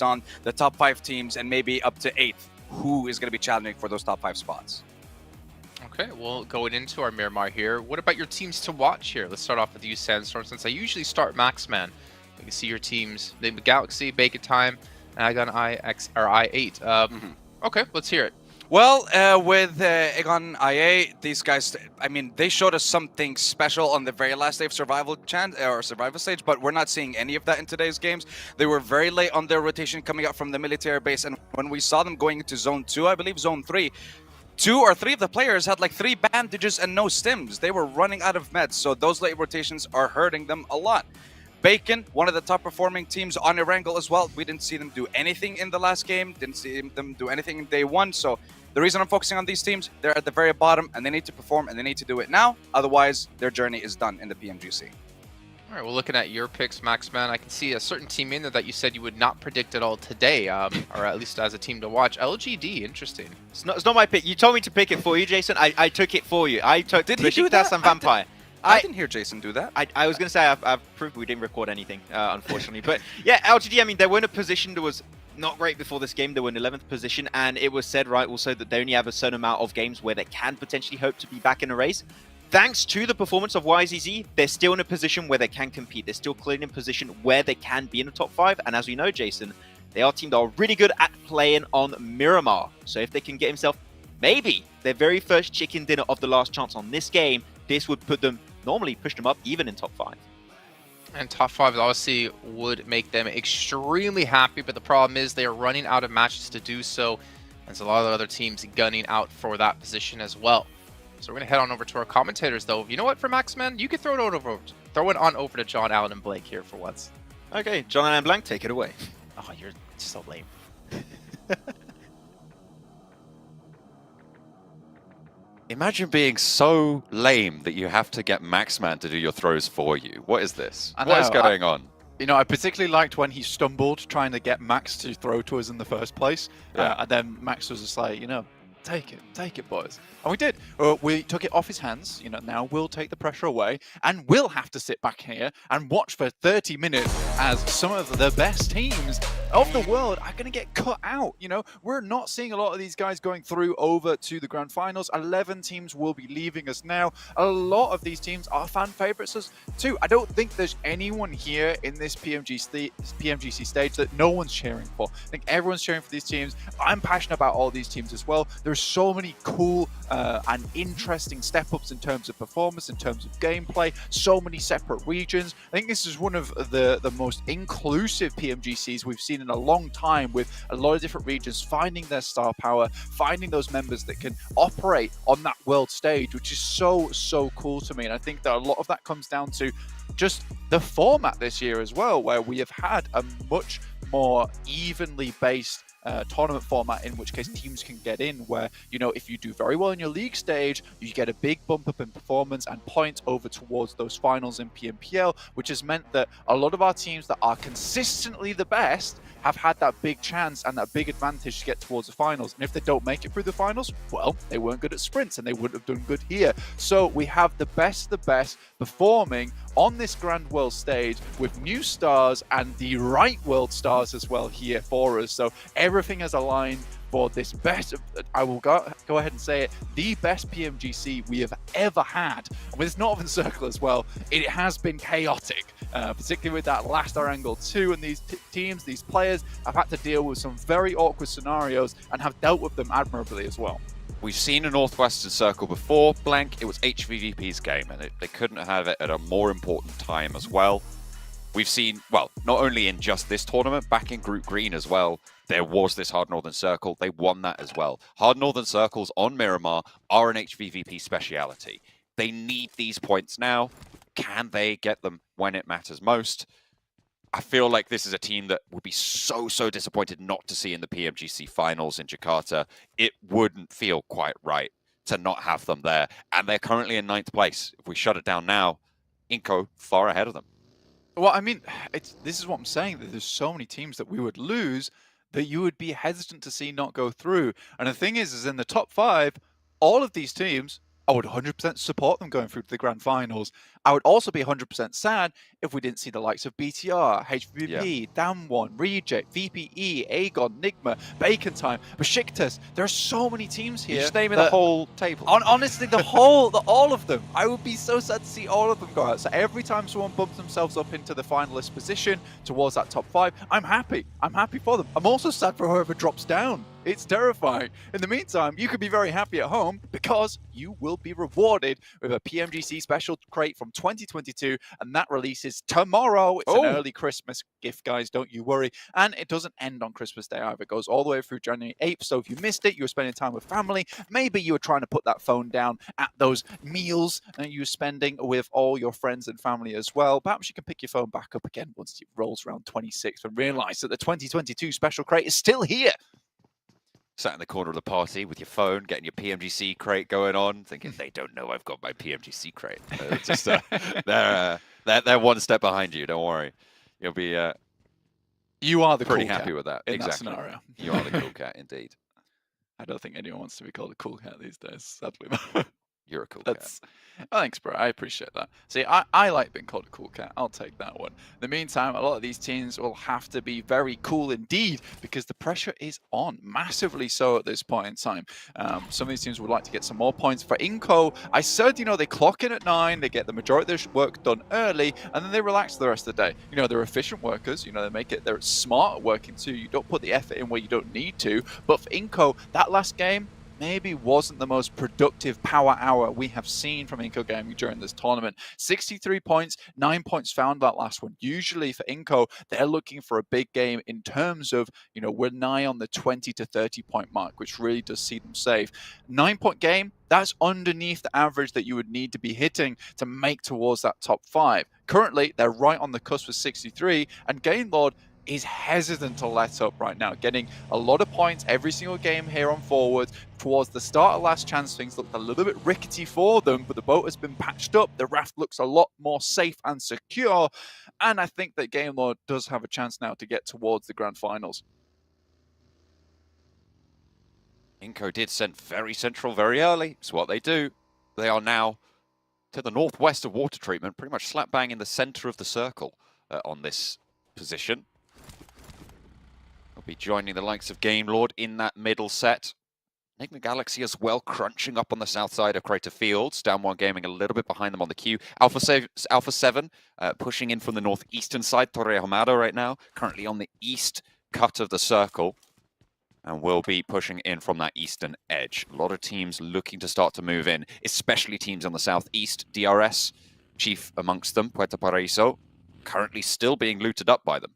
on the top 5 teams and maybe up to 8th who is going to be challenging for those top 5 spots. Okay, well, going into our Miramar here, what about your teams to watch here? Let's start off with you, Sandstorm, since I usually start Maxman. You can see your teams, the Galaxy, Bacon Time, Agon I8. Okay, let's hear it. Well, with Agon IA, these guys, I mean, they showed us something special on the very last day of survival stage, but we're not seeing any of that in today's games. They were very late on their rotation coming up from the military base, and when we saw them going into Zone 2, I believe Zone 3, 2 or 3 of the players had like 3 bandages and no stims. They were running out of meds, so those late rotations are hurting them a lot. Bacon, one of the top performing teams on Erangel as well. We didn't see them do anything in the last game, didn't see them do anything in day 1, so the reason I'm focusing on these teams, they're at the very bottom and they need to perform and they need to do it now. Otherwise, their journey is done in the PMGC. All right, well, looking at your picks, Maxman, I can see a certain team in there that you said you would not predict at all today, or at least as a team to watch. LGD, interesting. It's not my pick. You told me to pick it for you, Jason. I took it for you. I took Besiktas and Vampire. I didn't hear Jason do that. I was going to say I've proved we didn't record anything, unfortunately. But yeah, LGD, I mean, they were in a position that was not great before this game. They were in 11th position, and it was said, right, also that they only have a certain amount of games where they can potentially hope to be back in a race. Thanks to the performance of YZZ, they're still in a position where they can compete. They're still clearly in a position where they can be in the top 5. And as we know, Jason, they are a team that are really good at playing on Miramar. So if they can get himself maybe their very first chicken dinner of the last chance on this game, this would put them, normally push them up even in top 5. And top 5 obviously would make them extremely happy, but the problem is they are running out of matches to do so. And there's a lot of other teams gunning out for that position as well. So we're going to head on over to our commentators, though. You know what, for Maxman? You could throw it on over to John, Allen, and Blake here for once. Okay, John, Allen, and Blank, take it away. Oh, you're so lame. Imagine being so lame that you have to get Maxman to do your throws for you. What is this? What is going on? You know, I particularly liked when he stumbled trying to get Max to throw to us in the first place. Yeah. And then Max was just like, you know, take it, boys. And we did. We took it off his hands. You know, now we'll take the pressure away and we'll have to sit back here and watch for 30 minutes as some of the best teams of the world are going to get cut out. You know, we're not seeing a lot of these guys going through over to the grand finals. 11 teams will be leaving us now. A lot of these teams are fan favorites too. I don't think there's anyone here in this PMGC stage that no one's cheering for. I think everyone's cheering for these teams. I'm passionate about all these teams as well. There's so many cool and interesting step-ups in terms of performance, in terms of gameplay, so many separate regions. I think this is one of the most inclusive PMGCs we've seen in a long time, with a lot of different regions finding their star power, finding those members that can operate on that world stage, which is so cool to me. And I think that a lot of that comes down to just the format this year as well, where we have had a much more evenly based tournament format, in which case teams can get in, where, you know, if you do very well in your league stage, you get a big bump up in performance and points over towards those finals in PMPL, which has meant that a lot of our teams that are consistently the best have had that big chance and that big advantage to get towards the finals. And if they don't make it through the finals, well, they weren't good at sprints and they wouldn't have done good here. So we have the best performing on this grand world stage with new stars and the right world stars as well here for us. So everything is aligned for this best, I will go ahead and say it, the best PMGC we have ever had. And with this Northern Circle as well, it has been chaotic, particularly with that last Erangel 2, and these teams, these players have had to deal with some very awkward scenarios and have dealt with them admirably as well. We've seen a Northwestern Circle before, Blank. It was HVVP's game, and they couldn't have it at a more important time as well. We've seen, well, not only in just this tournament, back in Group Green as well, there was this Hard Northern Circle. They won that as well. Hard Northern Circles on Miramar are an HVVP speciality. They need these points now. Can they get them when it matters most? I feel like this is a team that would be so disappointed not to see in the PMGC finals in Jakarta. It wouldn't feel quite right to not have them there. And they're currently in 9th place. If we shut it down now, Inco far ahead of them. Well, I mean, this is what I'm saying, that there's so many teams that we would lose that you would be hesitant to see not go through. And the thing is in the top 5, all of these teams I would 100% support them going through to the grand finals. I would also be 100% sad if we didn't see the likes of BTR, HVP, Damwon, Reject, VPE, Aegon, Nigma, Bacon Time, Besiktas. There are so many teams here. You're just naming the that- whole table. Honestly, all of them. I would be so sad to see all of them go out. So every time someone bumps themselves up into the finalist position towards that top 5, I'm happy. I'm happy for them. I'm also sad for whoever drops down. It's terrifying. In the meantime, you could be very happy at home because you will be rewarded with a PMGC special crate from 2022, and that releases tomorrow. It's an early Christmas gift, guys. Don't you worry. And it doesn't end on Christmas Day either. It goes all the way through January 8th. So if you missed it, you were spending time with family. Maybe you were trying to put that phone down at those meals that you were spending with all your friends and family as well. Perhaps you can pick your phone back up again once it rolls around 26th and realize that the 2022 special crate is still here. Sat in the corner of the party with your phone, getting your PMGC crate going on, thinking they don't know I've got my PMGC crate. Just they're one step behind you. Don't worry, you'll be You are the pretty cool happy cat with that. in Exactly. that scenario. You are the cool cat, indeed. I don't think anyone wants to be called a cool cat these days, sadly. You're a cool cat. That's thanks, bro. I appreciate that. See, I like being called a cool cat. I'll take that one. In the meantime, a lot of these teams will have to be very cool indeed because the pressure is on, massively so at this point in time. Some of these teams would like to get some more points. For Inco, I said, they clock in at 9, they get the majority of their work done early, and then they relax the rest of the day. They're efficient workers. They're smart at working too. You don't put the effort in where you don't need to. But for Inco, that last game maybe wasn't the most productive power hour we have seen from Inco Gaming during this tournament. 63 points, 9 points found that last one. Usually for Inco, they're looking for a big game in terms of, we're nigh on the 20 to 30 point mark, which really does see them safe. 9-point game, that's underneath the average that you would need to be hitting to make towards that top 5. Currently, they're right on the cusp with 63, and Gainlord is hesitant to let up right now, getting a lot of points every single game here on forwards. Towards the start of last chance, things looked a little bit rickety for them, but the boat has been patched up. The raft looks a lot more safe and secure, and I think that Gainlord does have a chance now to get towards the grand finals. Inco did send very central very early. It's what they do. They are now to the northwest of water treatment, pretty much slap bang in the center of the circle on this position. They'll be joining the likes of Gamelord in that middle set. Nigma Galaxy as well, crunching up on the south side of Crater Fields. Down1 Gaming a little bit behind them on the queue. Alpha 7 pushing in from the northeastern side. Torre Hamada right now, currently on the east cut of the circle. And will be pushing in from that eastern edge. A lot of teams looking to start to move in, especially teams on the southeast. DRS, chief amongst them, Puerto Paraíso, currently still being looted up by them.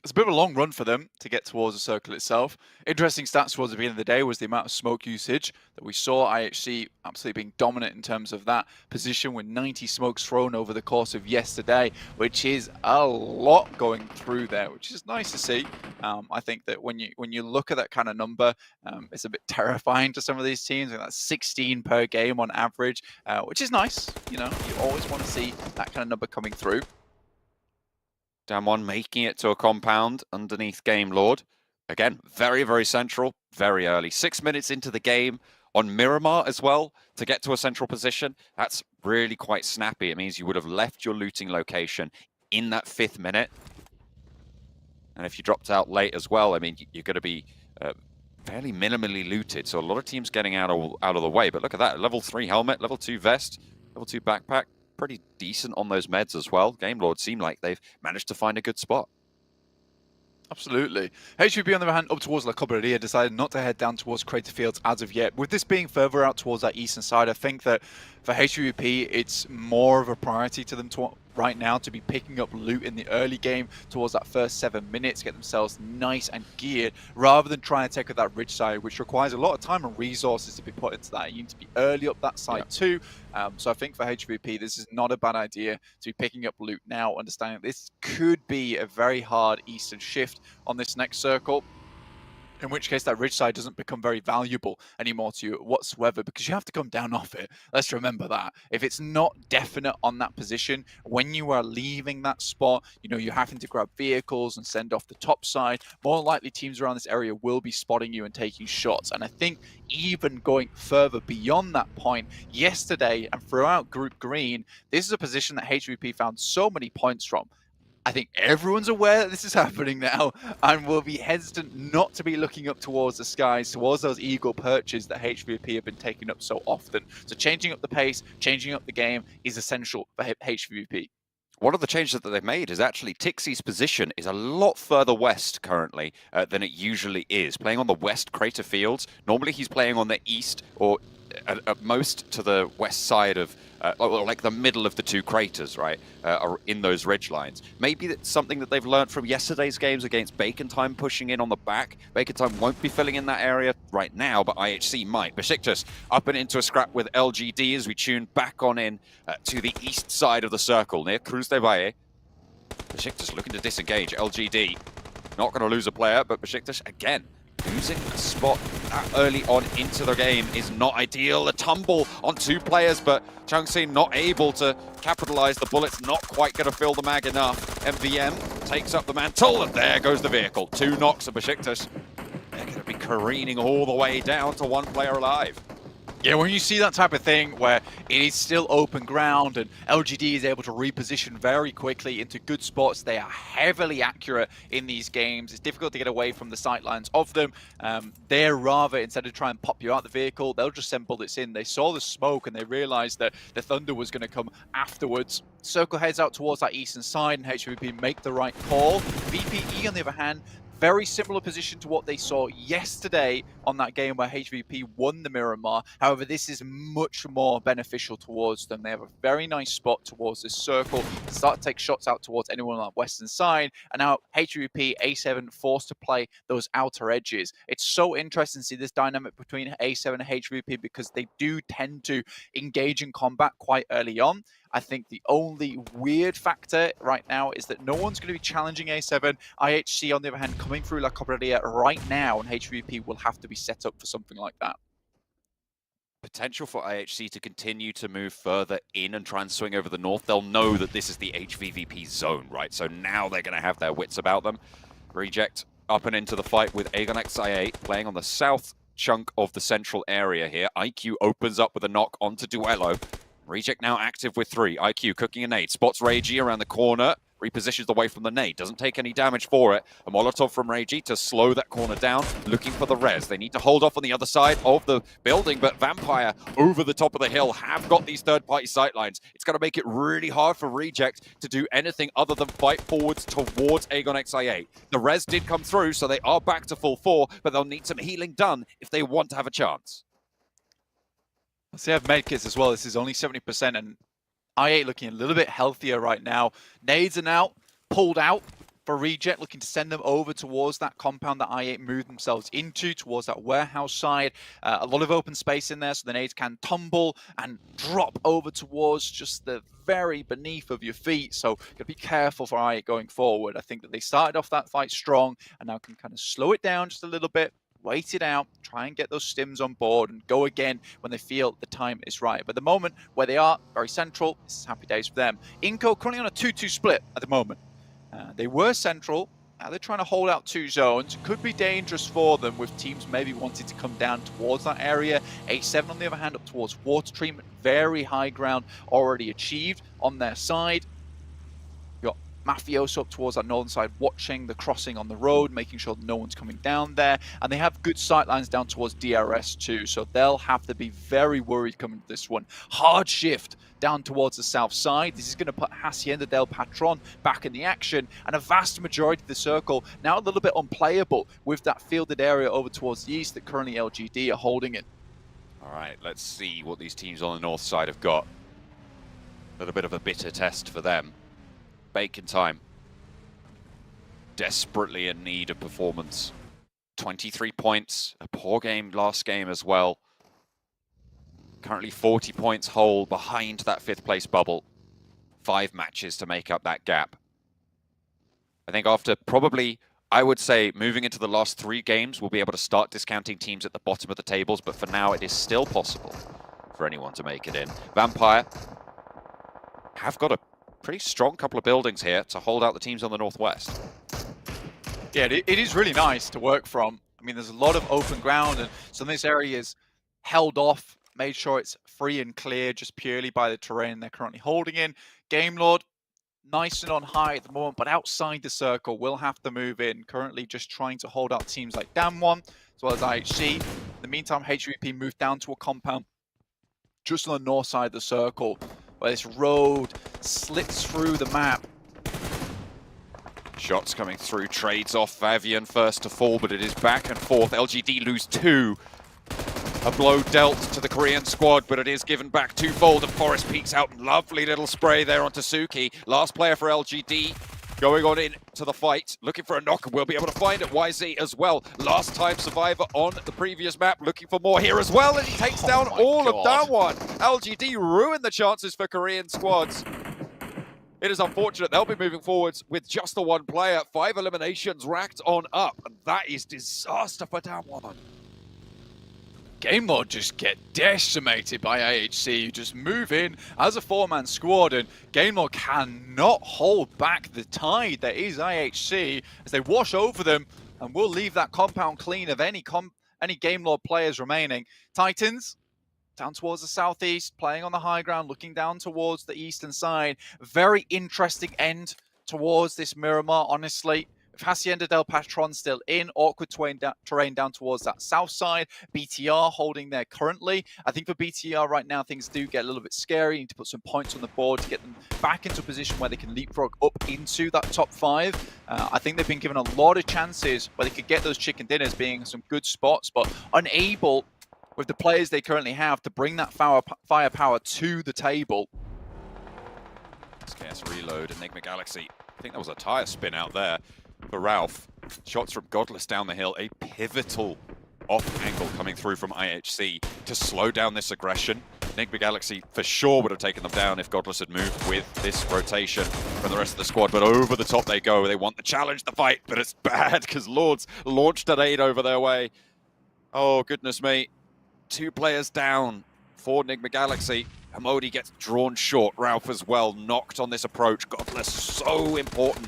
It's a bit of a long run for them to get towards the circle itself. Interesting stats towards the beginning of the day was the amount of smoke usage that we saw. IHC absolutely being dominant in terms of that position with 90 smokes thrown over the course of yesterday, which is a lot going through there, which is nice to see. I think that when you look at that kind of number, it's a bit terrifying to some of these teams. That's 16 per game on average, which is nice. You always want to see that kind of number coming through. Down1 making it to a compound underneath Gamelord. Again, very, very central, very early. 6 minutes into the game on Miramar as well to get to a central position. That's really quite snappy. It means you would have left your looting location in that 5th minute. And if you dropped out late as well, I mean, you're going to be fairly minimally looted. So a lot of teams getting out of the way. But look at that, level 3 helmet, level 2 vest, level 2 backpack. Pretty decent on those meds as well. Gamelord seem like they've managed to find a good spot. Absolutely. HVP, on the other hand, up towards La Cobreria, decided not to head down towards Crater Fields as of yet. With this being further out towards that eastern side, I think that for HVP, it's more of a priority to them right now to be picking up loot in the early game towards that first 7 minutes, get themselves nice and geared, rather than trying to take up that ridge side, which requires a lot of time and resources to be put into that. You need to be early up that side too. So I think for HVP, this is not a bad idea to be picking up loot now, understanding this could be a very hard eastern shift on this next circle. In which case, that ridge side doesn't become very valuable anymore to you whatsoever, because you have to come down off it. Let's remember that. If it's not definite on that position, when you are leaving that spot, you're having to grab vehicles and send off the top side. More likely, teams around this area will be spotting you and taking shots. And I think even going further beyond that point, yesterday and throughout Group Green, this is a position that HVP found so many points from. I think everyone's aware that this is happening now and will be hesitant not to be looking up towards the skies, towards those eagle perches that HVP have been taking up so often. So changing up the pace, changing up the game is essential for HVP. One of the changes that they've made is actually Tixie's position is a lot further west currently than it usually is. Playing on the west crater fields. Normally he's playing on the east or at most to the west side of, like the middle of the two craters, right, in those ridge lines. Maybe that's something that they've learned from yesterday's games against Bacon Time pushing in on the back. Bacon Time won't be filling in that area right now, but IHC might. Besiktas up and into a scrap with LGD as we tune back on in to the east side of the circle near Cruz de Valle. Besiktas looking to disengage. LGD not going to lose a player, but Besiktas again losing a spot that early on into the game is not ideal. A tumble on two players, but Changxin not able to capitalize. The bullet's not quite going to fill the mag enough. MVM takes up the mantle, and there goes the vehicle. 2 knocks of Besiktas. They're going to be careening all the way down to 1 player alive. Yeah, when you see that type of thing where it is still open ground and LGD is able to reposition very quickly into good spots, they are heavily accurate in these games. It's difficult to get away from the sightlines of them. They're rather, instead of trying to pop you out the vehicle, they'll just send bullets in. They saw the smoke and they realized that the Thunder was going to come afterwards. Circle heads out towards that eastern side and HVP make the right call. VPE, on the other hand, very similar position to what they saw yesterday on that game where HVP won the Miramar. However, this is much more beneficial towards them. They have a very nice spot towards this circle, start to take shots out towards anyone on that western side, and now HVP, A7 forced to play those outer edges. It's so interesting to see this dynamic between A7 and HVP because they do tend to engage in combat quite early on. I think the only weird factor right now is that no one's going to be challenging A7. IHC, on the other hand, coming through La Cobreria right now, and HVP will have to be set up for something like that. Potential for IHC to continue to move further in and try and swing over the north. They'll know that this is the HVVP zone, right? So now they're going to have their wits about them. Reject up and into the fight with Aegon XIA playing on the south chunk of the central area here. IQ opens up with a knock onto Duello. Reject now active with 3. IQ cooking a nade. Spots Reiji around the corner. Repositions away from the nade. Doesn't take any damage for it. A Molotov from Reiji to slow that corner down. Looking for the res. They need to hold off on the other side of the building, but Vampire over the top of the hill have got these third-party sightlines. It's going to make it really hard for Reject to do anything other than fight forwards towards Aegon XIA. The res did come through, so they are back to full 4, but they'll need some healing done if they want to have a chance. So they have medkits as well. This is only 70%, and I8 looking a little bit healthier right now. Nades are now pulled out for Reject, looking to send them over towards that compound that I8 moved themselves into, towards that warehouse side. A lot of open space in there, so the nades can tumble and drop over towards just the very beneath of your feet. So gotta be careful for I8 going forward. I think that they started off that fight strong and now can kind of slow it down just a little bit, wait it out, try and get those stims on board and go again when they feel the time is right. But the moment where they are very central, this is happy days for them. Inco currently on a 2-2 split at the moment. They were central, now they're trying to hold out 2 zones. Could be dangerous for them with teams maybe wanting to come down towards that area. A7 on the other hand up towards water treatment, very high ground already achieved on their side. Mafioso up towards that northern side, watching the crossing on the road, making sure no one's coming down there. And they have good sightlines down towards DRS too, so they'll have to be very worried coming to this one. Hard shift down towards the south side. This is going to put Hacienda del Patron back in the action, and a vast majority of the circle now a little bit unplayable with that fielded area over towards the east that currently LGD are holding it. All right, let's see what these teams on the north side have got. A little bit of a bitter test for them. Bacon Time, desperately in need of performance. 23 points, a poor game last game as well. Currently 40 points whole behind that 5th place bubble. 5 matches to make up that gap. I think after probably I would say moving into the last 3 games, we'll be able to start discounting teams at the bottom of the tables, but for now it is still possible for anyone to make it in. Vampire have got a pretty strong couple of buildings here to hold out the teams on the northwest. Yeah, it is really nice to work from. I mean, there's a lot of open ground, and some of this area is held off, made sure it's free and clear just purely by the terrain they're currently holding in. Game Lord, nice and on high at the moment, but outside the circle, will have to move in. Currently just trying to hold out teams like Damwon, as well as IHC. In the meantime, HVP moved down to a compound just on the north side of the circle, where this road slits through the map. Shots coming through, trades off Vavian first to fall, but it is back and forth. LGD lose 2. A blow dealt to the Korean squad, but it is given back twofold, and Forest peeks out. Lovely little spray there onto Suki. Last player for LGD going on into the fight, looking for a knock, and we'll be able to find it. YZ as well. Last time survivor on the previous map, looking for more here as well, and he takes down all of that one. LGD ruined the chances for Korean squads. It is unfortunate. They'll be moving forwards with just the 1 player. 5 eliminations racked on up, and that is disaster for Damwon. Game Lord just get decimated by AHC, who just move in as a 4-man squad, and Game Lord cannot hold back the tide that is IHC as they wash over them, and will leave that compound clean of any Game Lord players remaining. Titans down towards the southeast, playing on the high ground, looking down towards the eastern side. Very interesting end towards this Miramar, honestly. With Hacienda del Patron still in, awkward terrain down towards that south side. BTR holding there currently. I think for BTR right now, things do get a little bit scary. You need to put some points on the board to get them back into a position where they can leapfrog up into that top 5. I think they've been given a lot of chances where they could get those chicken dinners, being some good spots, but unable with the players they currently have to bring that firepower to the table. Scarce reload, Enigma Galaxy. I think that was a tire spin out there for Ralph. Shots from Godless down the hill. A pivotal off angle coming through from IHC to slow down this aggression. Enigma Galaxy for sure would have taken them down if Godless had moved with this rotation from the rest of the squad, but over the top they go. They want the challenge, the fight, but it's bad because Lords launched an aid over their way. Oh, goodness me. 2 players down for Enigma Galaxy. Hamodi gets drawn short. Ralph as well, knocked on this approach. Godless, so important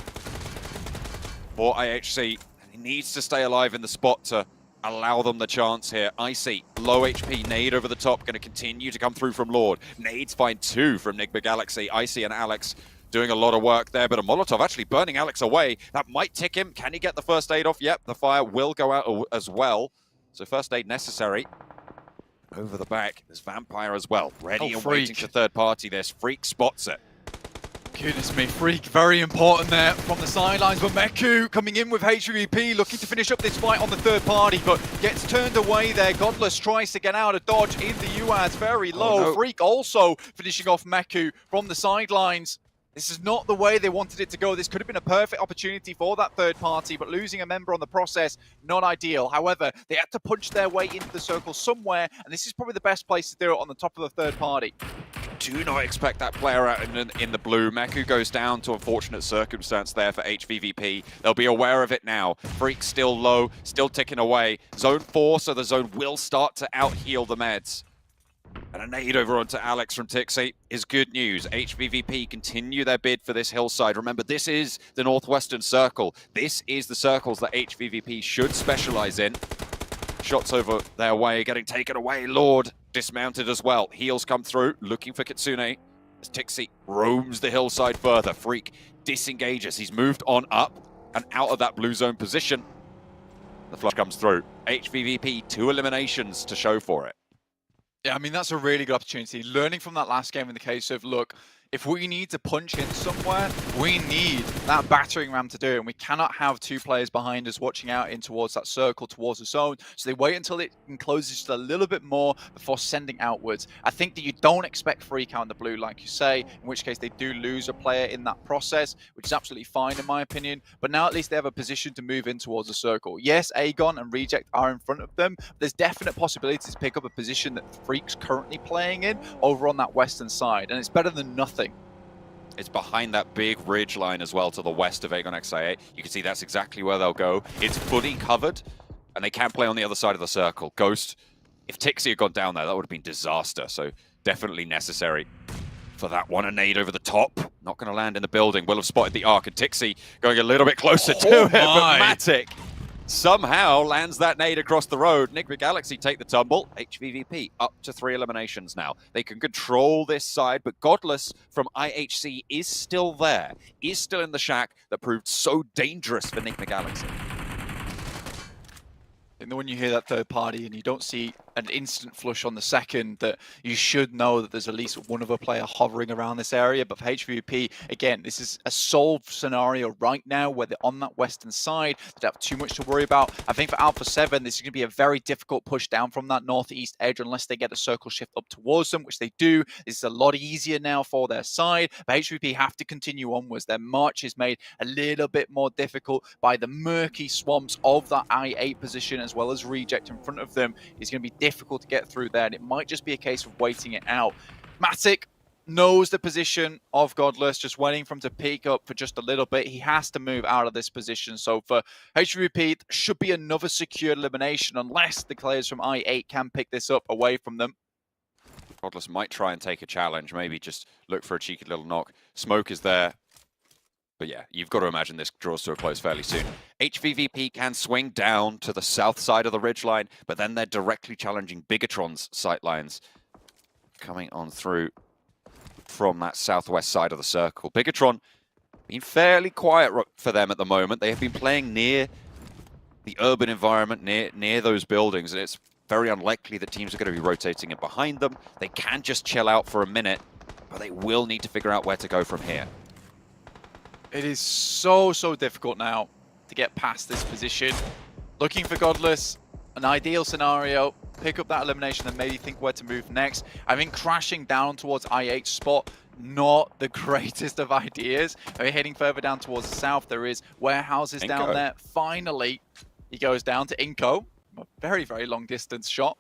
for IHC. He needs to stay alive in the spot to allow them the chance here. Icy, low HP, nade over the top, going to continue to come through from Lord. Nades find 2 from Enigma Galaxy. Icy and Alex doing a lot of work there, but a Molotov actually burning Alex away. That might tick him. Can he get the first aid off? Yep, the fire will go out as well. So first aid necessary. Over the back, there's Vampire as well. Ready and waiting for third party. There's Freak spots it. Goodness me, Freak, very important there from the sidelines. But Meku coming in with HVP, looking to finish up this fight on the third party, but gets turned away there. Godless tries to get out of dodge in the UAZ, very low. Oh, no. Freak also finishing off Meku from the sidelines. This is not the way they wanted it to go. This could have been a perfect opportunity for that third party, but losing a member on the process, not ideal. However, they had to punch their way into the circle somewhere, and this is probably the best place to do it on the top of the third party. Do not expect that player out in the blue. Meku goes down to unfortunate circumstance there for HVVP. They'll be aware of it now. Freak still low, still ticking away. Zone 4, so the zone will start to out-heal the meds. And a nade over onto Alex from Tixie is good news. HVVP continue their bid for this hillside. Remember, this is the Northwestern Circle. This is the circles that HVVP should specialize in. Shots over their way, getting taken away. Lord dismounted as well. Heals come through, looking for Kitsune. As Tixie roams the hillside further. Freak disengages. He's moved on up and out of that blue zone position. The flush comes through. HVVP, 2 eliminations to show for it. Yeah, I mean, that's a really good opportunity. Learning from that last game in the case of, look, if we need to punch in somewhere, we need that battering ram to do it. And we cannot have 2 players behind us watching out in towards that circle, towards the zone. So they wait until it encloses just a little bit more before sending outwards. I think that you don't expect Freak out in the blue, like you say, in which case they do lose a player in that process, which is absolutely fine in my opinion. But now at least they have a position to move in towards the circle. Yes, Aegon and Reject are in front of them. But there's definite possibility to pick up a position that Freak's currently playing in over on that western side. And it's better than nothing. It's behind that big ridge line as well to the west of Aegon XIA. You can see that's exactly where they'll go. It's fully covered, and they can't play on the other side of the circle. Ghost, if Tixie had gone down there, that would have been disaster. So definitely necessary for that one. A nade over the top. Not going to land in the building. Will have spotted the arc, and Tixie going a little bit closer to it. But Matic somehow lands that nade across the road. Nikke Galaxy take the tumble. HVVP up to 3 eliminations now. They can control this side, but Godless from IHC is still there. Is still in the shack that proved so dangerous for Nikke Galaxy. And when you hear that third party and you don't see an instant flush on the second, that you should know that there's at least one other player hovering around this area. But for HVP, again, this is a solved scenario right now where they're on that western side. They don't have too much to worry about. I think for Alpha 7, this is going to be a very difficult push down from that northeast edge unless they get a circle shift up towards them, which they do. This is a lot easier now for their side. But HVP have to continue onwards. Their march is made a little bit more difficult by the murky swamps of that I-8 position, as well as Reject in front of them. It's going to be difficult to get through there, and it might just be a case of waiting it out. Matic knows the position of Godless, just waiting for him to peek up for just a little bit. He has to move out of this position. So for HVP, it should be another secure elimination unless the players from I-8 can pick this up away from them. Godless might try and take a challenge, maybe just look for a cheeky little knock. Smoke is there. But yeah, you've got to imagine this draws to a close fairly soon. HVVP can swing down to the south side of the ridgeline, but then they're directly challenging Bigatron's sightlines coming on through from that southwest side of the circle. Bigatron been fairly quiet for them at the moment. They have been playing near the urban environment, near those buildings, and it's very unlikely that teams are going to be rotating in behind them. They can just chill out for a minute, but they will need to figure out where to go from here. It is so difficult now to get past this position. Looking for Godless, an ideal scenario, pick up that elimination and maybe think where to move next. I think crashing down towards I-8 spot, not the greatest of ideas. We're heading further down towards the south. There is warehouses down there. Finally, he goes down to Inko. A very long distance shot.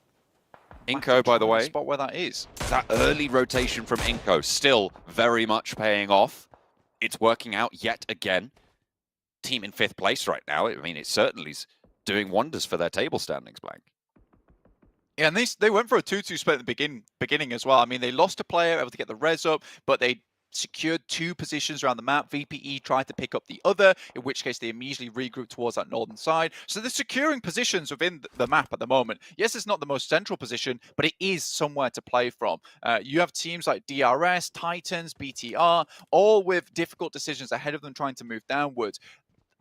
Inko, by the way, spot where that is. That early rotation from Inko still very much paying off. It's working out yet again. Team in 5th place right now. I mean, it certainly is doing wonders for their table standings, Blank. Yeah, and they went for a 2-2 split at the beginning as well. I mean, they lost a player, able to get the res up, but they secured 2 positions around the map. VPE tried to pick up the other, in which case they immediately regrouped towards that northern side. So they're securing positions within the map at the moment. Yes, it's not the most central position, but it is somewhere to play from. You have teams like DRS, Titans, BTR, all with difficult decisions ahead of them trying to move downwards.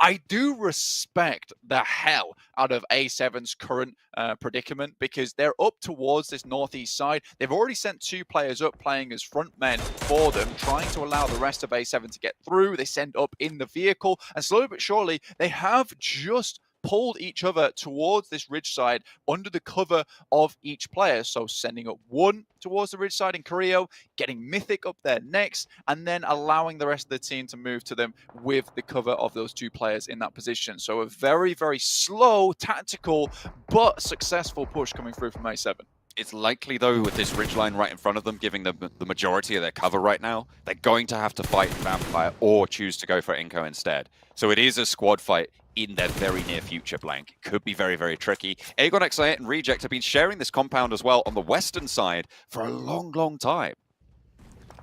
I do respect the hell out of A7's current predicament because they're up towards this northeast side. They've already sent 2 players up playing as front men for them, trying to allow the rest of A7 to get through. They send up in the vehicle, and slowly but surely, they have just pulled each other towards this ridge side under the cover of each player. So sending up 1 towards the ridge side in Carrillo, getting Mythic up there next, and then allowing the rest of the team to move to them with the cover of those 2 players in that position. So a very slow, tactical, but successful push coming through from A7. It's likely, though, with this ridgeline right in front of them, giving them the majority of their cover right now, they're going to have to fight Vampire or choose to go for Inko instead. So it is a squad fight in their very near future, Blank. It could be very tricky. Aegon XIA and Reject have been sharing this compound as well on the western side for a long time.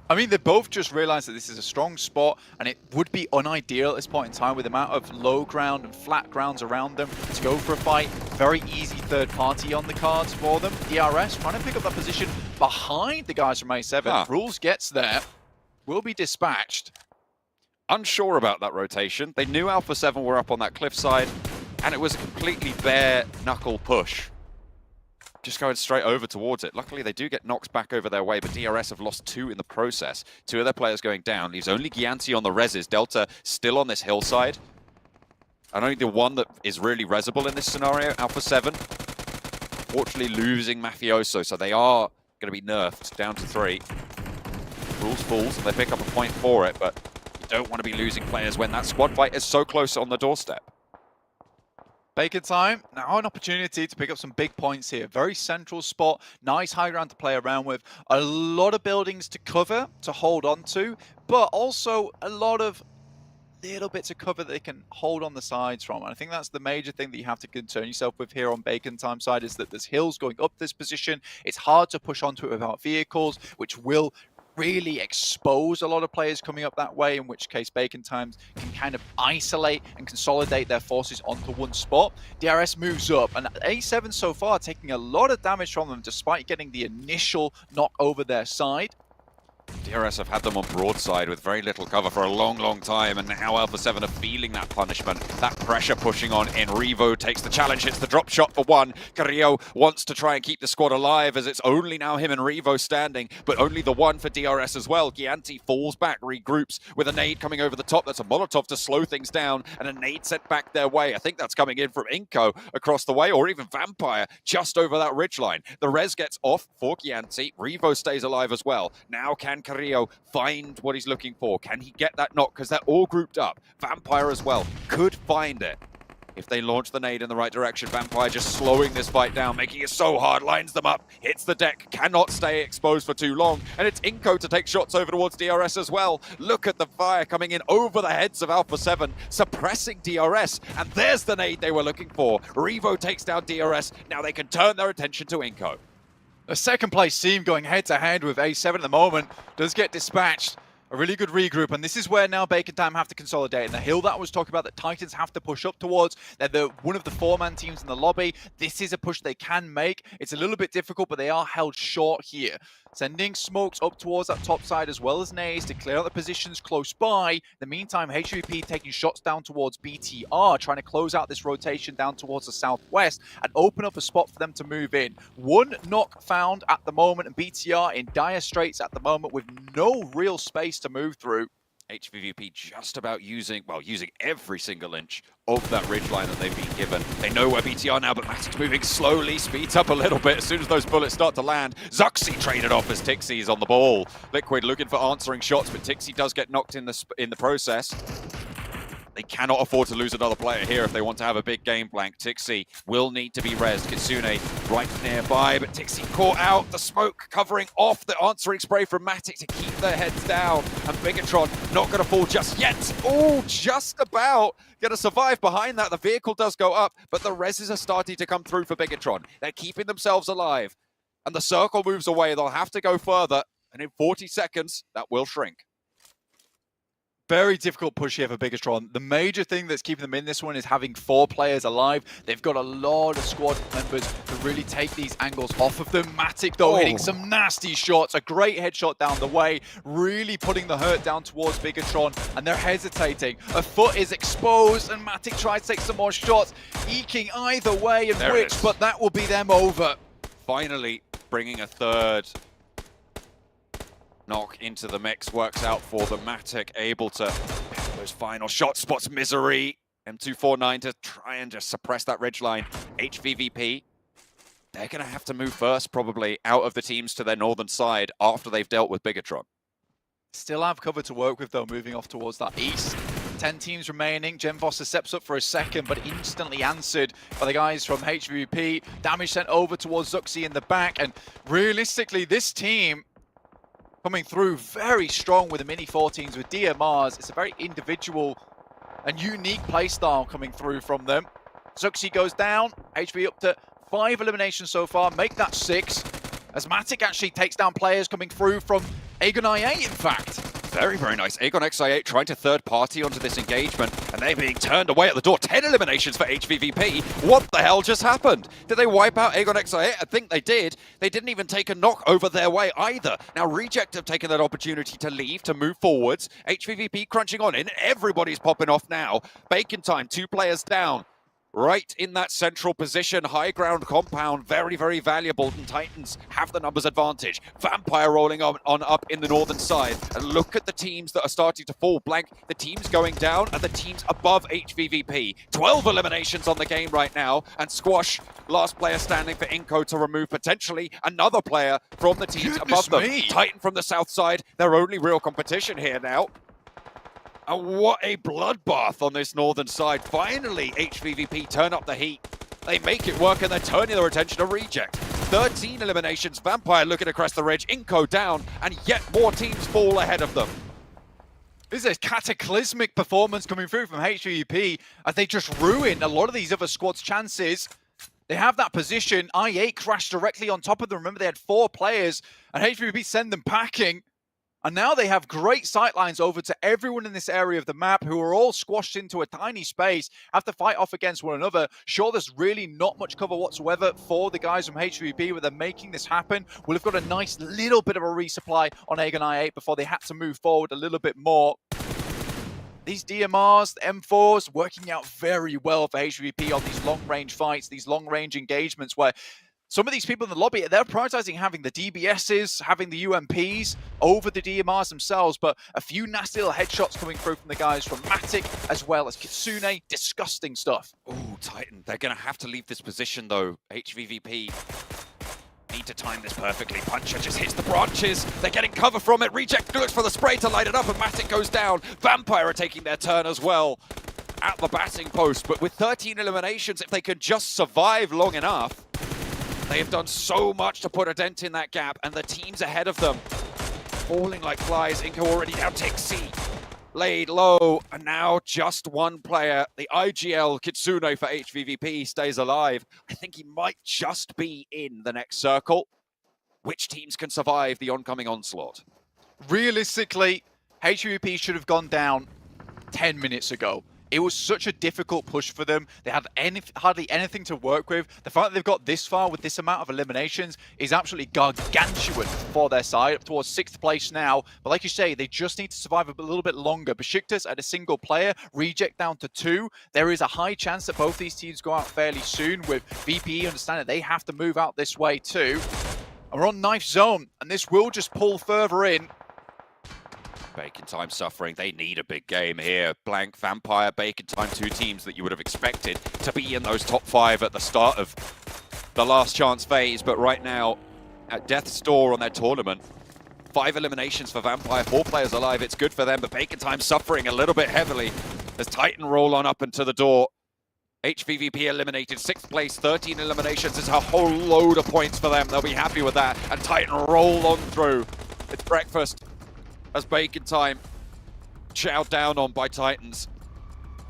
I mean, they both just realized that this is a strong spot, and it would be unideal at this point in time with the amount of low ground and flat grounds around them to go for a fight. Very easy third party on the cards for them. DRS trying to pick up that position behind the guys from A7. Rules gets there, will be dispatched. Unsure about that rotation. They knew Alpha 7 were up on that cliffside, and it was a completely bare knuckle push. Just going straight over towards it. Luckily, they do get knocks back over their way, but DRS have lost 2 in the process. 2 of their players going down. Leaves only Gianti on the reses. Delta still on this hillside. And only the one that is really resable in this scenario, Alpha 7. Fortunately, losing Mafioso, so they are going to be nerfed down to 3. Rules falls, and they pick up a point for it, but you don't want to be losing players when that squad fight is so close on the doorstep. Bacon time. Now an opportunity to pick up some big points here. Very central spot. Nice high ground to play around with. A lot of buildings to cover, to hold on to. but also a lot of little bits of cover that they can hold on the sides from. And I think that's the major thing that you have to concern yourself with here on Bacon Time side, is that there's hills going up this position. It's hard to push onto it without vehicles, which will really expose a lot of players coming up that way, in which case Bacon Times can kind of isolate and consolidate their forces onto one spot. DRS moves up, and A7 so far taking a lot of damage from them despite getting the initial knock over their side. DRS have had them on broadside with very little cover for a long time, and now Alpha 7 are feeling that punishment, that pressure pushing on in. Revo takes the challenge, hits the drop shot for one. Carrillo wants to try and keep the squad alive as it's only now him and Revo standing, but only the one for DRS as well. Gianti falls back, regroups with a nade coming over the top. That's a Molotov to slow things down, and a nade sent back their way. I think that's coming in from Inko across the way, or even Vampire just over that ridgeline. The res gets off for Gianti. Revo stays alive as well. Now can Carrillo find what he's looking for? Can he get that knock? Because they're all grouped up. Vampire as well could find it if they launch the nade in the right direction. Vampire just slowing this fight down, making it so hard, lines them up, hits the deck, cannot stay exposed for too long, and it's Inko to take shots over towards DRS as well. Look at the fire coming in over the heads of Alpha 7, suppressing DRS, and there's the nade they were looking for. Revo takes down DRS, now they can turn their attention to Inko. A second place team going head-to-head with A7 at the moment does get dispatched. A really good regroup, and this is where now Bacon Time have to consolidate. And the hill that I was talking about that Titans have to push up towards, they're one of the four-man teams in the lobby. This is a push they can make. It's a little bit difficult, but they are held short here. Sending smokes up towards that top side as well as nades to clear out the positions close by. In the meantime, HVP taking shots down towards BTR, trying to close out this rotation down towards the southwest and open up a spot for them to move in. One knock found at the moment, and BTR in dire straits at the moment with no real space to move through. HVVP just about using every single inch of that ridgeline that they've been given. They know where BTR now, but Matic's moving slowly, speeds up a little bit as soon as those bullets start to land. Zuxi traded off as Tixie's on the ball. Liquid looking for answering shots, but Tixie does get knocked in the process. They cannot afford to lose another player here if they want to have a big game blank. Tixie will need to be rezzed. Kitsune right nearby, but Tixie caught out. The smoke covering off the answering spray from Matic to keep their heads down. And Bigatron not going to fall just yet. Oh, just about. Going to survive behind that. The vehicle does go up, but the reses are starting to come through for Bigatron. They're keeping themselves alive. And the circle moves away. They'll have to go further. And in 40 seconds, that will shrink. Very difficult push here for Bigatron. The major thing that's keeping them in this one is having 4 players alive. They've got a lot of squad members to really take these angles off of them. Matic, though, hitting some nasty shots. A great headshot down the way, really putting the hurt down towards Bigatron, and they're hesitating. A foot is exposed, and Matic tries to take some more shots, eking either way and which, but that will be them over. Finally, bringing a third knock into the mix works out for the Matic, able to pick those final shots. Spots Misery, M249 to try and just suppress that ridgeline. HVVP, they're going to have to move first, probably, out of the teams to their northern side after they've dealt with Bigatron. Still have cover to work with, though, moving off towards that east. 10 teams remaining. Genfoster steps up for a second, but instantly answered by the guys from HVP. Damage sent over towards Zuxi in the back, and realistically, this team coming through very strong with the mini 14s with DMRs. It's a very individual and unique playstyle coming through from them. Zuxi goes down. HV up to 5 eliminations so far. Make that 6. As Matic actually takes down players coming through from Aegon IA, in fact. Very, very nice. Aegon XI8 trying to third party onto this engagement, and they're being turned away at the door. 10 eliminations for HVVP. What the hell just happened? Did they wipe out Aegon XI8? I think they did. They didn't even take a knock over their way either. Now Reject have taken that opportunity to leave, to move forwards. HVVP crunching on in. Everybody's popping off now. Bacon Time, 2 players down. Right in that central position, high ground compound, very, very valuable, and Titans have the numbers advantage. Vampire rolling on up in the northern side, and look at the teams that are starting to fall. Blank, the teams going down, and the teams above HVVP. 12 eliminations on the game right now, and Squash, last player standing for Inko to remove potentially another player from the teams above them. Titan from the south side, their only real competition here now. And what a bloodbath on this northern side. Finally, HVVP turn up the heat. They make it work, and they're turning their attention to Reject. 13 eliminations. Vampire looking across the ridge. Inko down, and yet more teams fall ahead of them. This is a cataclysmic performance coming through from HVP as they just ruin a lot of these other squads' chances. They have that position. I8 crashed directly on top of them. Remember, they had 4 players, and HVP send them packing. And now they have great sightlines over to everyone in this area of the map who are all squashed into a tiny space, have to fight off against one another. Sure, there's really not much cover whatsoever for the guys from HVP, but they're making this happen. We'll have got a nice little bit of a resupply on Aegon I8 before they had to move forward a little bit more. These DMRs, the M4s, working out very well for HVP on these long-range fights, these long-range engagements where some of these people in the lobby, they're prioritizing having the DBSs, having the UMPs over the DMRs themselves, but a few nasty little headshots coming through from the guys from Matic as well as Kitsune. Disgusting stuff. Oh, Titan, they're going to have to leave this position though. HVVP need to time this perfectly. Puncher just hits the branches. They're getting cover from it. Reject looks for the spray to light it up, and Matic goes down. Vampire are taking their turn as well at the batting post, but with 13 eliminations, if they can just survive long enough, they have done so much to put a dent in that gap, and the teams ahead of them falling like flies. Inco already down, Tixi laid low, and now just one player. The IGL Kitsune for HVVP stays alive. I think he might just be in the next circle. Which teams can survive the oncoming onslaught? Realistically, HVP should have gone down 10 minutes ago. It was such a difficult push for them. They had hardly anything to work with. The fact that they've got this far with this amount of eliminations is absolutely gargantuan for their side, up towards 6th place now. But like you say, they just need to survive a little bit longer. Besiktas at a single player, Reject down to 2. There is a high chance that both these teams go out fairly soon, with VPE understanding that they have to move out this way too. And we're on Knife Zone, and this will just pull further in. Bacon Time suffering. They need a big game here. Blank, Vampire, Bacon Time, 2 teams that you would have expected to be in those top 5 at the start of the last chance phase. But right now, at Death's Door on their tournament, 5 eliminations for Vampire, 4 players alive. It's good for them, but Bacon Time suffering a little bit heavily as Titan roll on up into the door. HVVP eliminated 6th place, 13 eliminations. It's a whole load of points for them. They'll be happy with that. And Titan roll on through. It's breakfast as Bacon Time chowed down on by Titans.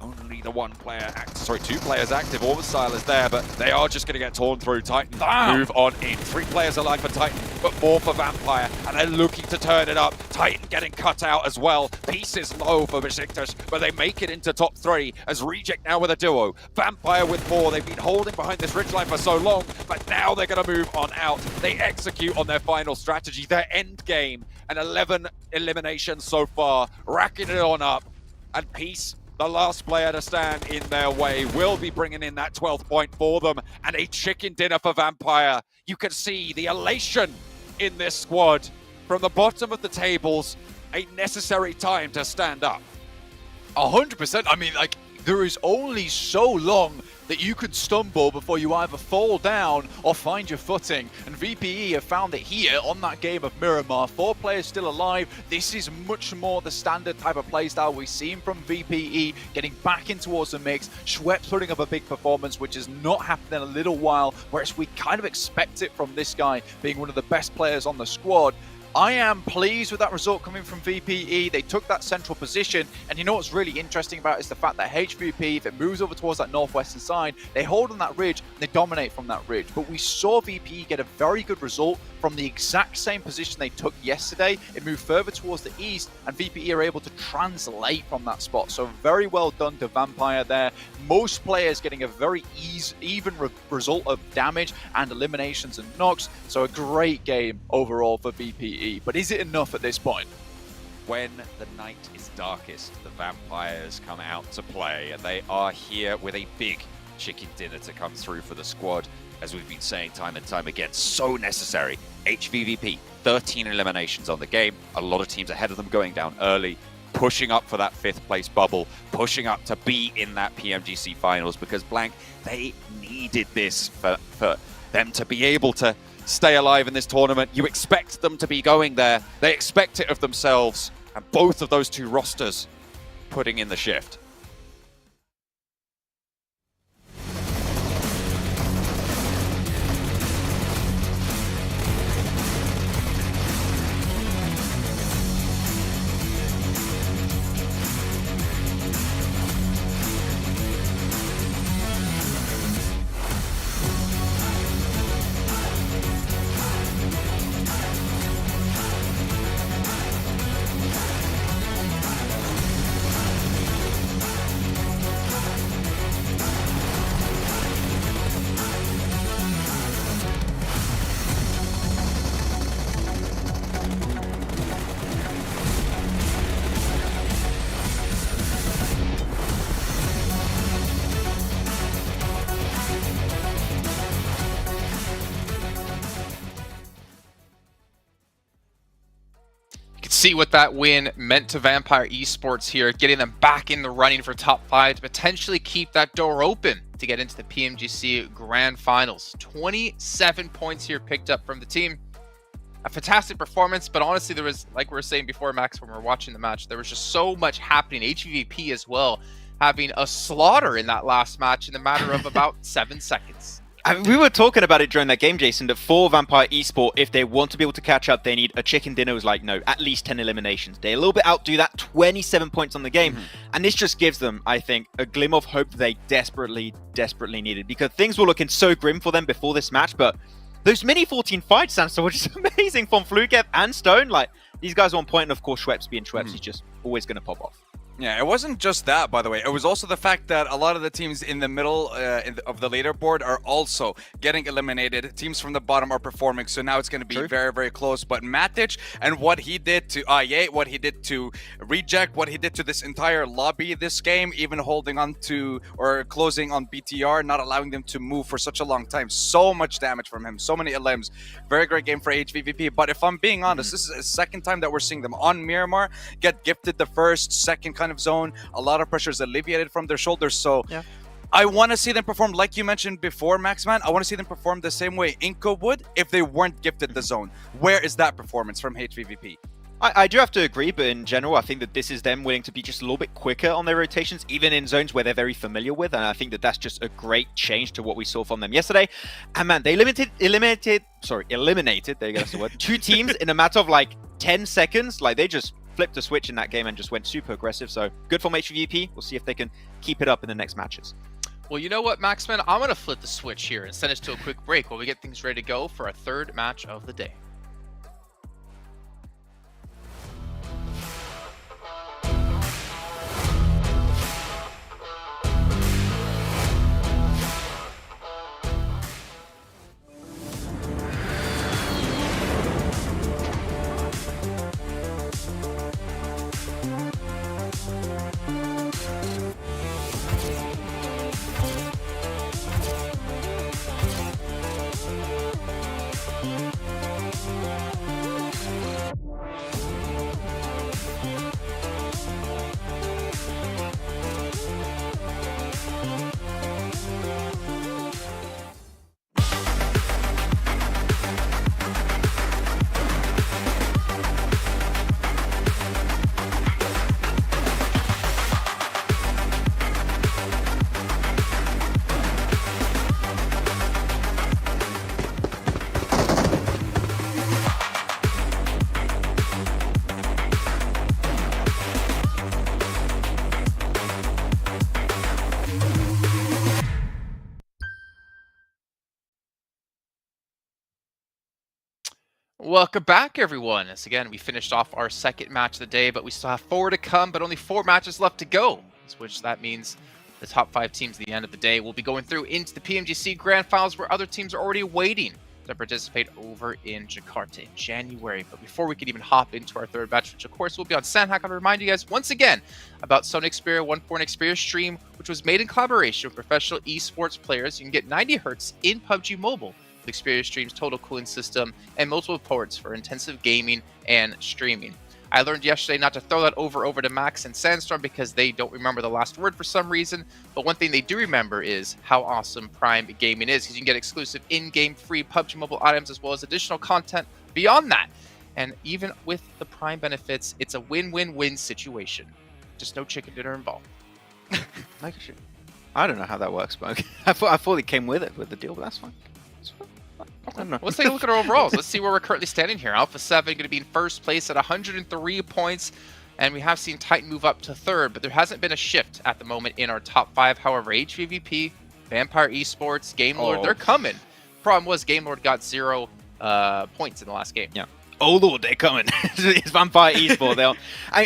Only the 2 players active. Orbicile is there, but they are just going to get torn through. Titans move on in. 3 players alive for Titan, but 4 for Vampire, and they're looking to turn it up. Titan getting cut out as well. Pieces low for Besiktas, but they make it into top 3 as Reject now with a duo. Vampire with 4. They've been holding behind this ridgeline for so long, but now they're going to move on out. They execute on their final strategy, their end game, and 11 eliminations so far, racking it on up. And Peace, the last player to stand in their way, will be bringing in that 12th point for them, and a chicken dinner for Vampire. You can see the elation in this squad from the bottom of the tables. A necessary time to stand up. 100%. I mean, like, there is only so long that you could stumble before you either fall down or find your footing. And VPE have found it here on that game of Miramar. 4 players still alive. This is much more the standard type of playstyle we've seen from VPE, getting back in towards the mix. Schweppes putting up a big performance, which has not happened in a little while, whereas we kind of expect it from this guy being one of the best players on the squad. I am pleased with that result coming from VPE. They took that central position, and you know what's really interesting about it is the fact that HVP, if it moves over towards that northwestern side, they hold on that ridge and they dominate from that ridge. But we saw VPE get a very good result from the exact same position they took yesterday. It moved further towards the east, and VPE are able to translate from that spot. So very well done to Vampire there. Most players getting a very even result of damage and eliminations and knocks. So a great game overall for VPE. But is it enough at this point? When the night is darkest, the Vampires come out to play, and they are here with a big chicken dinner to come through for the squad. As we've been saying time and time again, so necessary. HVVP, 13 eliminations on the game. A lot of teams ahead of them going down early, pushing up for that 5th place bubble, pushing up to be in that PMGC finals, because Blank, they needed this for them to be able to stay alive in this tournament. You expect them to be going there. They expect it of themselves. And both of those 2 rosters putting in the shift. see what that win meant to Vampire Esports here, getting them back in the running for top 5 to potentially keep that door open to get into the PMGC Grand Finals. 27 points here picked up from the team. A fantastic performance, but honestly, there was, like we were saying before, Max, when we were watching the match, there was just so much happening. HVVP as well, having a slaughter in that last match in the matter of about 7 seconds. I mean, we were talking about it during that game, Jason, that for Vampire Esport, if they want to be able to catch up, they need a chicken dinner. It was like, no, at least 10 eliminations. They a little bit outdo that, 27 points on the game. And this just gives them, I think, a glimmer of hope that they desperately, desperately needed. Because things were looking so grim for them before this match, but those mini 14 fights, Sansa, were just amazing from Flukev and Stone. Like, these guys are on point, and of course, Schweppes being Schweppes, he's just always going to pop off. Yeah, it wasn't just that, by the way. It was also the fact that a lot of the teams in the middle of the leaderboard are also getting eliminated. Teams from the bottom are performing, so now it's going to be very, very close. But Matic and what he did to IA, what he did to Reject, what he did to this entire lobby this game, even holding on to or closing on BTR, not allowing them to move for such a long time. So much damage from him, so many elims. Very great game for HVVP. But if I'm being honest, this is the second time that we're seeing them on Miramar get gifted the first, second kind of zone. A lot of pressure is alleviated from their shoulders, so I want to see them perform like you mentioned before, Maxman. I want to see them perform the same way Inco would if they weren't gifted the zone. Where is that performance from HVVP? I do have to agree, but in general, I think that this is them willing to be just a little bit quicker on their rotations, even in zones where they're very familiar with, and I think that that's just a great change to what we saw from them yesterday. And man, they eliminated, there you go, that's the word, 2 teams in a matter of like 10 seconds. Like, they just flipped a switch in that game and just went super aggressive, so good from HVVP. We'll see if they can keep it up in the next matches. Well, you know what, Maxman? I'm going to flip the switch here and send us to a quick break while we get things ready to go for our third match of the day. Welcome back, everyone. As again, we finished off our second match of the day, but we still have 4 to come, but only 4 matches left to go, which that means the top 5 teams at the end of the day will be going through into the PMGC Grand Finals, where other teams are already waiting to participate over in Jakarta in January. But before we can even hop into our third match, which of course will be on Sandhack, I want to remind you guys once again about Sony Xperia 1 for an Xperia stream, which was made in collaboration with professional esports players. You can get 90 Hz in PUBG Mobile. Xperia Stream's total cooling system and multiple ports for intensive gaming and streaming. I learned yesterday not to throw that over to Max and Sandstorm because they don't remember the last word for some reason, but one thing they do remember is how awesome Prime Gaming is, because you can get exclusive in-game free PUBG Mobile items as well as additional content beyond that. And even with the Prime benefits, it's a win-win-win situation. Just no chicken dinner involved. I don't know how that works, but I thought it came with it, with the deal, but that's fine. I don't know. Let's take a look at our overalls. Let's see where we're currently standing here. Alpha 7 going to be in first place at 103 points. And we have seen Titan move up to third, but there hasn't been a shift at the moment in our top 5. However, HVVP, Vampire Esports, Game Lord, they're coming. Problem was Game Lord got 0 points in the last game. Yeah. Oh Lord, they're coming. It's Vampire Esports.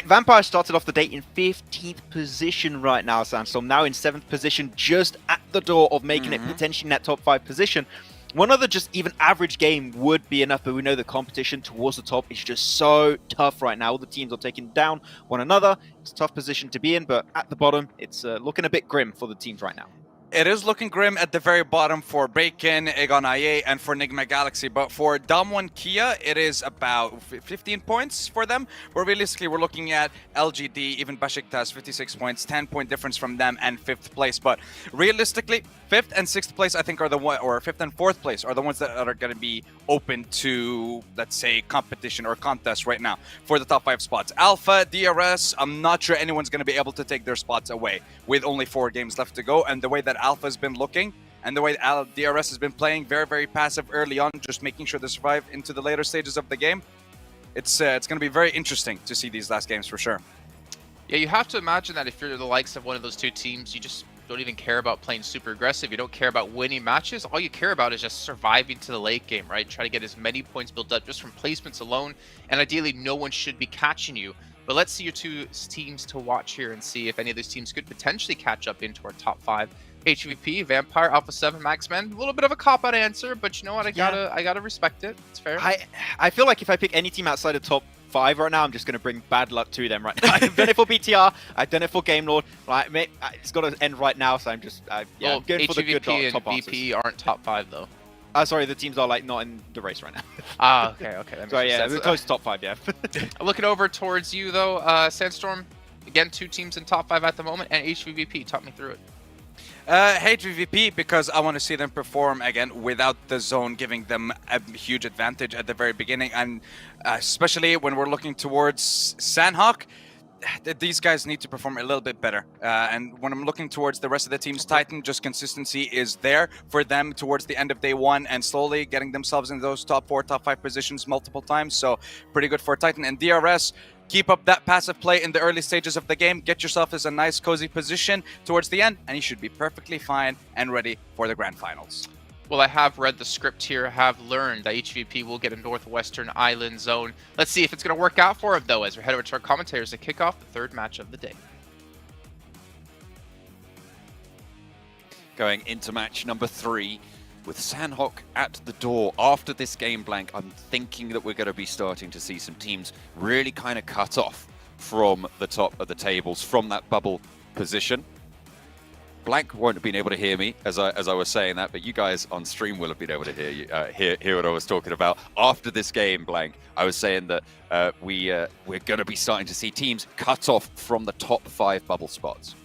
Vampire started off the day in 15th position right now, Sandstorm. Now in 7th position, just at the door of making it potentially in that top 5 position. One other just even average game would be enough, but we know the competition towards the top is just so tough right now. All the teams are taking down one another. It's a tough position to be in, but at the bottom, it's looking a bit grim for the teams right now. It is looking grim at the very bottom for Bacon, Egon IA, and for Enigma Galaxy. But for Damwon Kia, it is about 15 points for them. But realistically, we're looking at LGD, even Besiktas, 56 points, 10-point difference from them, and 5th place. But realistically, 5th and 6th place, I think, are the one, or 5th and 4th place are the ones that are going to be open to, let's say, competition or contest right now for the top 5 spots. Alpha, DRS, I'm not sure anyone's going to be able to take their spots away with only 4 games left to go. And the way that Alpha's been looking and the way DRS has been playing, very, very passive early on, just making sure they survive into the later stages of the game. It's going to be very interesting to see these last games for sure. Yeah, you have to imagine that if you're the likes of one of those two teams, you just don't even care about playing super aggressive. You don't care about winning matches. All you care about is just surviving to the late game, right? Try to get as many points built up just from placements alone. And ideally, no one should be catching you. But let's see your two teams to watch here and see if any of these teams could potentially catch up into our top 5. HVP, Vampire, Alpha 7, Maxman. A little bit of a cop-out answer, but you know what? I gotta respect it. It's fair. I feel like if I pick any team outside of top 5 right now, I'm just going to bring bad luck to them right now. I've done it for BTR. I've done it for Game Lord. Like, it's got to end right now, so I'm just I'm going for the good HVP top and answers. VP aren't top 5 though. Sorry, the teams are like not in the race right now. Okay. That makes Sorry, yeah, sense. we're close to top 5, yeah. Looking over towards you though, Sandstorm. Again, 2 teams in top 5 at the moment, and HVVP. Talk me through it. HVVP, because I want to see them perform again without the zone giving them a huge advantage at the very beginning, and especially when we're looking towards Sandhawk, these guys need to perform a little bit better. And when I'm looking towards the rest of the teams, Titan, just consistency is there for them towards the end of day 1 and slowly getting themselves in those top 4, top 5 positions multiple times. So pretty good for Titan. And DRS, keep up that passive play in the early stages of the game. Get yourself as a nice, cozy position towards the end, and you should be perfectly fine and ready for the grand finals. Well, I have read the script here, have learned that HVP will get a Northwestern Island zone. Let's see if it's going to work out for him, though, as we head over to our commentators to kick off the 3rd match of the day. Going into match number 3 with Sandhawk at the door. After this game, Blank, I'm thinking that we're going to be starting to see some teams really kind of cut off from the top of the tables, from that bubble position. Blank won't have been able to hear me as I was saying that, but you guys on stream will have been able to hear you, hear what I was talking about. After this game, Blank, I was saying that we're going to be starting to see teams cut off from the top 5 bubble spots.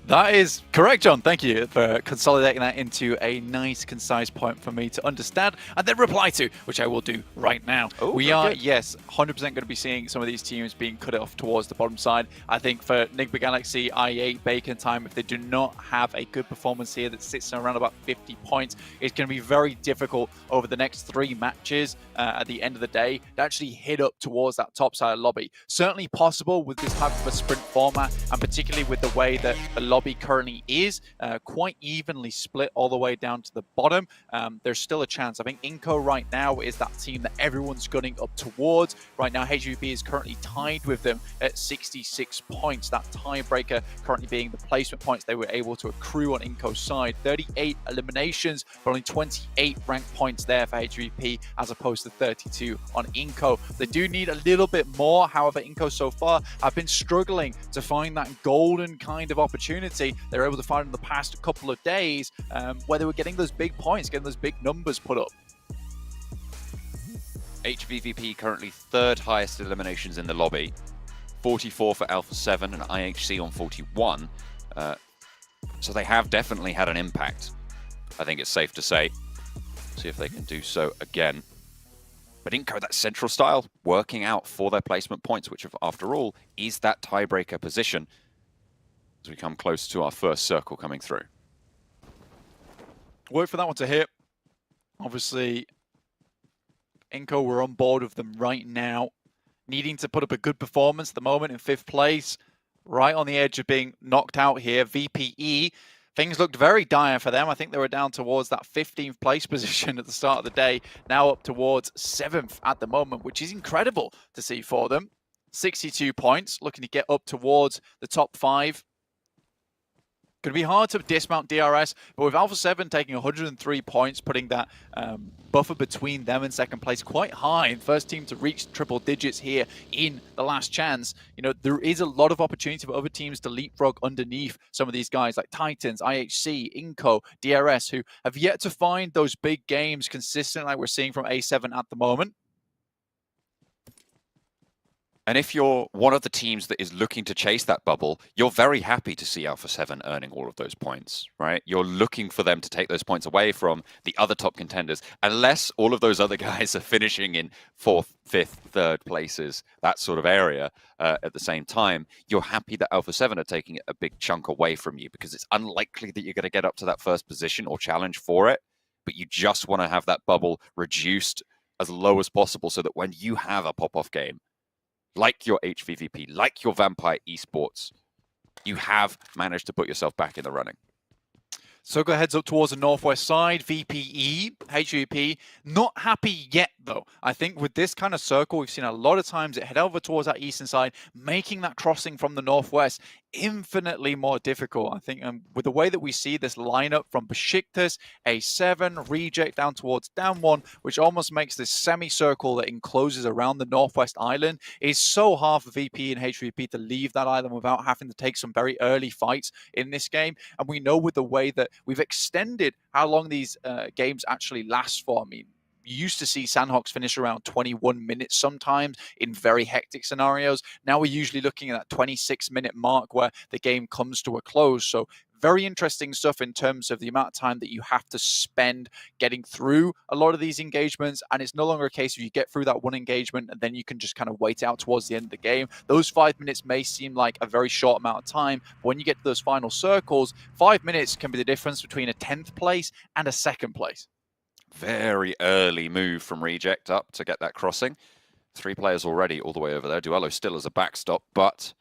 That is correct, John. Thank you for consolidating that into a nice, concise point for me to understand and then reply to, which I will do right now. Oh, we are, good. yes, 100% going to be seeing some of these teams being cut off towards the bottom side. I think for Enigma Galaxy, IA, Bacon Time, if they do not have a good performance here that sits around about 50 points, it's going to be very difficult over the next 3 matches at the end of the day to actually hit up towards that top side lobby. Certainly possible with this type of a sprint format, and particularly with the way that the lobby currently is quite evenly split all the way down to the bottom. There's still a chance. I think Inco right now is that team that everyone's gunning up towards. Right now, HVP is currently tied with them at 66 points. That tiebreaker currently being the placement points they were able to accrue on Inco's side. 38 eliminations, but only 28 rank points there for HVP as opposed to 32 on Inco. They do need a little bit more. However, Inco so far have been struggling to find that golden kind of opportunity they were able to find in the past couple of days where they were getting those big points, getting those big numbers put up. HVVP currently 3rd highest eliminations in the lobby. 44 for Alpha 7 and IHC on 41. So they have definitely had an impact, I think it's safe to say. See if they can do so again. But Inco, that central style, working out for their placement points, which after all is that tiebreaker position as we come close to our first circle coming through. Wait for that one to hit. Obviously, Inco were on board with them right now, needing to put up a good performance at the moment in 5th place, right on the edge of being knocked out here. VPE, things looked very dire for them. I think they were down towards that 15th place position at the start of the day, now up towards 7th at the moment, which is incredible to see for them. 62 points, looking to get up towards the top 5. Going to be hard to dismount DRS, but with Alpha 7 taking 103 points, putting that buffer between them and second place quite high, first team to reach triple digits here in the last chance, there is a lot of opportunity for other teams to leapfrog underneath some of these guys like Titans, IHC, Inco, DRS, who have yet to find those big games consistent like we're seeing from A7 at the moment. And if you're one of the teams that is looking to chase that bubble, you're very happy to see Alpha 7 earning all of those points, right? You're looking for them to take those points away from the other top contenders, unless all of those other guys are finishing in 4th, 5th, 3rd places, that sort of area at the same time. You're happy that Alpha 7 are taking a big chunk away from you because it's unlikely that you're going to get up to that first position or challenge for it, but you just want to have that bubble reduced as low as possible so that when you have a pop-off game, like your HVVP, like your Vampire Esports, you have managed to put yourself back in the running. Circle heads up towards the northwest side. VPE, HVP, not happy yet though. I think with this kind of circle, we've seen a lot of times it head over towards that eastern side, making that crossing from the northwest infinitely more difficult. I think with the way that we see this lineup from Besiktas, A7, Reject down towards Down1, which almost makes this semicircle that encloses around the northwest island, is so hard for VP and HVP to leave that island without having to take some very early fights in this game. And we know with the way that we've extended how long these games actually last for. I mean, you used to see Sandhawks finish around 21 minutes sometimes in very hectic scenarios. Now we're usually looking at that 26-minute mark where the game comes to a close. So very interesting stuff in terms of the amount of time that you have to spend getting through a lot of these engagements. And it's no longer a case of you get through that one engagement and then you can just kind of wait out towards the end of the game. Those 5 minutes may seem like a very short amount of time, but when you get to those final circles, 5 minutes can be the difference between a 10th place and a 2nd place. Very early move from Reject up to get that crossing. 3 players already all the way over there. Duello still as a backstop, but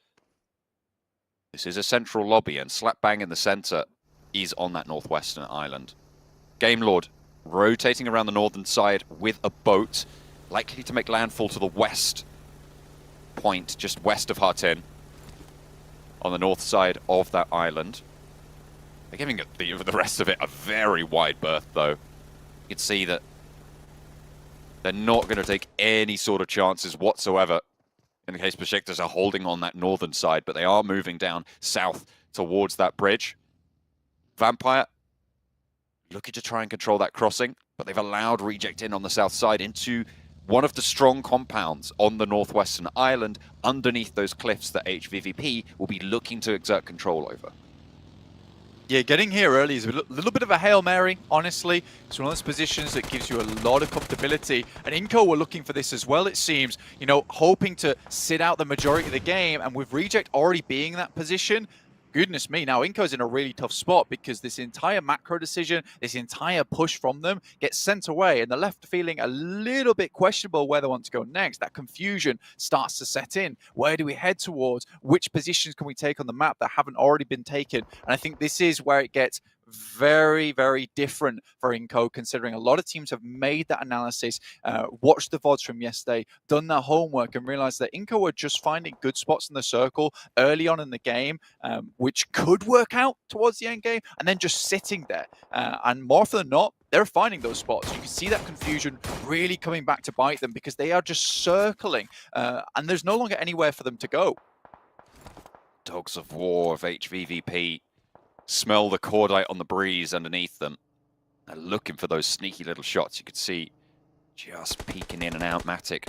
this is a central lobby, and slap bang in the center is on that northwestern island. Game Lord rotating around the northern side with a boat, likely to make landfall to the west point, just west of Hartin, on the north side of that island. They're giving the rest of it a very wide berth, though. You can see that they're not going to take any sort of chances whatsoever. In the case Besiktas are holding on that northern side, but they are moving down south towards that bridge. Vampire looking to try and control that crossing, but they've allowed Reject in on the south side into one of the strong compounds on the northwestern island underneath those cliffs that HVVP will be looking to exert control over. Yeah, getting here early is a little bit of a Hail Mary, honestly. It's one of those positions that gives you a lot of comfortability. And Inco were looking for this as well, it seems. Hoping to sit out the majority of the game. And with Reject already being in that position, goodness me, now Inco's in a really tough spot because this entire macro decision, this entire push from them gets sent away, and they're left feeling a little bit questionable where they want to go next. That confusion starts to set in. Where do we head towards? Which positions can we take on the map that haven't already been taken? And I think this is where it gets very, very different for Inco, considering a lot of teams have made that analysis, watched the VODs from yesterday, done their homework, and realized that Inco were just finding good spots in the circle early on in the game, which could work out towards the end game, and then just sitting there. And more often than not, they're finding those spots. You can see that confusion really coming back to bite them because they are just circling, and there's no longer anywhere for them to go. Dogs of War of HVVP smell the cordite on the breeze underneath them. They're looking for those sneaky little shots. You could see just peeking in and out. Matic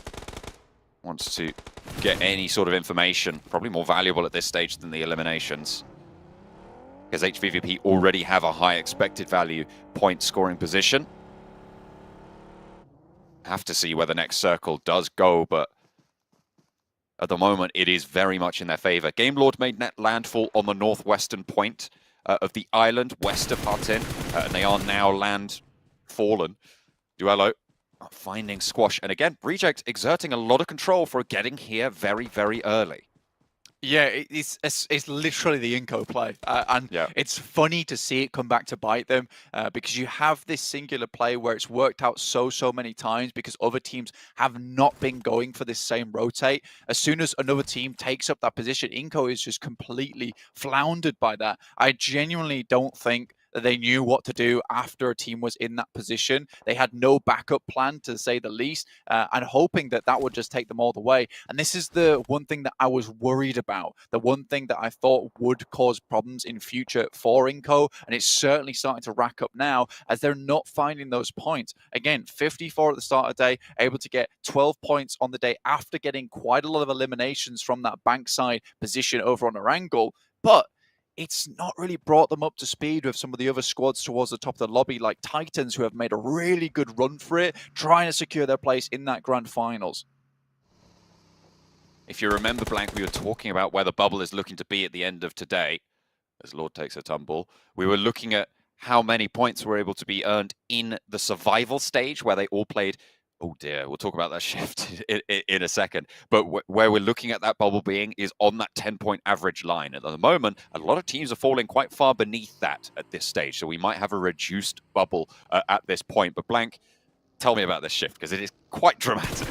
wants to get any sort of information, probably more valuable at this stage than the eliminations, because HVVP already have a high expected value point scoring position. Have to see where the next circle does go, but at the moment it is very much in their favor. Game Lord made net landfall on the northwestern point of the island west of Hartin, and they are now land fallen. Duello finding Squash, and again, Reject exerting a lot of control for getting here very, very early. Yeah, it's literally the Inco play, and Yeah. it's funny to see it come back to bite them because you have this singular play where it's worked out so many times because other teams have not been going for this same rotate. As soon as another team takes up that position, Inco is just completely floundered by that. I genuinely don't think that they knew what to do after a team was in that position. They had no backup plan, to say the least, and hoping that that would just take them all the way. And this is the one thing that I was worried about, the one thing that I thought would cause problems in future for Inco, and it's certainly starting to rack up now as they're not finding those points. Again, 54 at the start of the day, able to get 12 points on the day after getting quite a lot of eliminations from that bankside position over on Erangel, but it's not really brought them up to speed with some of the other squads towards the top of the lobby, like Titans, who have made a really good run for it, trying to secure their place in that grand finals. If you remember, Blank, we were talking about where the bubble is looking to be at the end of today, as Lord takes a tumble. We were looking at how many points were able to be earned in the survival stage, where they all played. Oh dear, we'll talk about that shift in a second. But where we're looking at that bubble being is on that 10-point average line. At the moment, a lot of teams are falling quite far beneath that at this stage. So we might have a reduced bubble at this point. But Blank, tell me about this shift, because it is quite dramatic.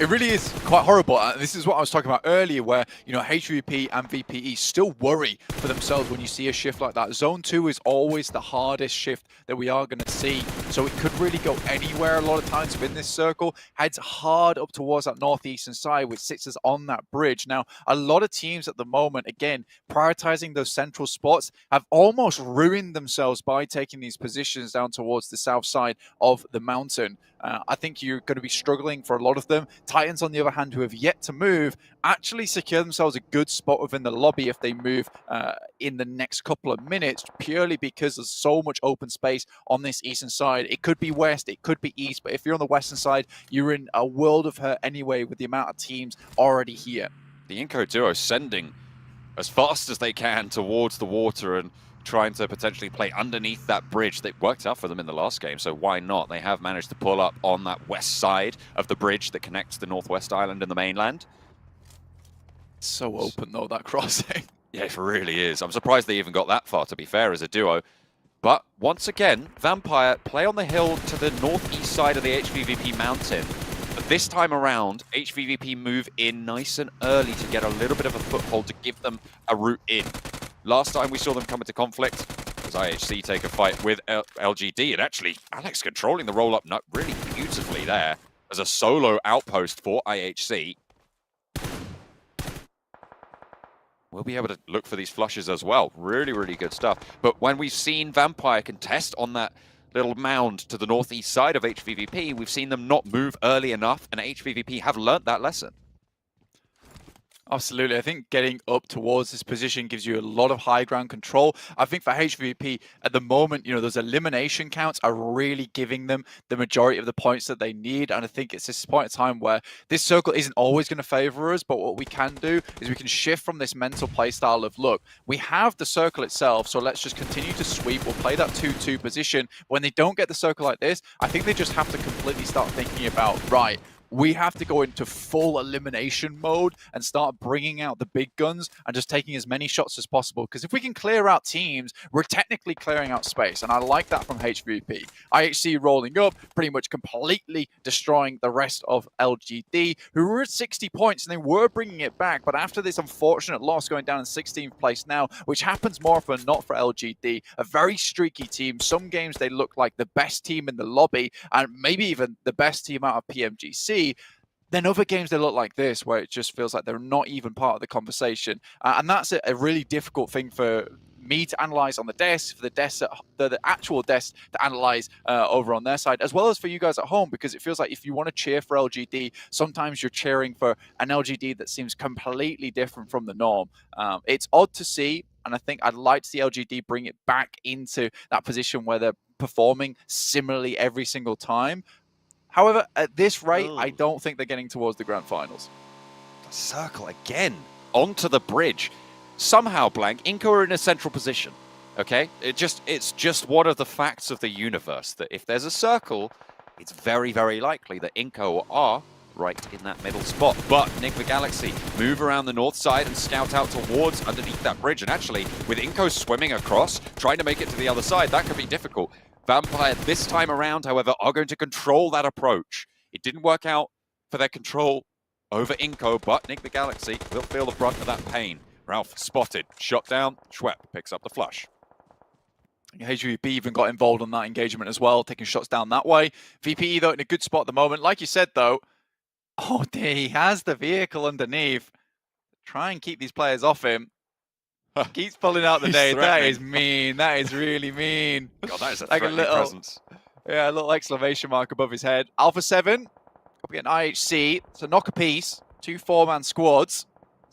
It really is quite horrible. This is what I was talking about earlier, where, you know, HVP and VPE still worry for themselves when you see a shift like that. Zone 2 is always the hardest shift that we are going to see, so it could really go anywhere a lot of times within this circle. Heads hard up towards that northeastern side, which sits us on that bridge. Now, a lot of teams at the moment, again, prioritizing those central spots, have almost ruined themselves by taking these positions down towards the south side of the mountain. I think you're going to be struggling for a lot of them. Titans, on the other hand, who have yet to move, actually secure themselves a good spot within the lobby if they move in the next couple of minutes, purely because there's so much open space on this eastern side. It could be west, it could be east, but if you're on the western side, you're in a world of hurt anyway with the amount of teams already here. The Inco duo sending as fast as they can towards the water and trying to potentially play underneath that bridge. That worked out for them in the last game, so why not? They have managed to pull up on that west side of the bridge that connects the Northwest Island and the mainland. So open, though, that crossing. Yeah, it really is. I'm surprised they even got that far, to be fair, as a duo. But once again, Vampire play on the hill to the northeast side of the HVVP mountain. But this time around, HVVP move in nice and early to get a little bit of a foothold to give them a route in. Last time we saw them come into conflict was IHC take a fight with LGD, and actually Alex controlling the roll-up nut really beautifully there as a solo outpost for IHC. We'll be able to look for these flushes as well. Really good stuff. But when we've seen Vampire contest on that little mound to the northeast side of HVVP, we've seen them not move early enough, and HVVP have learnt that lesson. Absolutely. I think getting up towards this position gives you a lot of high ground control. I think for HVP at the moment, you know, those elimination counts are really giving them the majority of the points that they need. And I think it's this point in time where this circle isn't always going to favor us, but what we can do is we can shift from this mental play style of, look, we have the circle itself, so let's just continue to sweep. We'll play that 2-2 position. When they don't get the circle like this, I think they just have to completely start thinking about, right, we have to go into full elimination mode and start bringing out the big guns and just taking as many shots as possible. Because if we can clear out teams, we're technically clearing out space. And I like that from HVP. IHC rolling up, pretty much completely destroying the rest of LGD, who were at 60 points and they were bringing it back. But after this unfortunate loss, going down in 16th place now, which happens more often than not for LGD, a very streaky team. Some games they look like the best team in the lobby and maybe even the best team out of PMGC. Then other games they look like this, where it just feels like they're not even part of the conversation. And that's a really difficult thing for me to analyze on the desk, for the actual desk to analyze over on their side, as well as for you guys at home, because it feels like if you want to cheer for LGD, sometimes you're cheering for an LGD that seems completely different from the norm. It's odd to see, and I think I'd like to see LGD bring it back into that position where they're performing similarly every single time. However, at this rate, I don't think they're getting towards the grand finals. Circle again onto the bridge. Somehow, Blank, Inco are in a central position. Okay? It's just one of the facts of the universe that if there's a circle, it's very likely that Inco are right in that middle spot. But Nikke the Galaxy move around the north side and scout out towards underneath that bridge. And actually, with Inko swimming across, trying to make it to the other side, that could be difficult. Vampire this time around, however, are going to control that approach. It didn't work out for their control over Inko, but Nikke the Galaxy will feel the brunt of that pain. Ralph spotted, shot down, Schwepp picks up the flush. HVP even got involved on that engagement as well, taking shots down that way. VPE, though, in a good spot at the moment. Like you said, though, oh, dear, he has the vehicle underneath. Try and keep these players off him. Keeps pulling out the nade. That is mean. That is really mean. God, that is a like a little presence. Yeah, a little exclamation mark above his head. Alpha 7, up against IHC. It's a knock apiece. 2 4-man squads.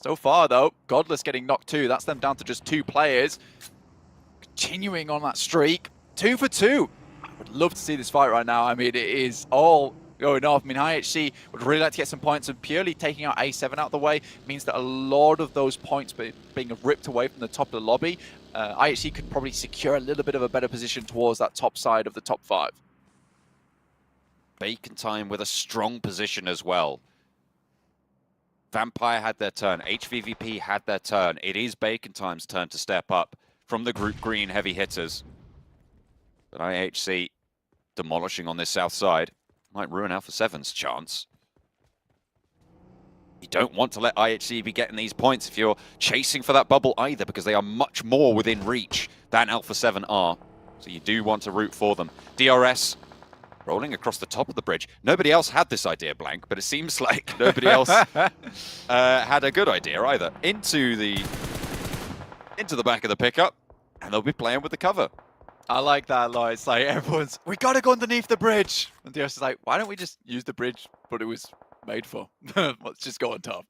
So far, though, Godless getting knocked too. That's them down to just 2 players. Continuing on that streak. 2 for 2. I would love to see this fight right now. I mean, it is all going off. I mean, IHC would really like to get some points, and purely taking out A7 out of the way means that a lot of those points being ripped away from the top of the lobby, IHC could probably secure a little bit of a better position towards that top side of the top 5. Bacon time with a strong position as well. Vampire had their turn. HVVP had their turn. It is Bacon Time's turn to step up from the group green heavy hitters. But IHC demolishing on this south side might ruin Alpha 7's chance. You don't want to let IHC be getting these points if you're chasing for that bubble either, because they are much more within reach than Alpha 7 are. So you do want to root for them. DRS rolling across the top of the bridge. Nobody else had this idea, Blank, but it seems like nobody else had a good idea either. Into the back of the pickup, and they'll be playing with the cover. I like that a lot. It's like everyone's, we gotta go underneath the bridge. And DRS is like, why don't we just use the bridge what it was made for? Let's just go on top.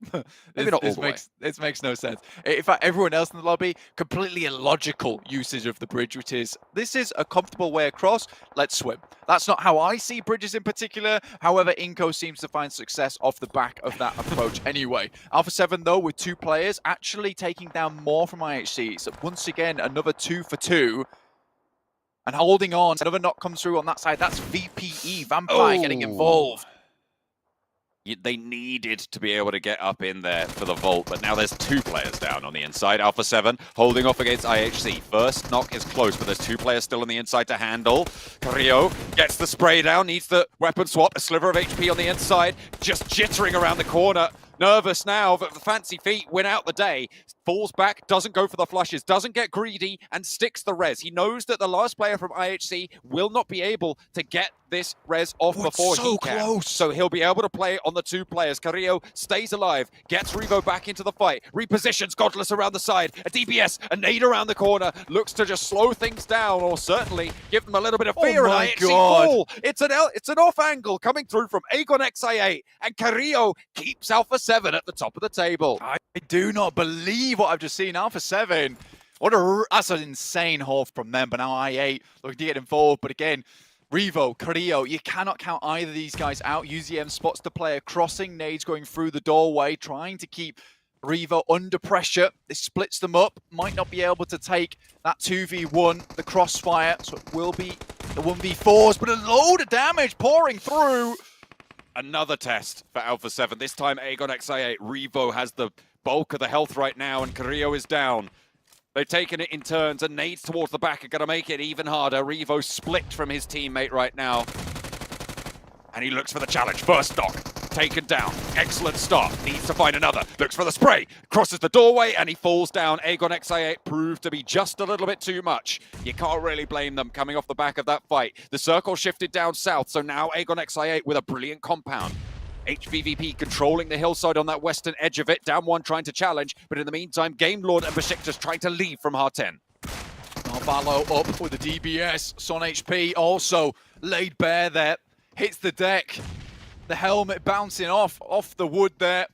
This makes no sense. In fact, everyone else in the lobby, completely illogical usage of the bridge, which is, this is a comfortable way across, let's swim. That's not how I see bridges in particular. However, Inko seems to find success off the back of that approach anyway. Alpha 7, though, with 2 players, actually taking down more from IHC. So once again, another 2 for 2. And holding on, another knock comes through on that side. That's VPE, Vampire getting involved. They needed to be able to get up in there for the vault, but now there's 2 players down on the inside. Alpha 7 holding off against IHC. First knock is close, but there's 2 players still on the inside to handle. Carrillo gets the spray down, needs the weapon swap, a sliver of HP on the inside, just jittering around the corner. Nervous now, but the fancy feet win out the day. Falls back, doesn't go for the flushes, doesn't get greedy, and sticks the res. He knows that the last player from IHC will not be able to get this res off before he can. Close. So he'll be able to play on the 2 players. Carrillo stays alive, gets Revo back into the fight, repositions Godless around the side, a DBS, a nade around the corner, looks to just slow things down, or certainly give them a little bit of fear. Oh my IHC God. fall. It's an off angle coming through from Aegon XI8, and Carrillo keeps Alpha 7 at the top of the table. I do not believe what I've just seen. Alpha 7, that's an insane haul from them, but now I8 looking to get involved. But again, Revo, Carrillo, you cannot count either of these guys out. UZM spots the player crossing, nades going through the doorway, trying to keep Revo under pressure. This splits them up, might not be able to take that 2v1, the crossfire, so it will be the 1v4s, but a load of damage pouring through. Another test for Alpha 7. This time Aegon XI8. Revo has the bulk of the health right now, and Carrillo is down. They've taken it in turns, and nades towards the back are going to make it even harder. Revo split from his teammate right now. And he looks for the challenge. First knock, taken down. Excellent start. Needs to find another. Looks for the spray. Crosses the doorway, and he falls down. Aegon XI8 proved to be just a little bit too much. You can't really blame them coming off the back of that fight. The circle shifted down south, so now Aegon XI8 with a brilliant compound. HVVP controlling the hillside on that western edge of it. Down 1 trying to challenge, but in the meantime, Game Lord and Besiktas trying to leave from H10. Narvalo up with the DBS. Son HP also laid bare there. Hits the deck. The helmet bouncing off the wood there.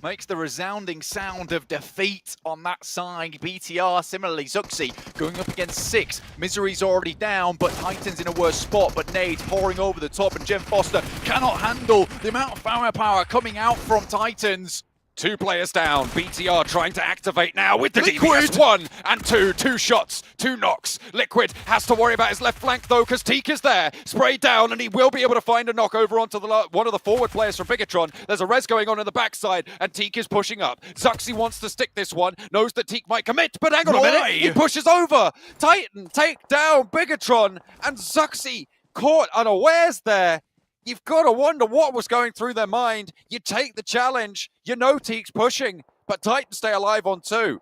Makes the resounding sound of defeat on that side. BTR, similarly, Zuxi going up against 6. Misery's already down, but Titan's in a worse spot. But nades pouring over the top, and Jem Foster cannot handle the amount of firepower coming out from Titans. 2 players down. BTR trying to activate now with the Liquid! DBS. 1 and 2. 2 shots, 2 knocks. Liquid has to worry about his left flank though, because Teak is there. Sprayed down, and he will be able to find a knock over onto one of the forward players from Bigatron. There's a res going on in the backside, and Teak is pushing up. Zuxi wants to stick this one, knows that Teak might commit, but hang on a minute. He pushes over. Titan take down Bigatron, and Zuxi caught unawares there. You've got to wonder what was going through their mind. You take the challenge. You know Teak's pushing, but Titan stay alive on 2.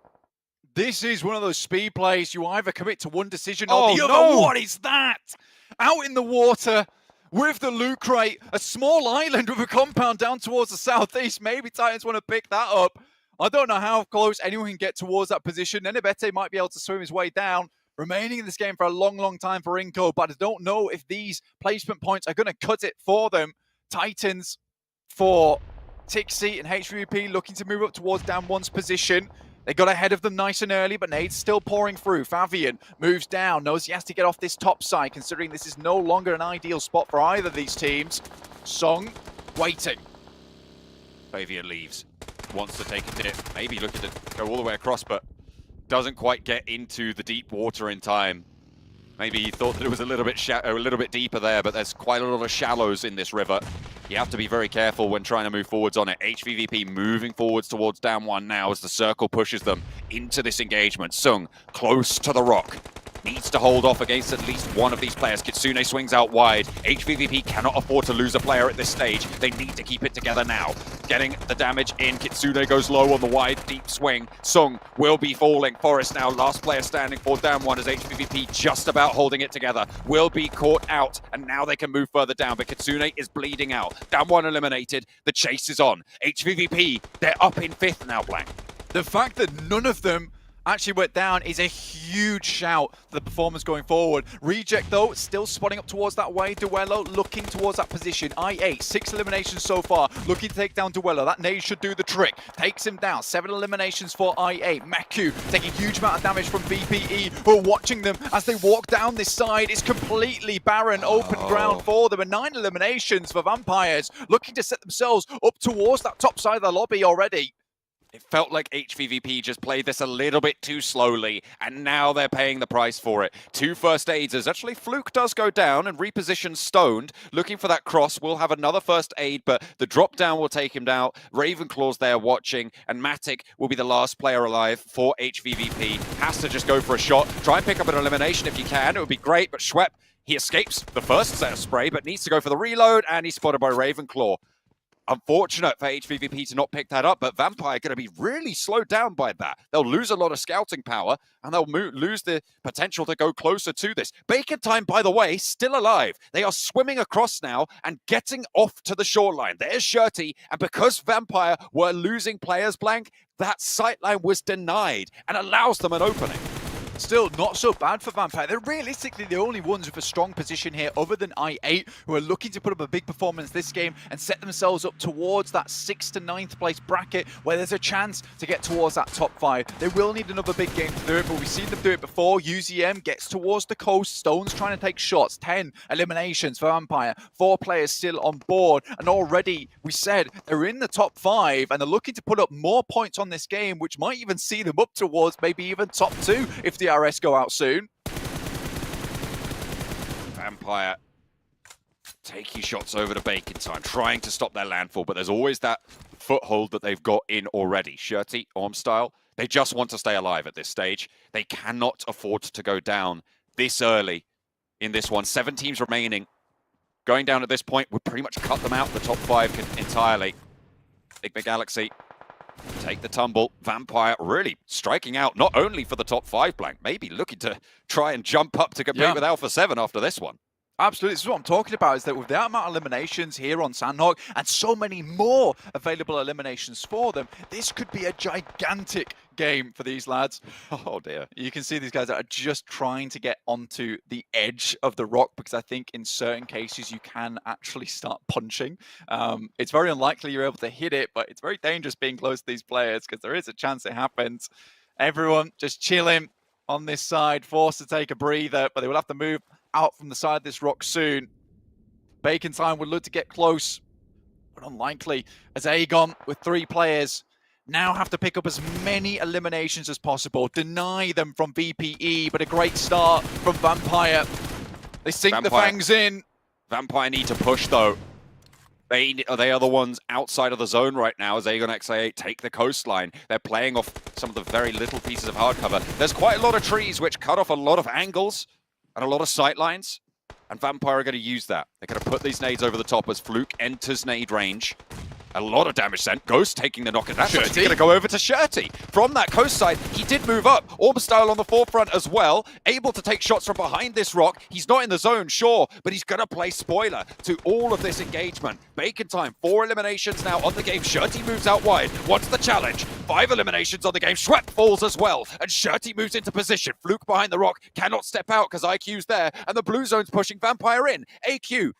This is one of those speed plays. You either commit to one decision Oh, or the other. no. What is that? Out in the water with the loot crate, a small island with a compound down towards the southeast. Maybe Titans want to pick that up. I don't know how close anyone can get towards that position. Nenebete might be able to swim his way down. Remaining in this game for a long, long time for Inco, but I don't know if these placement points are going to cut it for them. Titans for Tixie and HVP looking to move up towards down 1's position. They got ahead of them nice and early, but Nade's still pouring through. Favian moves down, knows he has to get off this top side, considering this is no longer an ideal spot for either of these teams. Song waiting. Favian leaves. Wants to take a dip. Maybe looking to go all the way across, but doesn't quite get into the deep water in time. Maybe he thought that it was a little bit deeper there, but there's quite a lot of shallows in this river. You have to be very careful when trying to move forwards on it. HVVP moving forwards towards down 1 now as the circle pushes them into this engagement. Sung close to the rock. Needs to hold off against at least one of these players. Kitsune swings out wide. HVVP cannot afford to lose a player at this stage. They need to keep it together now. Getting the damage in. Kitsune goes low on the wide, deep swing. Sung will be falling. Forest now, last player standing for down 1 as HVVP just about holding it together. Will be caught out, and now they can move further down, but Kitsune is bleeding out. Down 1 eliminated. The chase is on. HVVP, they're up in 5th now, Blank. The fact that none of them actually went down is a huge shout for the performance going forward. Reject, though, still spotting up towards that way. Duello looking towards that position. I8, 6 eliminations so far. Looking to take down Duello. That nade should do the trick. Takes him down. 7 eliminations for I8. Maku taking a huge amount of damage from VPE, who are watching them as they walk down this side. It's completely barren, open ground for them. And 9 eliminations for Vampires, looking to set themselves up towards that top side of the lobby already. It felt like HVVP just played this a little bit too slowly, and now they're paying the price for it. 2 first aids as actually Fluke does go down and reposition Stoned. Looking for that cross, will have another first aid, but the drop down will take him down. Ravenclaw's there watching, and Matic will be the last player alive for HVVP. Has to just go for a shot. Try and pick up an elimination if you can. It would be great, but Schwepp, he escapes the first set of spray, but needs to go for the reload, and he's spotted by Ravenclaw. Unfortunate for HVVP to not pick that up, but Vampire are going to be really slowed down by that. They'll lose a lot of scouting power, and they'll lose the potential to go closer to this. Bacon Time, by the way, still alive. They are swimming across now and getting off to the shoreline. There's Shirty, and because Vampire were losing players, Blank, that sightline was denied and allows them an opening. Still not so bad for Vampire. They're realistically the only ones with a strong position here other than I8 who are looking to put up a big performance this game and set themselves up towards that 6th to 9th place bracket where there's a chance to get towards that top 5. They will need another big game to do it, but we've seen them do it before. UZM gets towards the coast. Stone's trying to take shots. 10 eliminations for Vampire. 4 players still on board, and already we said they're in the top 5 and they're looking to put up more points on this game, which might even see them up towards maybe even top 2 if the RS go out soon. Vampire taking shots over to Bacon Time, trying to stop their landfall, but there's always that foothold that they've got in already. Shirty, Orm style, they just want to stay alive at this stage. They cannot afford to go down this early in this one. 7 teams remaining. Going down at this point would pretty much cut them out the top 5 entirely. Big Galaxy take the tumble. Vampire really striking out, not only for the top 5, Blank, maybe looking to try and jump up to compete with Alpha 7 after this one. Absolutely, this is what I'm talking about, is that with the amount of eliminations here on Sandhawk and so many more available eliminations for them, this could be a gigantic game for these lads. Oh dear. You can see these guys are just trying to get onto the edge of the rock, because I think in certain cases you can actually start punching. It's very unlikely you're able to hit it, but it's very dangerous being close to these players because there is a chance it happens. Everyone just chilling on this side, forced to take a breather, but they will have to move out from the side of this rock soon. Bacon Time would look to get close, but unlikely, as Aegon with 3 players now have to pick up as many eliminations as possible, deny them from VPE, but a great start from Vampire. They sink the fangs in. Vampire need to push though. They are the ones outside of the zone right now as Aegon XA8 take the coastline. They're playing off some of the very little pieces of hard cover. There's quite a lot of trees which cut off a lot of angles and a lot of sight lines. And Vampire are going to use that. They're going to put these nades over the top as Fluke enters nade range. A lot of damage sent. Ghost taking the knock, and that's actually going to go over to Shirty. From that coast side, he did move up. Orb style on the forefront as well. Able to take shots from behind this rock. He's not in the zone, sure, but he's going to play spoiler to all of this engagement. Bacon time, 4 eliminations now on the game. Shirty moves out wide. What's the challenge? 5 eliminations on the game. Schwepp falls as well, and Shirty moves into position. Fluke behind the rock cannot step out because IQ's there, and the blue zone's pushing Vampire in. AQ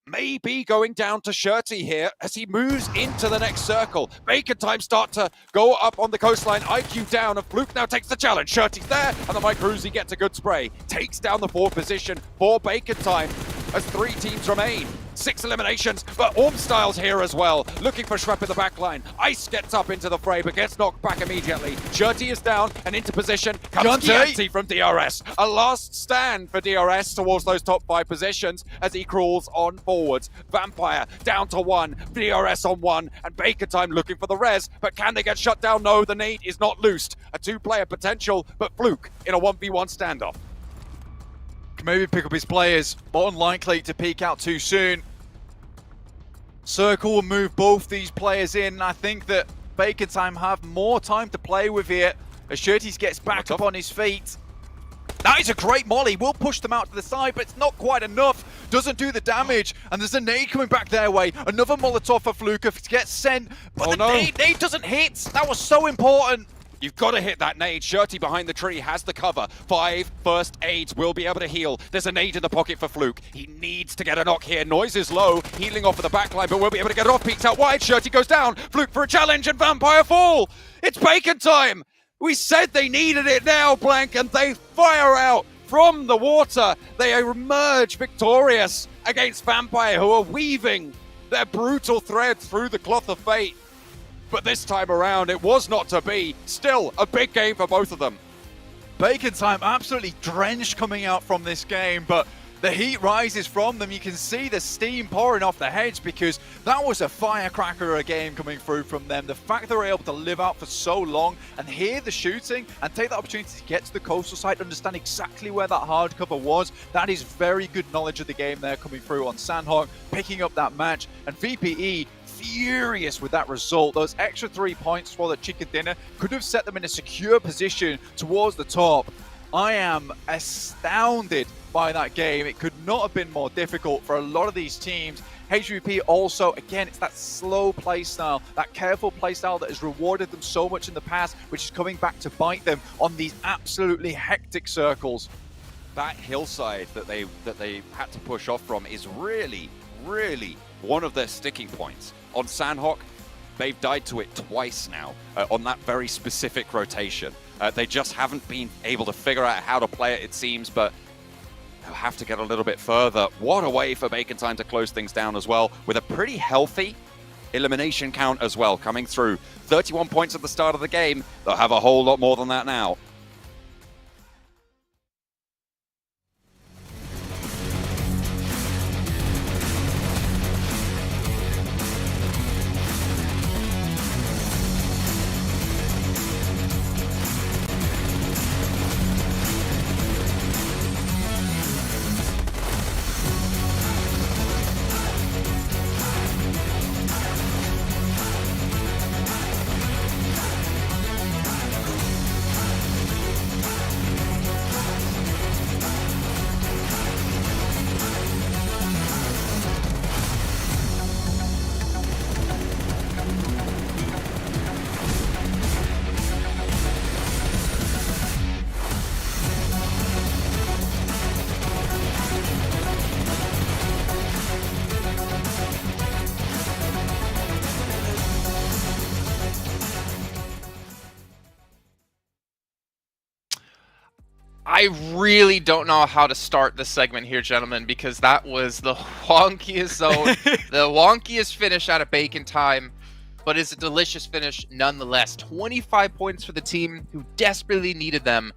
maybe going down to Shirty here as he moves into the next circle. Bacon time start to go up on the coastline. IQ down, and Fluke now takes the challenge. Shirty's there, and the Micro Uzi gets a good spray. Takes down the 4th position for Bacon time as 3 teams remain. 6 eliminations, but Ormstyle's here as well. Looking for Schwepp in the back line. Ice gets up into the fray, but gets knocked back immediately. Shirty is down and into position. Comes Chianti from DRS. A last stand for DRS towards those top 5 positions as he crawls on forwards. Vampire down to 1. DRS on 1. And Bacon time looking for the res, but can they get shut down? No, the nade is not loosed. A 2-player potential, but Fluke in a 1v1 standoff. Can maybe pick up his players, but unlikely to peek out too soon. Circle will move both these players in. I think that Bacon time have more time to play with here as Shirties gets back up on his feet. That is a great molly. Will push them out to the side, but it's not quite enough. Doesn't do the damage, and there's a nade coming back their way. Another Molotov for Fluke gets sent, but the nade doesn't hit. That was so important. You've got to hit that nade. Shirty behind the tree has the cover. 5 first aids will be able to heal. There's a nade in the pocket for Fluke. He needs to get a knock here. Noise is low. Healing off of the backline, but will be able to get it off. Peeks out wide. Shirty goes down. Fluke for a challenge, and Vampire fall. It's Bacon time. We said they needed it now, Blank, and they fire out from the water. They emerge victorious against Vampire, who are weaving their brutal thread through the cloth of fate. But this time around, it was not to be. Still, a big game for both of them. Bacon time absolutely drenched coming out from this game, but the heat rises from them. You can see the steam pouring off the heads because that was a firecracker of a game coming through from them. The fact they were able to live out for so long and hear the shooting and take that opportunity to get to the coastal side, understand exactly where that hard cover was, that is very good knowledge of the game there coming through on Sandhawk, picking up that match. And VPE furious with that result. Those extra 3 points for the chicken dinner could have set them in a secure position towards the top. I am astounded by that game. It could not have been more difficult for a lot of these teams. HVP also, again, it's that slow play style, that careful play style that has rewarded them so much in the past, which is coming back to bite them on these absolutely hectic circles. That hillside that they had to push off from is really one of their sticking points. On Sandhawk, they've died to it twice now on that very specific rotation. They just haven't been able to figure out how to play it seems, but they'll have to get a little bit further. What a way for Bacon time to close things down as well, with a pretty healthy elimination count as well coming through. 31 points at the start of the game. They'll have a whole lot more than that now. I really don't know how to start this segment here, gentlemen, because that was the wonkiest zone, the wonkiest finish out of Bacon time. but it's a delicious finish nonetheless. 25 points for the team who desperately needed them.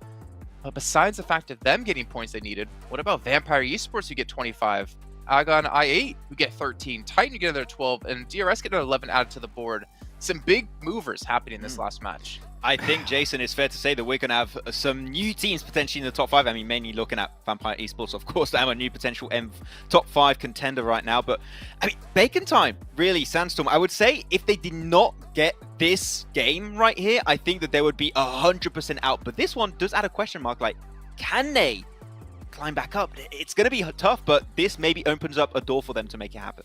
But besides the fact of them getting points they needed, what about Vampire Esports who get 25? Agon I8 who get 13, Titan who get another 12, and DRS get another 11 added to the board. Some big movers happening in this last match. I think, Jason, it's fair to say that we're going to have some new teams potentially in the top 5. I mean, mainly looking at Vampire Esports, of course. I'm a new potential top 5 contender right now. But, I mean, Bacon Time, really, Sandstorm. I would say if they did not get this game right here, I think that they would be 100% out. But this one does add a question mark, like, can they climb back up? It's going to be tough, but this maybe opens up a door for them to make it happen.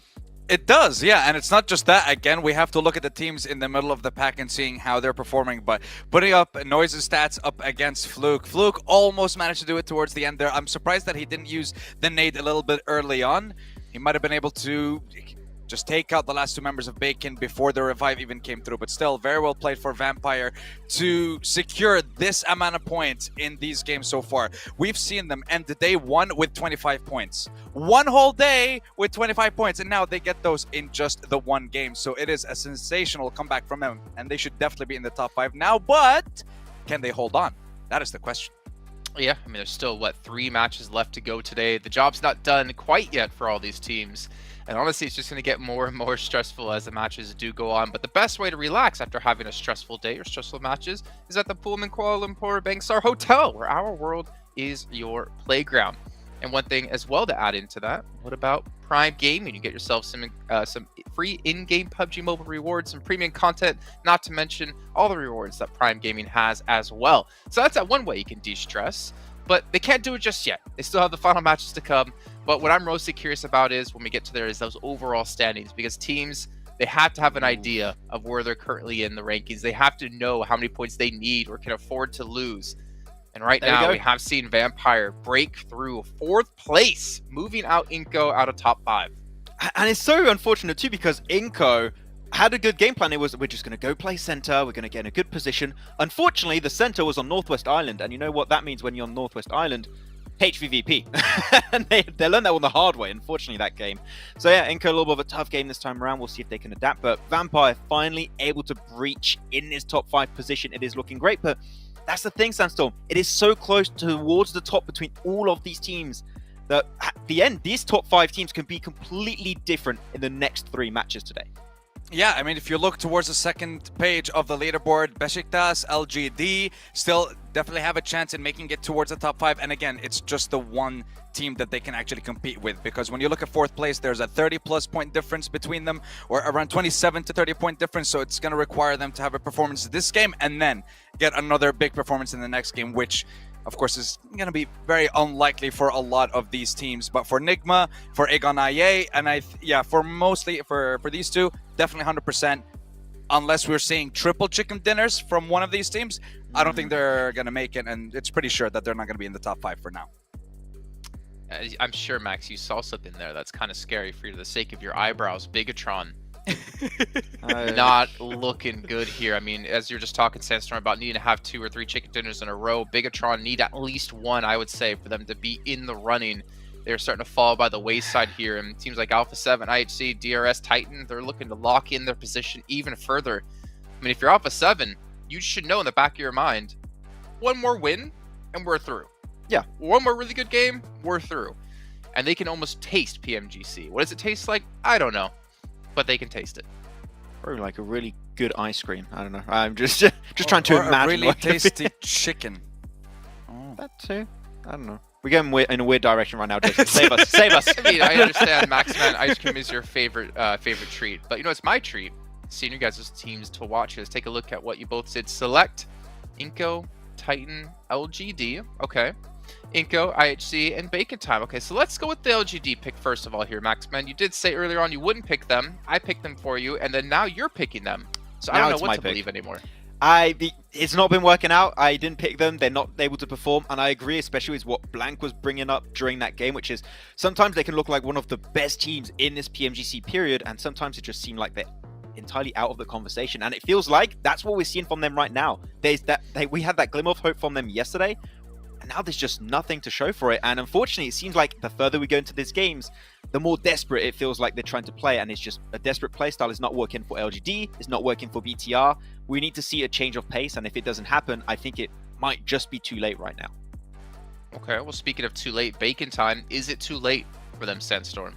It does, yeah, and it's not just that. Again, we have to look at the teams in the middle of the pack and seeing how they're performing, but putting up Noise's stats up against Fluke. Fluke almost managed to do it towards the end there. I'm surprised that he didn't use the nade a little bit early on. He might have been able to just take out the last 2 members of Bacon before the revive even came through, but still very well played for Vampire to secure this amount of points in these games so far. We've seen them end the day 1 with 25 points. 1 whole day with 25 points, and now they get those in just the 1 game. So it is a sensational comeback from them, and they should definitely be in the top 5 now, but can they hold on? That is the question. Yeah, I mean, there's still, 3 matches left to go today. The job's not done quite yet for all these teams. And honestly, it's just going to get more and more stressful as the matches do go on. But the best way to relax after having a stressful day or stressful matches is at the Pullman Kuala Lumpur Bangsar Hotel, where our world is your playground. And one thing as well to add into that, what about Prime Gaming? You get yourself some free in-game PUBG Mobile rewards, some premium content, not to mention all the rewards that Prime Gaming has as well. So that's one way you can de-stress. But they can't do it just yet. They still have the final matches to come. But what I'm mostly curious about is when we get to there is those overall standings, because teams, they have to have an idea of where they're currently in the rankings. They have to know how many points they need or can afford to lose. And right now we have seen Vampire break through 4th place, moving out Inco out of top 5. And it's so unfortunate too, because Inco had a good game plan. It was, we're just going to go play center. We're going to get in a good position. Unfortunately, the center was on Northwest Island. And you know what that means when you're on Northwest Island? HVVP. And they learned that on the hard way, unfortunately, that game. So yeah, Inco, a little bit of a tough game this time around. We'll see if they can adapt. But Vampire finally able to breach in this top 5 position. It is looking great. But that's the thing, Sandstorm. It is so close towards the top between all of these teams that at the end, these top 5 teams can be completely different in the next 3 matches today. Yeah, I mean, if you look towards the second page of the leaderboard, Besiktas, LGD still definitely have a chance in making it towards the top 5. And again, it's just the one team that they can actually compete with, because when you look at 4th place, there's a 30+ point difference between them, or around 27 to 30 point difference. So it's going to require them to have a performance this game and then get another big performance in the next game, which of course is going to be very unlikely for a lot of these teams. But for Nigma, for Agon IA, and for mostly for these two, definitely 100%. Unless we're seeing triple chicken dinners from one of these teams, I don't think they're going to make it, and it's pretty sure that they're not going to be in the top 5 for now. I'm sure, Max, you saw something there that's kind of scary for you, for the sake of your eyebrows. Bigatron not looking good here. I mean, as you're just talking, Sandstorm, about needing to have 2 or 3 chicken dinners in a row, Bigatron need at least 1, I would say, for them to be in the running. They're starting to fall by the wayside here, and teams like Alpha 7, IHC, DRS, Titan, they're looking to lock in their position even further. I mean, if you're Alpha 7, you should know in the back of your mind, 1 more win, and we're through. Yeah. 1 more really good game, we're through. And they can almost taste PMGC. What does it taste like? I don't know. But they can taste it. Probably like a really good ice cream. I don't know. I'm just trying to imagine. A really tasty chicken. Oh. That too. I don't know. We're going in a weird direction right now, Jason. Save us. Save us. I mean, I understand, Maxman, ice cream is your favorite treat. But, you know, it's my treat. Seeing you guys' teams to watch. Let's take a look at what you both did. Select Inco, Titan, LGD. Okay. Inco, IHC, and Bacon Time. Okay, so let's go with the LGD pick first of all here, Maxman. You did say earlier on you wouldn't pick them. I picked them for you, and then now you're picking them. So I don't know what to believe anymore. It's not been working out. I didn't pick them. They're not able to perform, and I agree, especially with what Blank was bringing up during that game, which is sometimes they can look like one of the best teams in this PMGC period, and sometimes it just seems like they're entirely out of the conversation. And it feels like that's what we're seeing from them right now. We had that glimmer of hope from them yesterday. And now there's just nothing to show for it. And unfortunately, it seems like the further we go into these games, the more desperate it feels like they're trying to play. And it's just a desperate playstyle is not working for LGD, it's not working for BTR. We need to see a change of pace. And if it doesn't happen, I think it might just be too late right now. Okay, well, speaking of too late, Bacon time, is it too late for them, Sandstorm?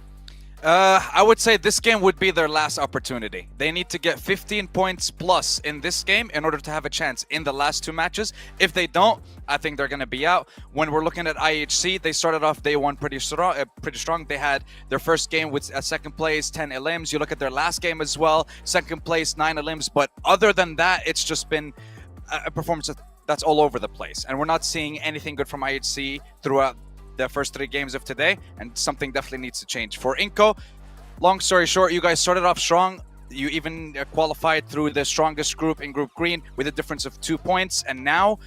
I would say this game would be their last opportunity. They need to get 15 points plus in this game in order to have a chance in the last 2 matches. If they don't, I think they're going to be out. When we're looking at IHC, they started off day 1 pretty strong. They had their first game with second place, 10 elims. You look at their last game as well, second place, 9 elims. But other than that, it's just been a performance that's all over the place. And we're not seeing anything good from IHC throughout the first 3 games of today, and something definitely needs to change. For Inco, long story short, you guys started off strong. You even qualified through the strongest group in Group Green with a difference of 2 points, and now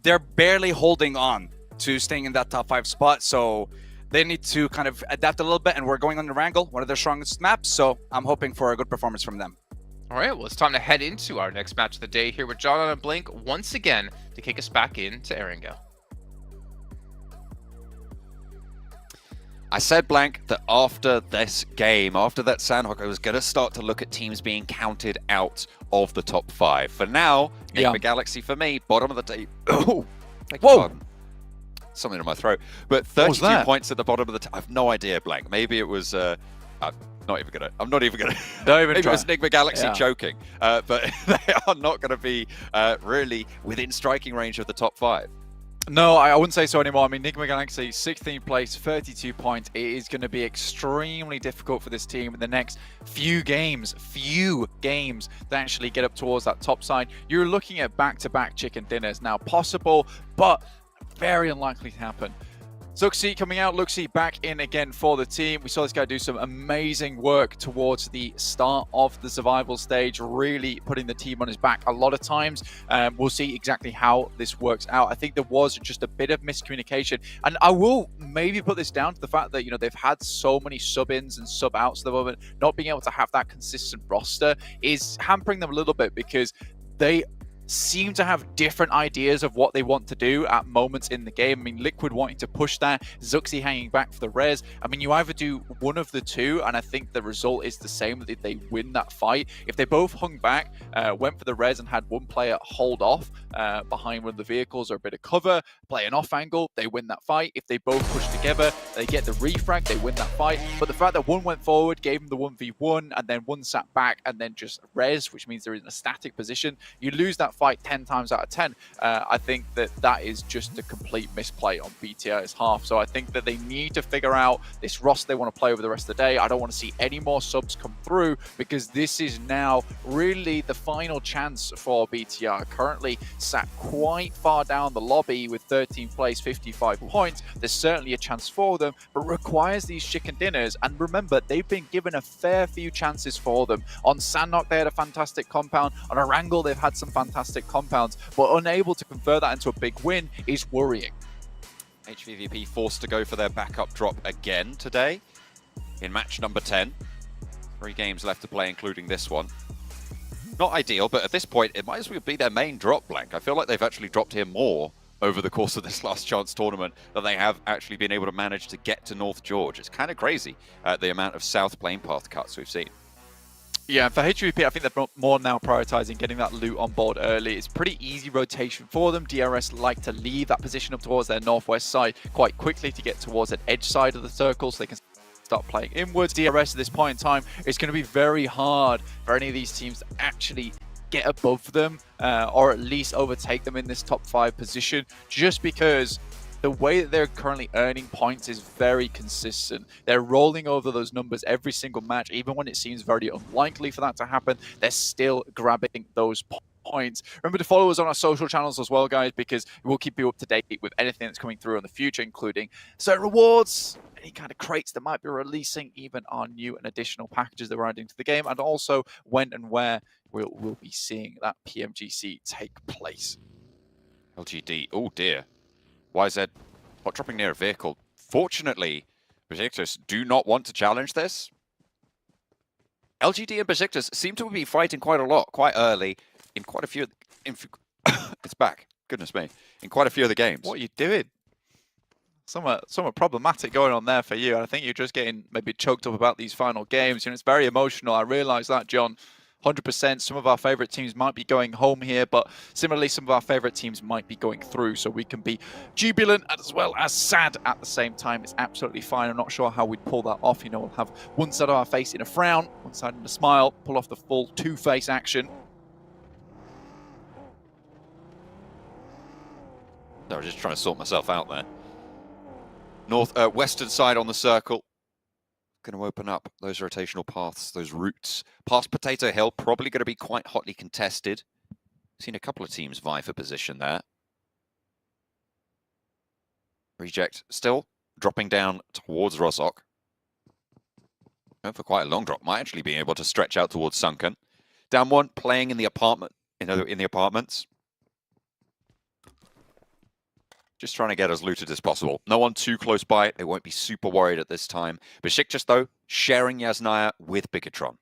they're barely holding on to staying in that top 5 spot. So they need to kind of adapt a little bit, and we're going on the Wrangle, one of their strongest maps, so I'm hoping for a good performance from them. All right, well, it's time to head into our next match of the day here with John and Blink once again to kick us back into Erangel. I said, Blank, that after this game, after that Sandhawk, I was going to start to look at teams being counted out of the top 5. For now, Enigma Galaxy for me, bottom of the table. Oh, whoa! Something in my throat. But 32 points at the bottom of the table. I have no idea, Blank. Maybe it was... I'm not even gonna. Don't even Maybe try. it was Enigma Galaxy choking. But they are not going to be really within striking range of the top 5. No, I wouldn't say so anymore. I mean, Nikke Galaxy, 16th place, 32 points. It is going to be extremely difficult for this team in the next few games to actually get up towards that top side. You're looking at back-to-back chicken dinners. Now, possible, but very unlikely to happen. Zuxi coming out, Luxi back in again for the team. We saw this guy do some amazing work towards the start of the survival stage, really putting the team on his back a lot of times. We'll see exactly how this works out. I think there was just a bit of miscommunication, and I will maybe put this down to the fact that, you know, they've had so many sub-ins and sub-outs at the moment. Not being able to have that consistent roster is hampering them a little bit, because they seem to have different ideas of what they want to do at moments in the game. I mean, Liquid wanting to push that, Zuxi hanging back for the res. I mean, you either do one of the two, and I think the result is the same, that they win that fight. If they both hung back, went for the res and had one player hold off behind one of the vehicles or a bit of cover, play an off angle, they win that fight. If they both push together, they get the refrag, they win that fight. But the fact that one went forward, gave them the 1v1, and then one sat back and then just res, which means they're in a static position, you lose that fight 10 times out of 10. I think that is just a complete misplay on BTR's half. So I think that they need to figure out this roster they want to play over the rest of the day. I don't want to see any more subs come through, because this is now really the final chance for BTR. Currently sat quite far down the lobby with 13th place, 55 points. There's certainly a chance for them, but requires these chicken dinners. And remember, they've been given a fair few chances for them. On Sandhawk, they had a fantastic compound. On Erangel, they've had some fantastic compounds, but unable to convert that into a big win is worrying. HVVP forced to go for their backup drop again today in match number 10. 3 games left to play, including this one. Not ideal, but at this point, it might as well be their main drop, Blank. I feel like they've actually dropped here more over the course of this last chance tournament than they have actually been able to manage to get to North George. It's kind of crazy, the amount of South Plane Path cuts we've seen. Yeah, for HVP, I think they're more now prioritizing getting that loot on board early. It's pretty easy rotation for them. DRS like to leave that position up towards their northwest side quite quickly to get towards that edge side of the circle, so they can start playing inwards. DRS at this point in time, it's going to be very hard for any of these teams to actually get above them or at least overtake them in this top 5 position, just because the way that they're currently earning points is very consistent. They're rolling over those numbers every single match, even when it seems very unlikely for that to happen. They're still grabbing those points. Remember to follow us on our social channels as well, guys, because we'll keep you up to date with anything that's coming through in the future, including certain rewards, any kind of crates that might be releasing, even our new and additional packages that we're adding to the game, and also when and where we'll be seeing that PMGC take place. LGD, oh dear. YZ hot dropping near a vehicle. Fortunately, Besiktas do not want to challenge this. LGD and Besiktas seem to be fighting quite a lot, quite early, in quite a few... it's back. goodness me, in quite a few of the games. What are you doing? Somewhat problematic going on there for you. I think you're just getting maybe choked up about these final games. You know, it's very emotional. I realise that, John. 100%. Some of our favourite teams might be going home here, but similarly, some of our favourite teams might be going through. So we can be jubilant as well as sad at the same time. It's absolutely fine. I'm not sure how we'd pull that off. You know, we'll have one side of our face in a frown, one side in a smile, pull off the full two-face action. I was just trying to sort myself out there. Western side on the circle. Going to open up those rotational paths, those routes. Past Potato Hill, probably going to be quite hotly contested. Seen a couple of teams vie for position there. Reject still dropping down towards Rozok. Going for quite a long drop. Might actually be able to stretch out towards Sunken. Down one, playing in the apartment, in the apartments. Just trying to get as looted as possible. No one too close by. They won't be super worried at this time. Besiktas, though, sharing Yasnaya with Bigatron.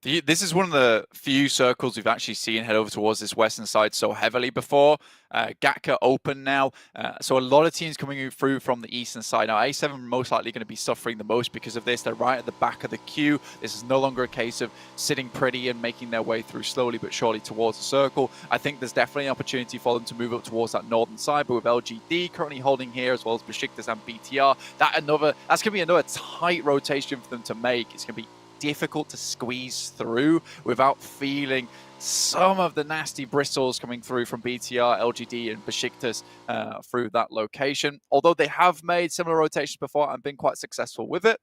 This is one of the few circles we've actually seen head over towards this western side so heavily before. Gatka open now, so a lot of teams coming through from the eastern side. Now A7 are most likely going to be suffering the most because of this. They're right at the back of the queue. This is no longer a case of sitting pretty and making their way through slowly but surely towards the circle. I think there's definitely an opportunity for them to move up towards that northern side, but with LGD currently holding here as well as Besiktas and BTR, that's going to be another tight rotation for them to make. It's going to be difficult to squeeze through without feeling some of the nasty bristles coming through from BTR, LGD, and Besiktas through that location. Although they have made similar rotations before and been quite successful with it.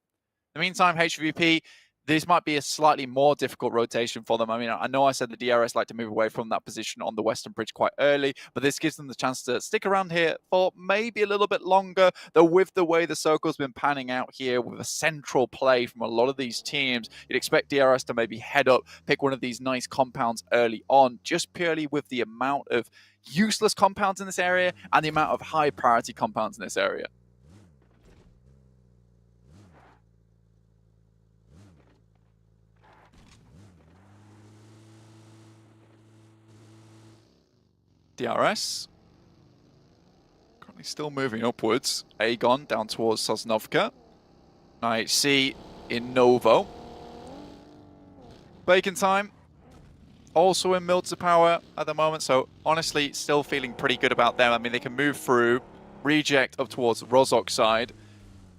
In the meantime, HVP, this might be a slightly more difficult rotation for them. I mean, I know I said the DRS like to move away from that position on the Western Bridge quite early, but this gives them the chance to stick around here for maybe a little bit longer, though with the way the circle's been panning out here with a central play from a lot of these teams, you'd expect DRS to maybe head up, pick one of these nice compounds early on, just purely with the amount of useless compounds in this area and the amount of high priority compounds in this area. DRS. Currently still moving upwards. Aegon down towards Sosnovka. IHC in Novo. Bacon time. Also in Milter Power at the moment. So honestly, still feeling pretty good about them. I mean, they can move through. Reject up towards Rozok side.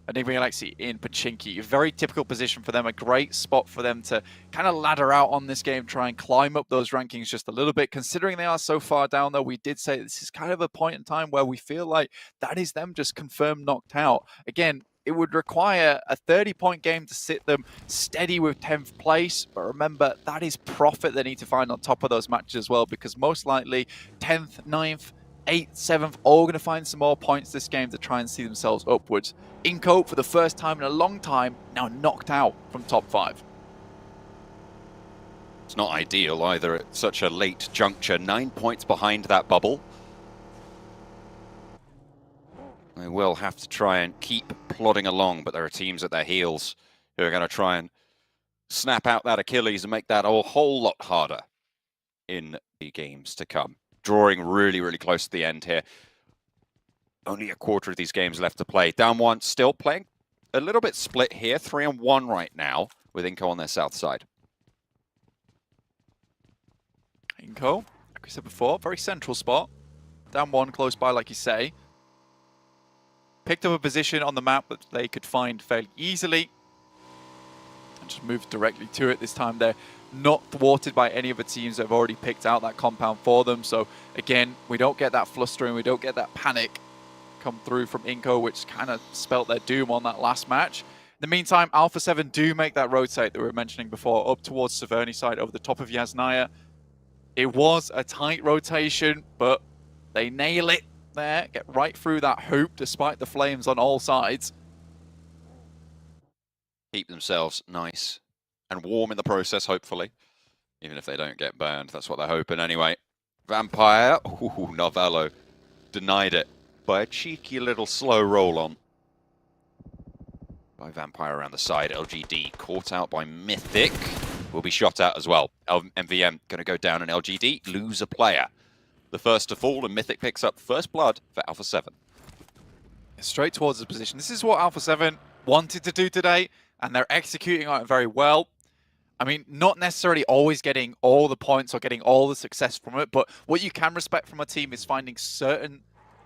And Enigma Galaxy in Pachinki. A very typical position for them, a great spot for them to kind of ladder out on this game, try and climb up those rankings just a little bit. Considering they are so far down, though, we did say this is kind of a point in time where we feel like that is them just confirmed knocked out. Again, it would require a 30-point game to sit them steady with 10th place. But remember, that is profit they need to find on top of those matches as well, because most likely 10th, 9th, 8th, 7th, all going to find some more points this game to try and see themselves upwards. Inco, for the first time in a long time, now knocked out from top 5. It's not ideal either at such a late juncture. 9 points behind that bubble. They will have to try and keep plodding along, but there are teams at their heels who are going to try and snap out that Achilles and make that a whole lot harder in the games to come. Drawing really, really close to the end here. Only a quarter of these games left to play. Down one, still playing a little bit split here. 3-on-1 right now with Inco on their south side. Inco, like we said before, very central spot. Down one, close by, like you say. Picked up a position on the map that they could find fairly easily. And just moved directly to it. This time they're not thwarted by any of the teams that have already picked out that compound for them. So again, we don't get that flustering, we don't get that panic come through from Inco, which kind of spelt their doom on that last match. In the meantime, Alpha 7 do make that rotate that we were mentioning before, up towards Severny side over the top of Yasnaya. It was a tight rotation, but they nail it there, get right through that hoop despite the flames on all sides. Keep themselves nice and warm in the process, hopefully. Even if they don't get burned, that's what they're hoping anyway. Vampire, ooh, Novello denied it by a cheeky little slow roll on. By Vampire around the side, LGD caught out by Mythic. Will be shot out as well. MVM going to go down and LGD lose a player. the first to fall, and Mythic picks up first blood for Alpha 7. Straight towards the position. This is what Alpha 7 wanted to do today, and they're executing on it very well. I mean, not necessarily always getting all the points or getting all the success from it, but what you can respect from a team is finding certain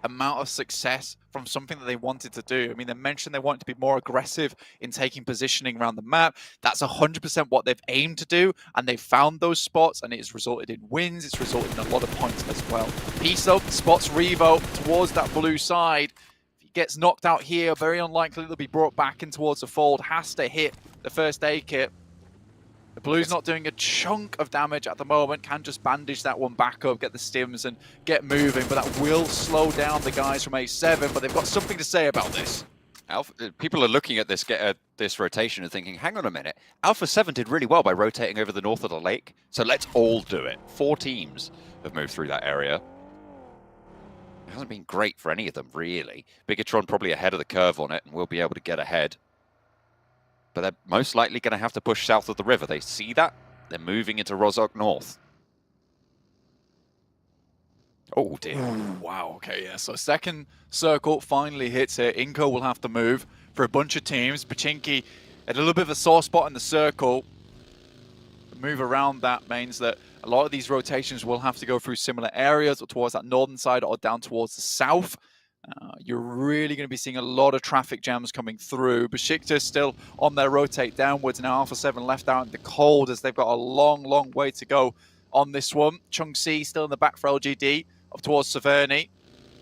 amount of success from something that they wanted to do. I mean, they mentioned they wanted to be more aggressive in taking positioning around the map. That's 100% what they've aimed to do, and they've found those spots, and it's resulted in wins. It's resulted in a lot of points as well. Piso spots Revo towards that blue side. If he gets knocked out here, very unlikely they'll be brought back in towards the fold. Has to hit the first aid kit. The blue's not doing a chunk of damage at the moment, can just bandage that one back up, get the stims and get moving, but that will slow down the guys from A7, but they've got something to say about this. People are looking at this rotation and thinking, hang on a minute, Alpha 7 did really well by rotating over the north of the lake, so let's all do it. 4 teams have moved through that area. It hasn't been great for any of them, really. Bigatron probably ahead of the curve on it, and will be able to get ahead. But they're most likely going to have to push south of the river. They see that. They're moving into Rozhok North. Oh, dear. Ooh, wow, okay, yeah. So second circle finally hits here. Inko will have to move for a bunch of teams. Pachinki at a little bit of a sore spot in the circle. The move around that means that a lot of these rotations will have to go through similar areas or towards that northern side or down towards the south. You're really going to be seeing a lot of traffic jams coming through. Besiktas still on their rotate downwards. Now Alpha 7 left out in the cold as they've got a long, long way to go on this one. Chung Si still in the back for LGD up towards Severny.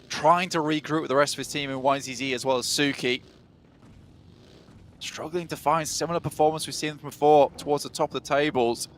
Trying to regroup with the rest of his team in YZZ as well as Suki. Struggling to find similar performance we've seen before towards the top of the tables.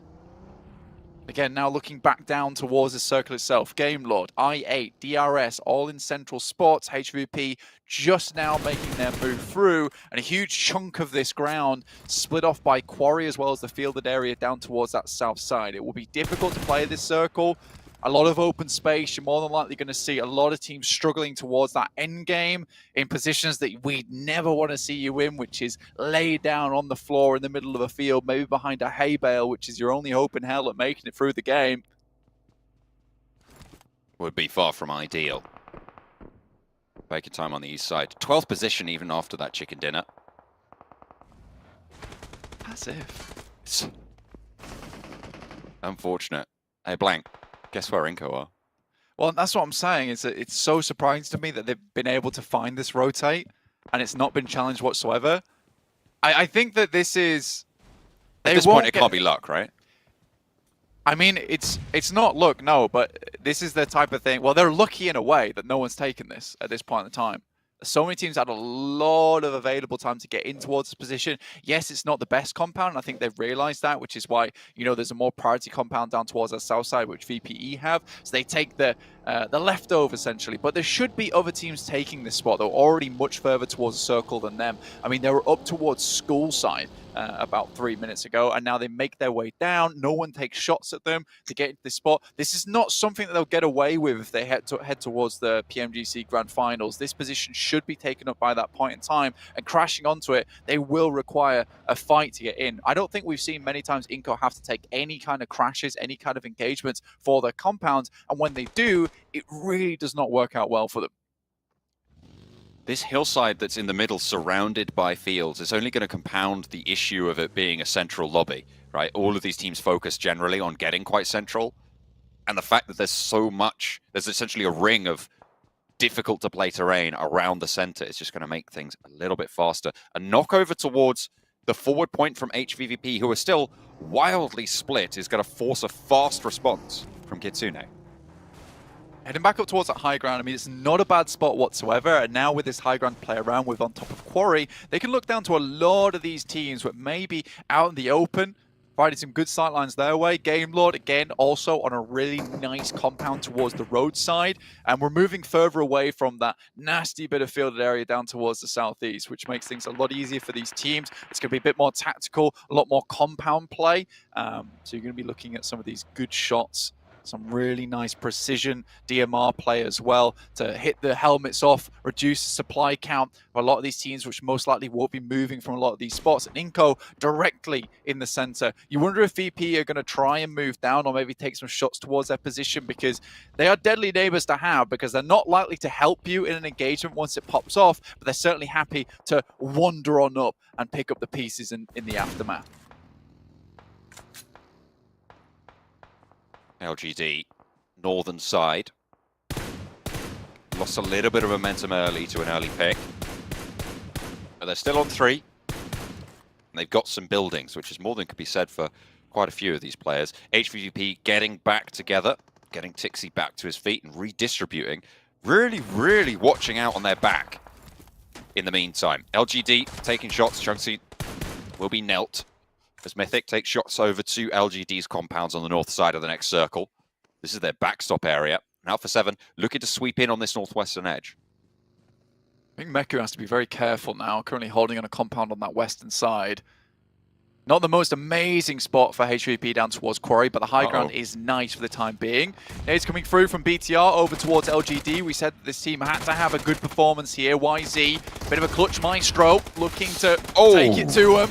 Again, now looking back down towards the circle itself. Game Lord, I8, DRS, all in central spots. HVP just now making their move through. And a huge chunk of this ground split off by Quarry as well as the fielded area down towards that south side. It will be difficult to play this circle. A lot of open space. You're more than likely going to see a lot of teams struggling towards that end game in positions that we'd never want to see you in, which is laid down on the floor in the middle of a field, maybe behind a hay bale, which is your only hope in hell at making it through the game. Would be far from ideal. Baker time on the east side. 12th position even after that chicken dinner. As if. It's unfortunate. Hey, Blank. Guess where Inko are? Well, that's what I'm saying. Is that it's so surprising to me that they've been able to find this rotate and it's not been challenged whatsoever. I think that this is... At this point, it can't be luck, right? I mean, it's not luck, no, but this is the type of thing... Well, they're lucky in a way that no one's taken this at this point in time. So many teams had a lot of available time to get in towards this position. Yes, it's not the best compound, and I think they've realized that, which is why, you know, there's a more priority compound down towards the south side, which VPE have. So they take the leftover, essentially. But there should be other teams taking this spot. They're already much further towards the circle than them. I mean, they were up towards school side about 3 minutes ago, and now they make their way down. No one takes shots at them to get into this spot. This is not something that they'll get away with if they head towards the PMGC Grand Finals. This position should be taken up by that point in time, and crashing onto it, they will require a fight to get in. I don't think we've seen many times Inko have to take any kind of crashes, any kind of engagements for their compounds, and when they do, it really does not work out well for them. This hillside that's in the middle, surrounded by fields, is only going to compound the issue of it being a central lobby, right? All of these teams focus generally on getting quite central. And the fact that there's so much, there's essentially a ring of difficult to play terrain around the center is just going to make things a little bit faster. A knockover towards the forward point from HVVP, who are still wildly split, is going to force a fast response from Kitsune. Heading back up towards that high ground, I mean, it's not a bad spot whatsoever. And now with this high ground to play around with on top of Quarry, they can look down to a lot of these teams who are maybe out in the open, providing some good sightlines their way. Game Lord, again, also on a really nice compound towards the roadside. And we're moving further away from that nasty bit of fielded area down towards the southeast, which makes things a lot easier for these teams. It's going to be a bit more tactical, a lot more compound play. So you're going to be looking at some of these good shots Some really nice precision DMR play as well to hit the helmets off, reduce the supply count for a lot of these teams, which most likely won't be moving from a lot of these spots. And Inko directly in the center. You wonder if VP are going to try and move down or maybe take some shots towards their position, because they are deadly neighbors to have, because they're not likely to help you in an engagement once it pops off, but they're certainly happy to wander on up and pick up the pieces in the aftermath. LGD, northern side. Lost a little bit of momentum early to an early pick. But they're still on 3. And they've got some buildings, which is more than could be said for quite a few of these players. HVVP getting back together, getting Tixi back to his feet and redistributing. Really, really watching out on their back in the meantime. LGD taking shots. Chunksy will be knelt as Mythic takes shots over to LGD's compounds on the north side of the next circle. This is their backstop area. And Alpha 7 looking to sweep in on this northwestern edge. I think Meku has to be very careful now, currently holding on a compound on that western side. Not the most amazing spot for HVP down towards Quarry, but the high ground is nice for the time being. Nades coming through from BTR over towards LGD. We said that this team had to have a good performance here. YZ, bit of a clutch maestro, looking to take it to him.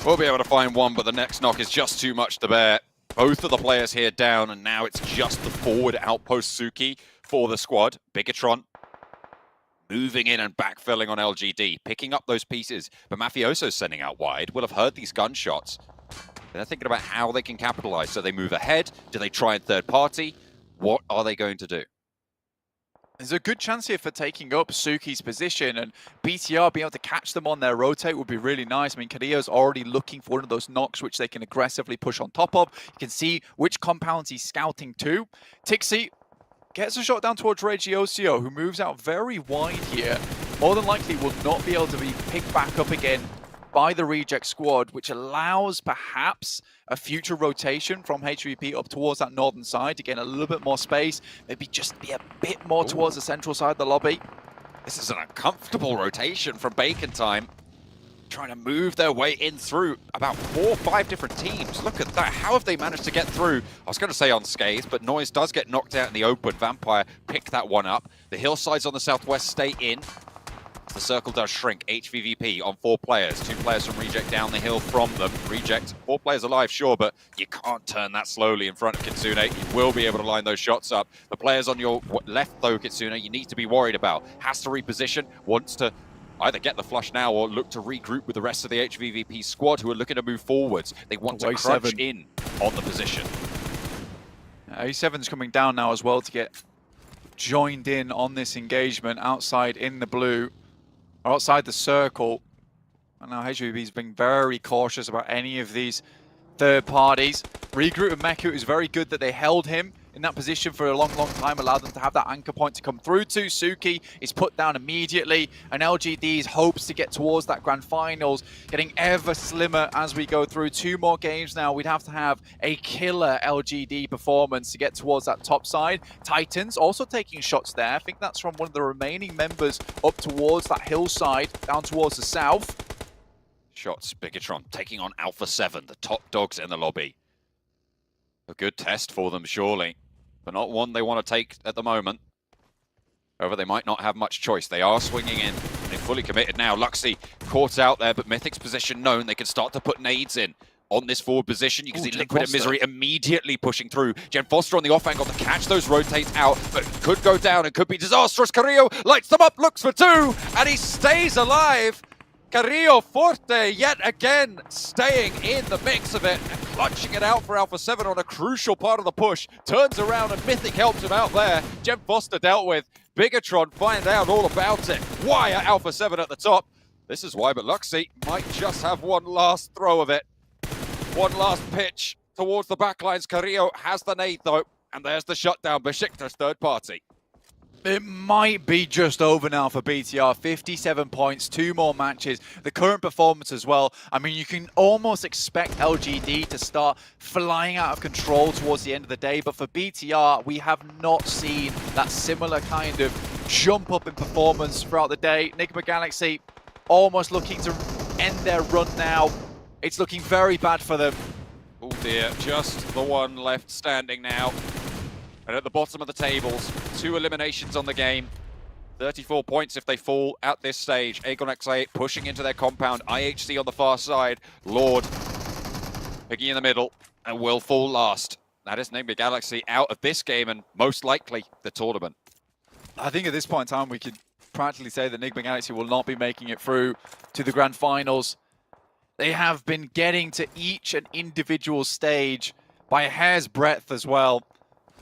We'll be able to find one, but the next knock is just too much to bear. Both of the players here down, and now it's just the forward outpost Suki for the squad. Bigatron moving in and backfilling on LGD, picking up those pieces. But Mafioso's sending out wide. Will have heard these gunshots. They're thinking about how they can capitalize. So they move ahead. Do they try and third party? What are they going to do? There's a good chance here for taking up Suki's position, and BTR being able to catch them on their rotate would be really nice. I mean, Carrillo's already looking for one of those knocks which they can aggressively push on top of. You can see which compounds he's scouting to. Tixi gets a shot down towards Regiosio, who moves out very wide here. More than likely will not be able to be picked back up again by the reject squad, which allows perhaps a future rotation from HVP up towards that northern side to gain a little bit more space, maybe just be a bit more towards the central side of the lobby. This is an uncomfortable rotation from Bacon Time. Trying to move their way in through about 4 or 5 different teams. Look at that. How have they managed to get through? I was going to say unscathed, but Noise does get knocked out in the open. Vampire picked that one up. The hillsides on the southwest stay in. The circle does shrink. HVVP on 4 players. 2 players from Reject down the hill from them. Reject, 4 players alive, sure, but you can't turn that slowly in front of Kitsune. You will be able to line those shots up. The players on your left, though, Kitsune, you need to be worried about. Has to reposition, wants to either get the flush now or look to regroup with the rest of the HVVP squad who are looking to move forwards. They want to crunch in on the position. A7's coming down now as well to get joined in on this engagement outside in the blue, or outside the circle. And now HVV's being very cautious about any of these third parties. Regroup with Meku is very good that they held him in that position for a long, long time, allowed them to have that anchor point to come through to. Suki is put down immediately, and LGD's hopes to get towards that grand finals getting ever slimmer as we go through. 2 more games now. We'd have to have a killer LGD performance to get towards that top side. Titans also taking shots there. I think that's from one of the remaining members up towards that hillside, down towards the south. Shots, Bigatron taking on Alpha 7, the top dogs in the lobby. A good test for them, surely, but not one they want to take at the moment. However, they might not have much choice. They are swinging in. They're fully committed now. Luxy caught out there, but Mythic's position known. They can start to put nades in on this forward position. You can see Liquid and Misery immediately pushing through. Gen Foster on the off angle to catch those rotates out, but could go down and could be disastrous. Carrillo lights them up, looks for 2, and he stays alive. Carrillo Forte yet again staying in the mix of it and clutching it out for Alpha 7 on a crucial part of the push. Turns around and Mythic helps him out there. Gem Foster dealt with. Bigatron find out all about it. Why are Alpha 7 at the top? This is why, but Luxy might just have one last throw of it. One last pitch towards the backlines. Carrillo has the nade though, and there's the shutdown. Besiktas third party. It might be just over now for BTR. 57 points, 2 more matches. The current performance as well. I mean, you can almost expect LGD to start flying out of control towards the end of the day. But for BTR, we have not seen that similar kind of jump up in performance throughout the day. Enigma Galaxy almost looking to end their run now. It's looking very bad for them. Oh dear, just the one left standing now. And at the bottom of the tables, 2 eliminations on the game. 34 points if they fall at this stage. Aegon XA pushing into their compound. IHC on the far side. Lord picking in the middle and will fall last. That is Nikke Galaxy out of this game and most likely the tournament. I think at this point in time, we could practically say that Nikke Galaxy will not be making it through to the grand finals. They have been getting to each and individual stage by a hair's breadth as well.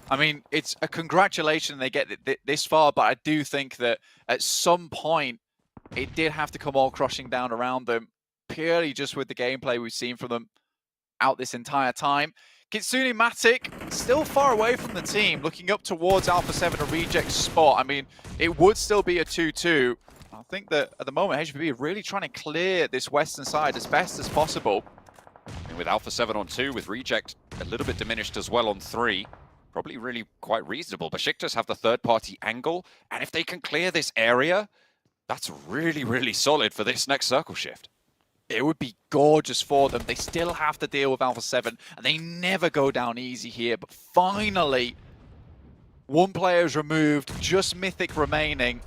I mean, it's a congratulation they get this far, but I do think that at some point, it did have to come all crushing down around them, purely just with the gameplay we've seen from them out this entire time. Kitsune Matic still far away from the team, looking up towards Alpha 7 and Reject's spot. I mean, it would still be a 2-2. I think that at the moment, HVB are really trying to clear this western side as best as possible. And with Alpha 7 on 2, with Reject a little bit diminished as well on 3, probably really quite reasonable. Besiktas have the third-party angle, and if they can clear this area, that's really, really solid for this next circle shift. It would be gorgeous for them. They still have to deal with Alpha 7, and they never go down easy here. But finally, one player is removed, just Mythic remaining.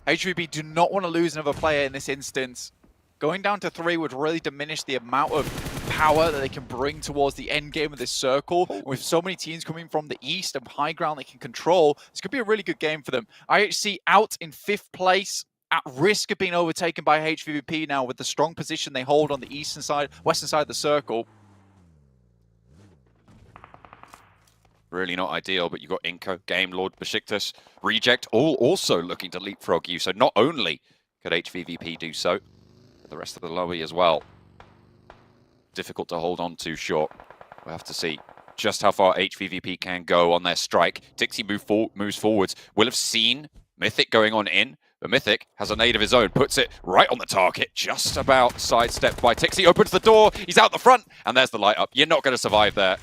HVB do not want to lose another player in this instance. Going down to 3 would really diminish the amount of power that they can bring towards the end game of this circle. And with so many teams coming from the east and high ground they can control, this could be a really good game for them. IHC out in 5th place, at risk of being overtaken by HVVP now with the strong position they hold on the eastern side, western side of the circle. Really not ideal, but you've got Inko, Game Lord, Besiktas, Reject, all also looking to leapfrog you. So not only could HVVP do so, but the rest of the lobby as well. Difficult to hold on to short. We'll have to see just how far HVVP can go on their strike. Dixie moves forwards. Will have seen Mythic going on in, but Mythic has a nade of his own, puts it right on the target, just about sidestepped by Tixie, opens the door, he's out the front, and there's the light up. You're not going to survive there.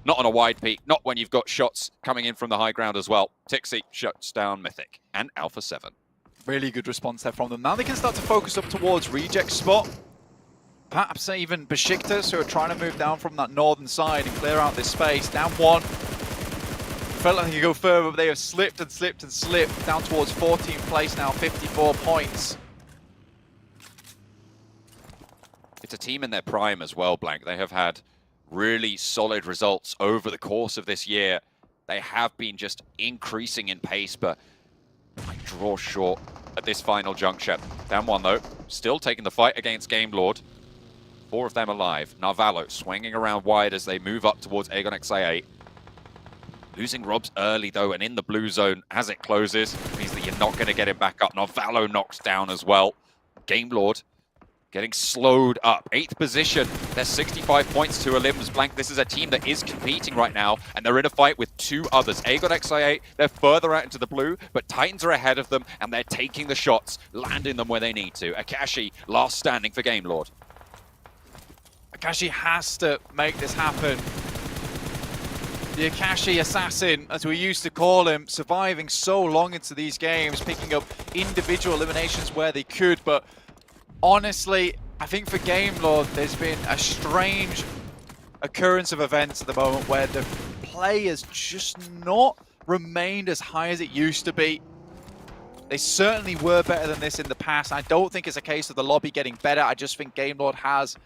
Not on a wide peak, not when you've got shots coming in from the high ground as well. Tixie shuts down Mythic and Alpha 7. Really good response there from them. Now they can start to focus up towards Reject's spot. Perhaps even Besiktas, who are trying to move down from that northern side and clear out this space. Down 1. Felt like they could go further, but they have slipped and slipped and slipped. Down towards 14th place now, 54 points. It's a team in their prime as well, Blank. They have had really solid results over the course of this year. They have been just increasing in pace, but I draw short at this final juncture. Down 1 though, still taking the fight against Game Lord. 4 of them alive. Narvalo swinging around wide as they move up towards Aegon XA8. Losing Robs early though, and in the blue zone as it closes means that you're not going to get him back up. Narvalo knocks down as well. Game Lord getting slowed up. 8th position. They're 65 points to a limbs. Blank, this is a team that is competing right now, and they're in a fight with 2 others. Aegon XI8, they're further out into the blue, but Titans are ahead of them, and they're taking the shots, landing them where they need to. Akashi, last standing for Game Lord. Akashi has to make this happen. The Akashi assassin, as we used to call him, surviving so long into these games, picking up individual eliminations where they could, but honestly, I think for Game Lord, there's been a strange occurrence of events at the moment where the play has just not remained as high as it used to be. They certainly were better than this in the past. I don't think it's a case of the lobby getting better. I just think Game Lord has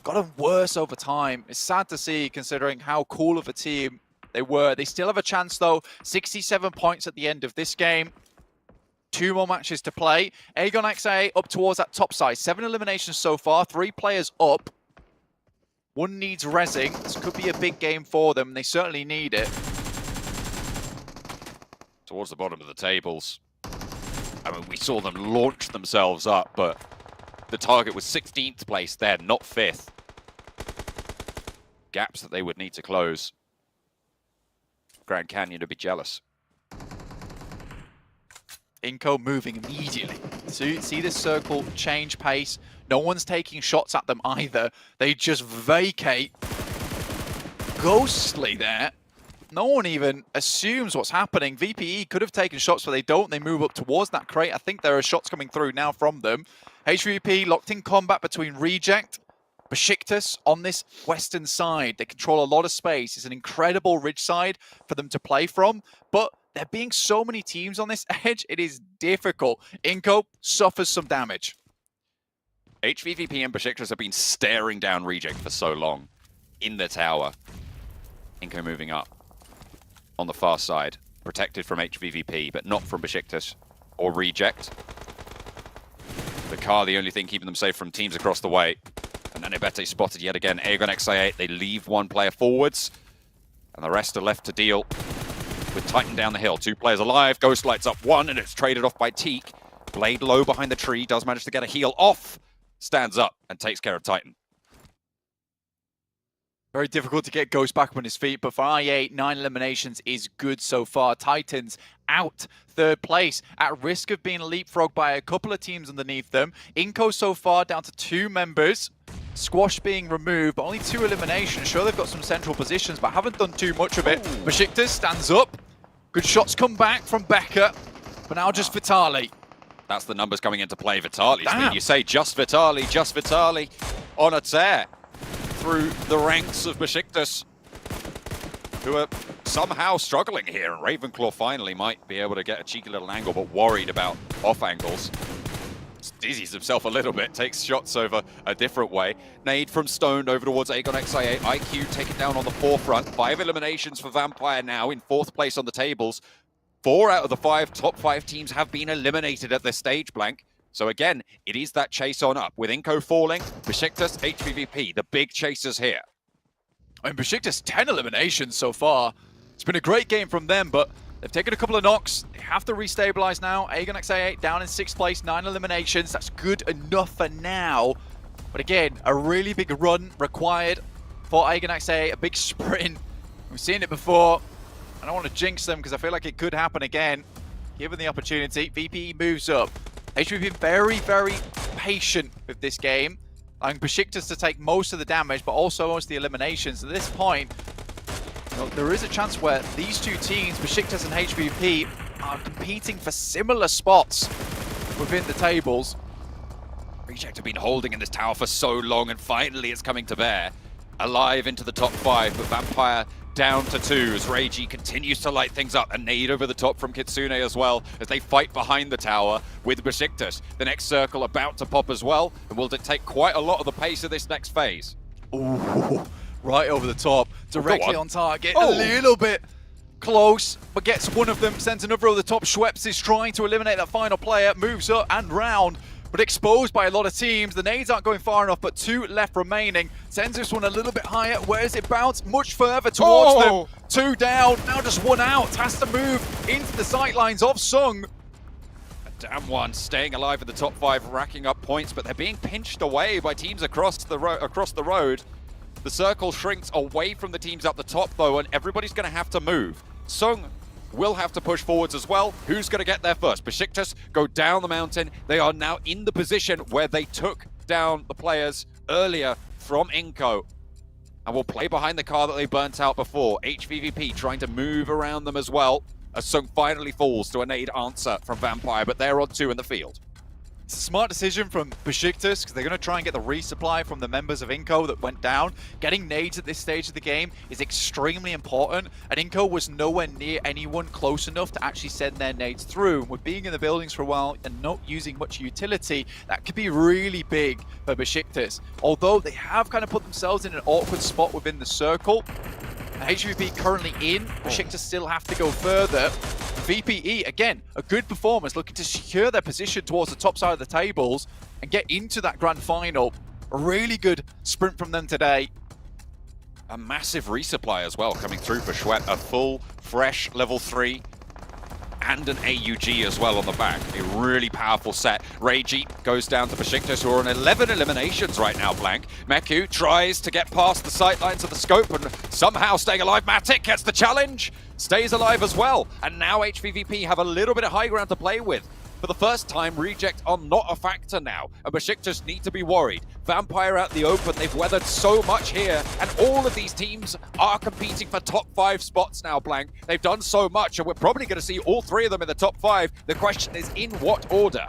gotten worse over time. It's sad to see, considering how cool of a team they were. They still have a chance, though. 67 points at the end of this game. 2 more matches to play. Aegon XA up towards that top side. 7 eliminations so far. 3 players up. 1 needs rezzing. This could be a big game for them. They certainly need it. Towards the bottom of the tables. I mean, we saw them launch themselves up, but the target was 16th place there, not 5th. Gaps that they would need to close. Grand Canyon to be jealous. Inko moving immediately. So you see this circle change pace. No one's taking shots at them either. They just vacate. Ghostly there. No one even assumes what's happening. VPE could have taken shots, but they don't. They move up towards that crate. I think there are shots coming through now from them. HVP locked in combat between Reject Besiktas on this western side, they control a lot of space. It's an incredible ridge side for them to play from, but there being so many teams on this edge, it is difficult. Inco suffers some damage. HVVP and Besiktas have been staring down Reject for so long in the tower. Inco moving up on the far side, protected from HVVP, but not from Besiktas or Reject. The car, the only thing keeping them safe from teams across the way. And Nanibete spotted yet again. Aegon XI8, they leave one player forwards, and the rest are left to deal with Titan down the hill. 2 players alive, Ghost lights up 1, and it's traded off by Teak. Blade low behind the tree, does manage to get a heal off, stands up and takes care of Titan. Very difficult to get Ghost back on his feet, but for IA, 9 eliminations is good so far. Titans out 3rd place, at risk of being leapfrogged by a couple of teams underneath them. Inco so far down to 2 members. Squash being removed, but only 2 eliminations. Sure, they've got some central positions, but haven't done too much of it. Besiktas stands up. Good shots come back from Becker, but now just Vitali. That's the numbers coming into play. Vitali's mean. You say just Vitali on a tear through the ranks of Besiktas, who are somehow struggling here. And Ravenclaw finally might be able to get a cheeky little angle, but worried about off angles. Dizzies himself a little bit, takes shots over a different way. Nade from Stoned over towards Aegon XI8. IQ taken down on the forefront. 5 eliminations for Vampire now in 4th place on the tables. 4 out of the top 5 teams have been eliminated at this stage, Blank. So again, it is that chase on up. With Inco falling, Besiktas, HVVP, the big chasers here. And Besiktas, 10 eliminations so far. It's been a great game from them, but they've taken a couple of knocks. They have to restabilize now. Aegon XI8 down in 6th place, 9 eliminations. That's good enough for now. But again, a really big run required for Aegon XI8, a big sprint. We've seen it before. I don't want to jinx them because I feel like it could happen again. Given the opportunity, VP moves up. HVP been very, very patient with this game, allowing Besiktas to take most of the damage, but also most of the eliminations. At this point, you know, there is a chance where these 2 teams, Besiktas and HVP, are competing for similar spots within the tables. Reject have been holding in this tower for so long, and finally it's coming to bear. Alive into the top 5, but Vampire down to 2 as Reiji continues to light things up. A nade over the top from Kitsune as well as they fight behind the tower with Besiktas. The next circle about to pop as well, and will dictate quite a lot of the pace of this next phase. Ooh, right over the top, directly on target, Oh. a little bit close, but gets one of them, sends another over the top. Schweppes is trying to eliminate that final player, moves up and round, but exposed by a lot of teams. The nades aren't going far enough, but 2 left remaining. Sends this one a little bit higher. Where does it bounce? Much further towards them. 2 down, now just 1 out. Has to move into the sightlines of Sung. Damn one, staying alive at the top 5, racking up points, but they're being pinched away by teams across the road. The circle shrinks away from the teams up the top, though, and everybody's going to have to move. Sung will have to push forwards as well. Who's going to get there first? Besiktas go down the mountain. They are now in the position where they took down the players earlier from Inco, and will play behind the car that they burnt out before. HVVP trying to move around them as well, as Sung finally falls to a nade answer from Vampire, but they're on 2 in the field. It's a smart decision from Besiktas because they're going to try and get the resupply from the members of Inco that went down. Getting nades at this stage of the game is extremely important, and Inco was nowhere near anyone close enough to actually send their nades through. And with being in the buildings for a while and not using much utility, that could be really big for Besiktas. Although they have kind of put themselves in an awkward spot within the circle. HVP currently in, Besiktas still have to go further. VPE, again, a good performance, looking to secure their position towards the top side of the tables and get into that grand final. A really good sprint from them today. A massive resupply as well coming through for Schweppes. A full, fresh level 3 and an AUG as well on the back. A really powerful set. Reiji goes down to Besiktas, who are on 11 eliminations right now, Blank. Meku tries to get past the sightlines of the scope and somehow staying alive. Matic gets the challenge, stays alive as well. And now HVVP have a little bit of high ground to play with. For the first time, Reject are not a factor now, and Besiktas need to be worried. Vampire out the open, they've weathered so much here, and all of these teams are competing for top 5 spots now, Blank. They've done so much, and we're probably going to see all 3 of them in the top 5. The question is, in what order?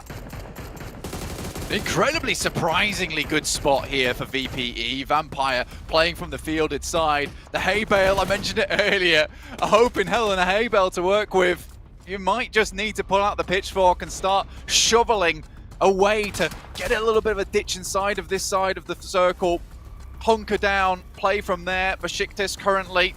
Incredibly surprisingly good spot here for VPE. Vampire playing from the fielded side. The hay bale, I mentioned it earlier. A hope in hell and a hay bale to work with. You might just need to pull out the pitchfork and start shoveling away to get a little bit of a ditch inside of this side of the circle. Hunker down, play from there. Besiktas currently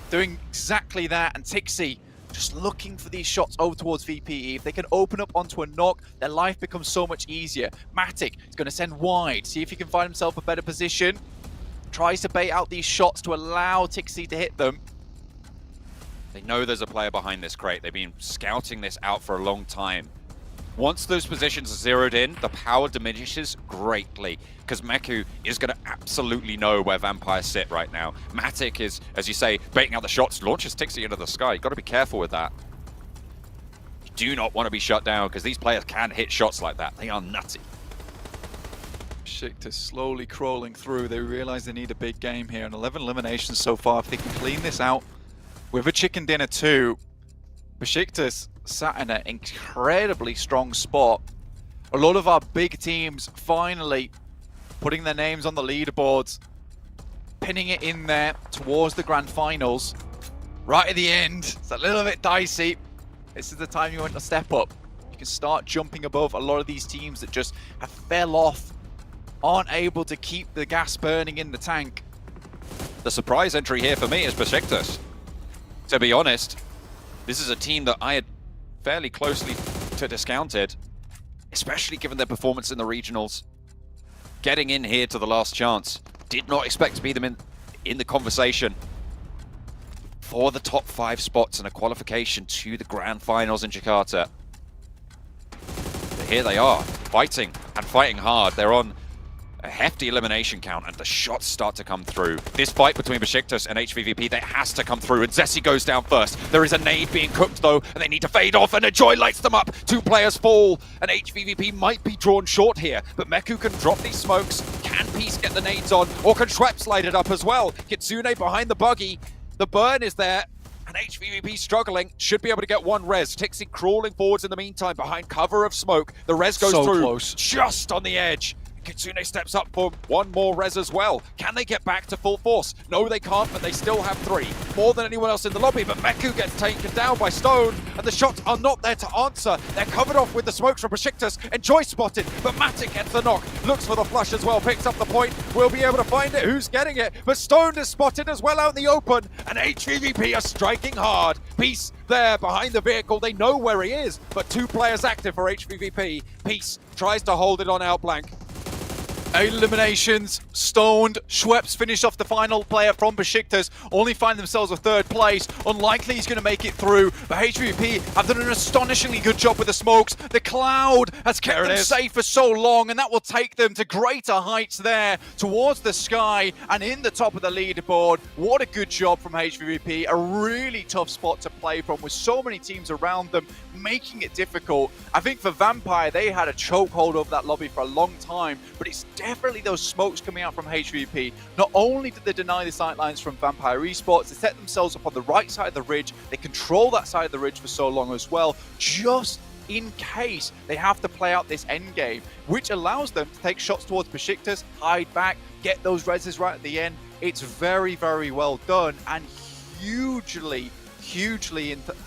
doing exactly that, and Tixi just looking for these shots over towards VPE. If they can open up onto a knock, their life becomes so much easier. Matic is going to send wide, see if he can find himself a better position. Tries to bait out these shots to allow Tixi to hit them. They know there's a player behind this crate. They've been scouting this out for a long time. Once those positions are zeroed in, the power diminishes greatly, because Meku is going to absolutely know where Vampires sit right now. Matic is, as you say, baiting out the shots, launches Tixi into the sky. You've got to be careful with that. You do not want to be shut down, because these players can hit shots like that. They are nutty. Besiktas slowly crawling through. They realize they need a big game here, and 11 eliminations so far. If they can clean this out with a chicken dinner too, Besiktas sat in an incredibly strong spot. A lot of our big teams finally putting their names on the leaderboards, pinning it in there towards the grand finals. Right at the end, it's a little bit dicey. This is the time you want to step up. You can start jumping above a lot of these teams that just have fell off, aren't able to keep the gas burning in the tank. The surprise entry here for me is Besiktas. To be honest, this is a team that I had fairly closely to discounted, especially given their performance in the regionals. Getting in here to the last chance. Did not expect to be them in the conversation for the top 5 spots in a qualification to the grand finals in Jakarta. But here they are, fighting and fighting hard. They're on a hefty elimination count, and the shots start to come through. This fight between Besiktas and HVVP, they has to come through, and Zessi goes down first. There is a nade being cooked though, and they need to fade off, and Enjoy lights them up. 2 players fall, and HVVP might be drawn short here, but Meku can drop these smokes. Can Peace get the nades on, or can Schweppes light it up as well? Kitsune behind the buggy. The burn is there, and HVVP struggling. Should be able to get one res. Tixi crawling forwards in the meantime behind cover of smoke. The res goes So through, close. just on the edge. Kitsune steps up for one more res as well. Can they get back to full force? No, they can't, but they still have 3. More than anyone else in the lobby, but Meku gets taken down by Stone, and the shots are not there to answer. They're covered off with the smokes from Besiktas. Enjoy spotted, but Matic gets the knock. Looks for the flush as well, picks up the point. We'll be able to find it. Who's getting it? But Stone is spotted as well out in the open, and HVVP are striking hard. Peace there behind the vehicle. They know where he is, but 2 players active for HVVP. Peace tries to hold it on Outblank. 8 eliminations, stoned. Schweppes finished off the final player from Besiktas, only find themselves with 3rd place. Unlikely he's going to make it through, but HVP have done an astonishingly good job with the smokes. The cloud has kept them safe for so long, and that will take them to greater heights there, towards the sky and in the top of the leaderboard. What a good job from HVP. A really tough spot to play from with so many teams around them, making it difficult. I think for Vampire, they had a chokehold over that lobby for a long time, but it's definitely those smokes coming out from HVP. Not only did they deny the sightlines from Vampire Esports, they set themselves up on the right side of the ridge. They control that side of the ridge for so long as well, just in case they have to play out this end game, which allows them to take shots towards Besiktas, hide back, get those reses right at the end. It's very, very well done, and hugely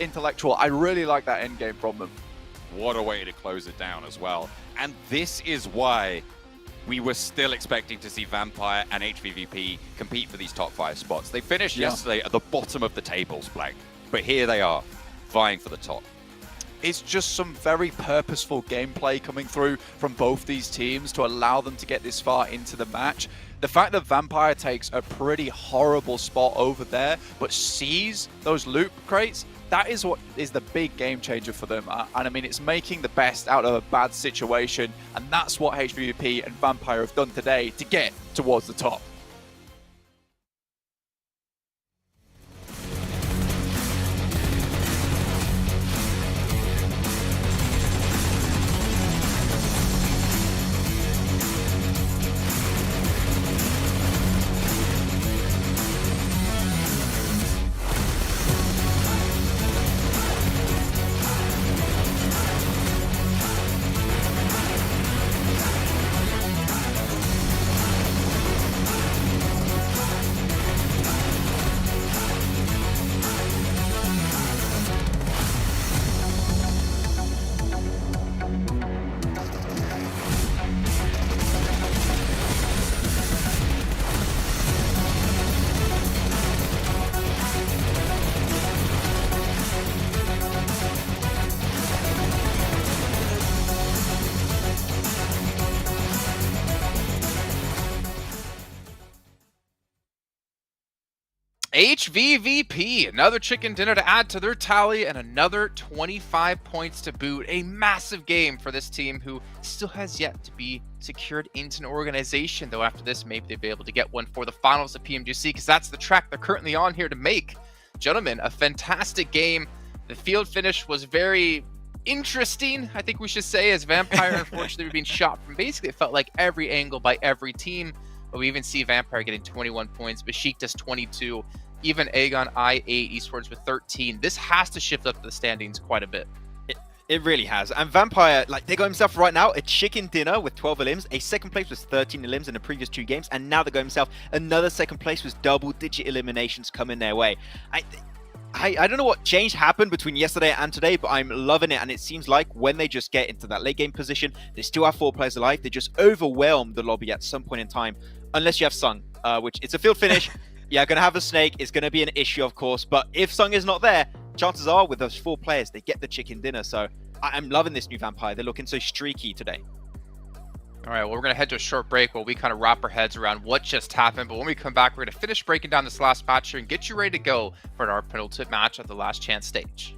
intellectual. I really like that end game from them. What a way to close it down as well. And this is why we were still expecting to see Vampire and HVVP compete for these top 5 spots. They finished yesterday at the bottom of the tables, Blank. But here they are, vying for the top. It's just some very purposeful gameplay coming through from both these teams to allow them to get this far into the match. The fact that Vampire takes a pretty horrible spot over there, but sees those loot crates, that is what is the big game changer for them. And I mean, it's making the best out of a bad situation, and that's what HVP and Vampire have done today to get towards the top. HVVP, another chicken dinner to add to their tally and another 25 points to boot. A massive game for this team who still has yet to be secured into an organization, though after this maybe they'll be able to get one for the finals of PMGC, because that's the track they're currently on here to make. Gentlemen, a fantastic game. The field finish was very interesting, I think we should say, as Vampire unfortunately were being shot from basically it felt like every angle by every team. But we even see Vampire getting 21 points, Besiktas 22, even Aegon I8 Esports with 13. This has to shift up the standings quite a bit. It really has. And Vampire, like, they got himself right now a chicken dinner with 12 elims, a second place with 13 elims in the previous 2 games, and now they got himself another second place with double-digit eliminations coming their way. I don't know what change happened between yesterday and today, but I'm loving it. And it seems like when they just get into that late game position, they still have 4 players alive. They just overwhelm the lobby at some point in time, unless you have Sung, which it's a field finish. Yeah, going to have a snake. It's going to be an issue, of course. But if Sung is not there, chances are with those 4 players, they get the chicken dinner. So I'm loving this new Vampire. They're looking so streaky today. All right, well, we're going to head to a short break while we kind of wrap our heads around what just happened. But when we come back, we're going to finish breaking down this last match here and get you ready to go for our penultimate match of the last chance stage.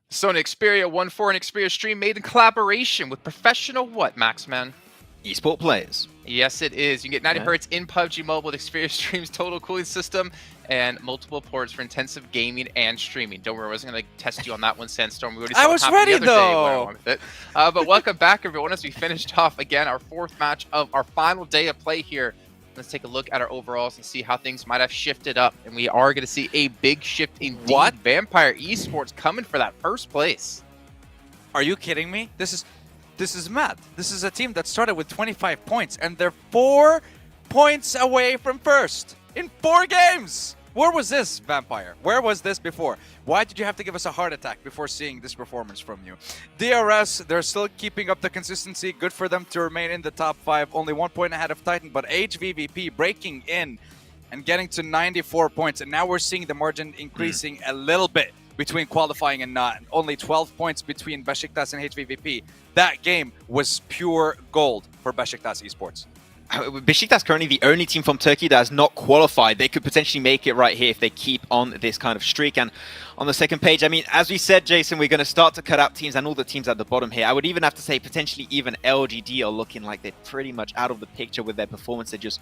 So an Xperia 1.4 and Xperia stream made in collaboration with professional what, Maxman? Esport players. Yes, it is. You can get 90 hertz in PUBG Mobile with Xperia Stream's total cooling system and multiple ports for intensive gaming and streaming. Don't worry, I wasn't going to test you on that one, Sandstorm. We already saw I what was happened ready, the other day when I though. went with it. But welcome back, everyone, as we finished off, again, our 4th match of our final day of play here. Let's take a look at our overalls and see how things might have shifted up. And we are going to see a big shift indeed. What? Vampire Esports coming for that first place. Are you kidding me? This is mad. This is a team that started with 25 points, and they're 4 points away from first in 4 games. Where was this, Vampire? Where was this before? Why did you have to give us a heart attack before seeing this performance from you? DRS, they're still keeping up the consistency. Good for them to remain in the top 5. Only 1 point ahead of Titan, but HVVP breaking in and getting to 94 points. And now we're seeing the margin increasing a little bit between qualifying and not. Only 12 points between Besiktas and HVVP. That game was pure gold for Besiktas Esports. Besiktas currently the only team from Turkey that has not qualified. They could potentially make it right here if they keep on this kind of streak. And on the second page, I mean, as we said, Jason, we're going to start to cut out teams and all the teams at the bottom here. I would even have to say potentially even LGD are looking like they're pretty much out of the picture with their performance. They're just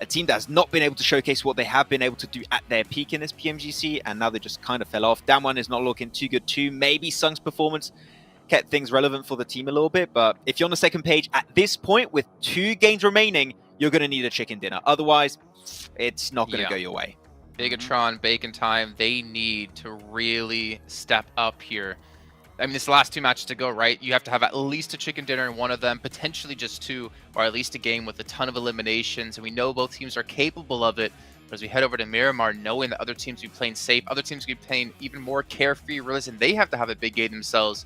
a team that has not been able to showcase what they have been able to do at their peak in this PMGC, and now they just kind of fell off. Damwon is not looking too good too. Maybe Sung's performance kept things relevant for the team a little bit, but if you're on the second page at this point with 2 games remaining, you're going to need a chicken dinner. Otherwise, it's not going to go your way. Bigatron, Bacon Time, they need to really step up here. I mean, this last 2 matches to go, right? You have to have at least a chicken dinner in one of them, potentially just 2, or at least a game with a ton of eliminations. And we know both teams are capable of it. But as we head over to Miramar, knowing that other teams will be playing safe, other teams will be playing even more carefree, realizing they have to have a big game themselves.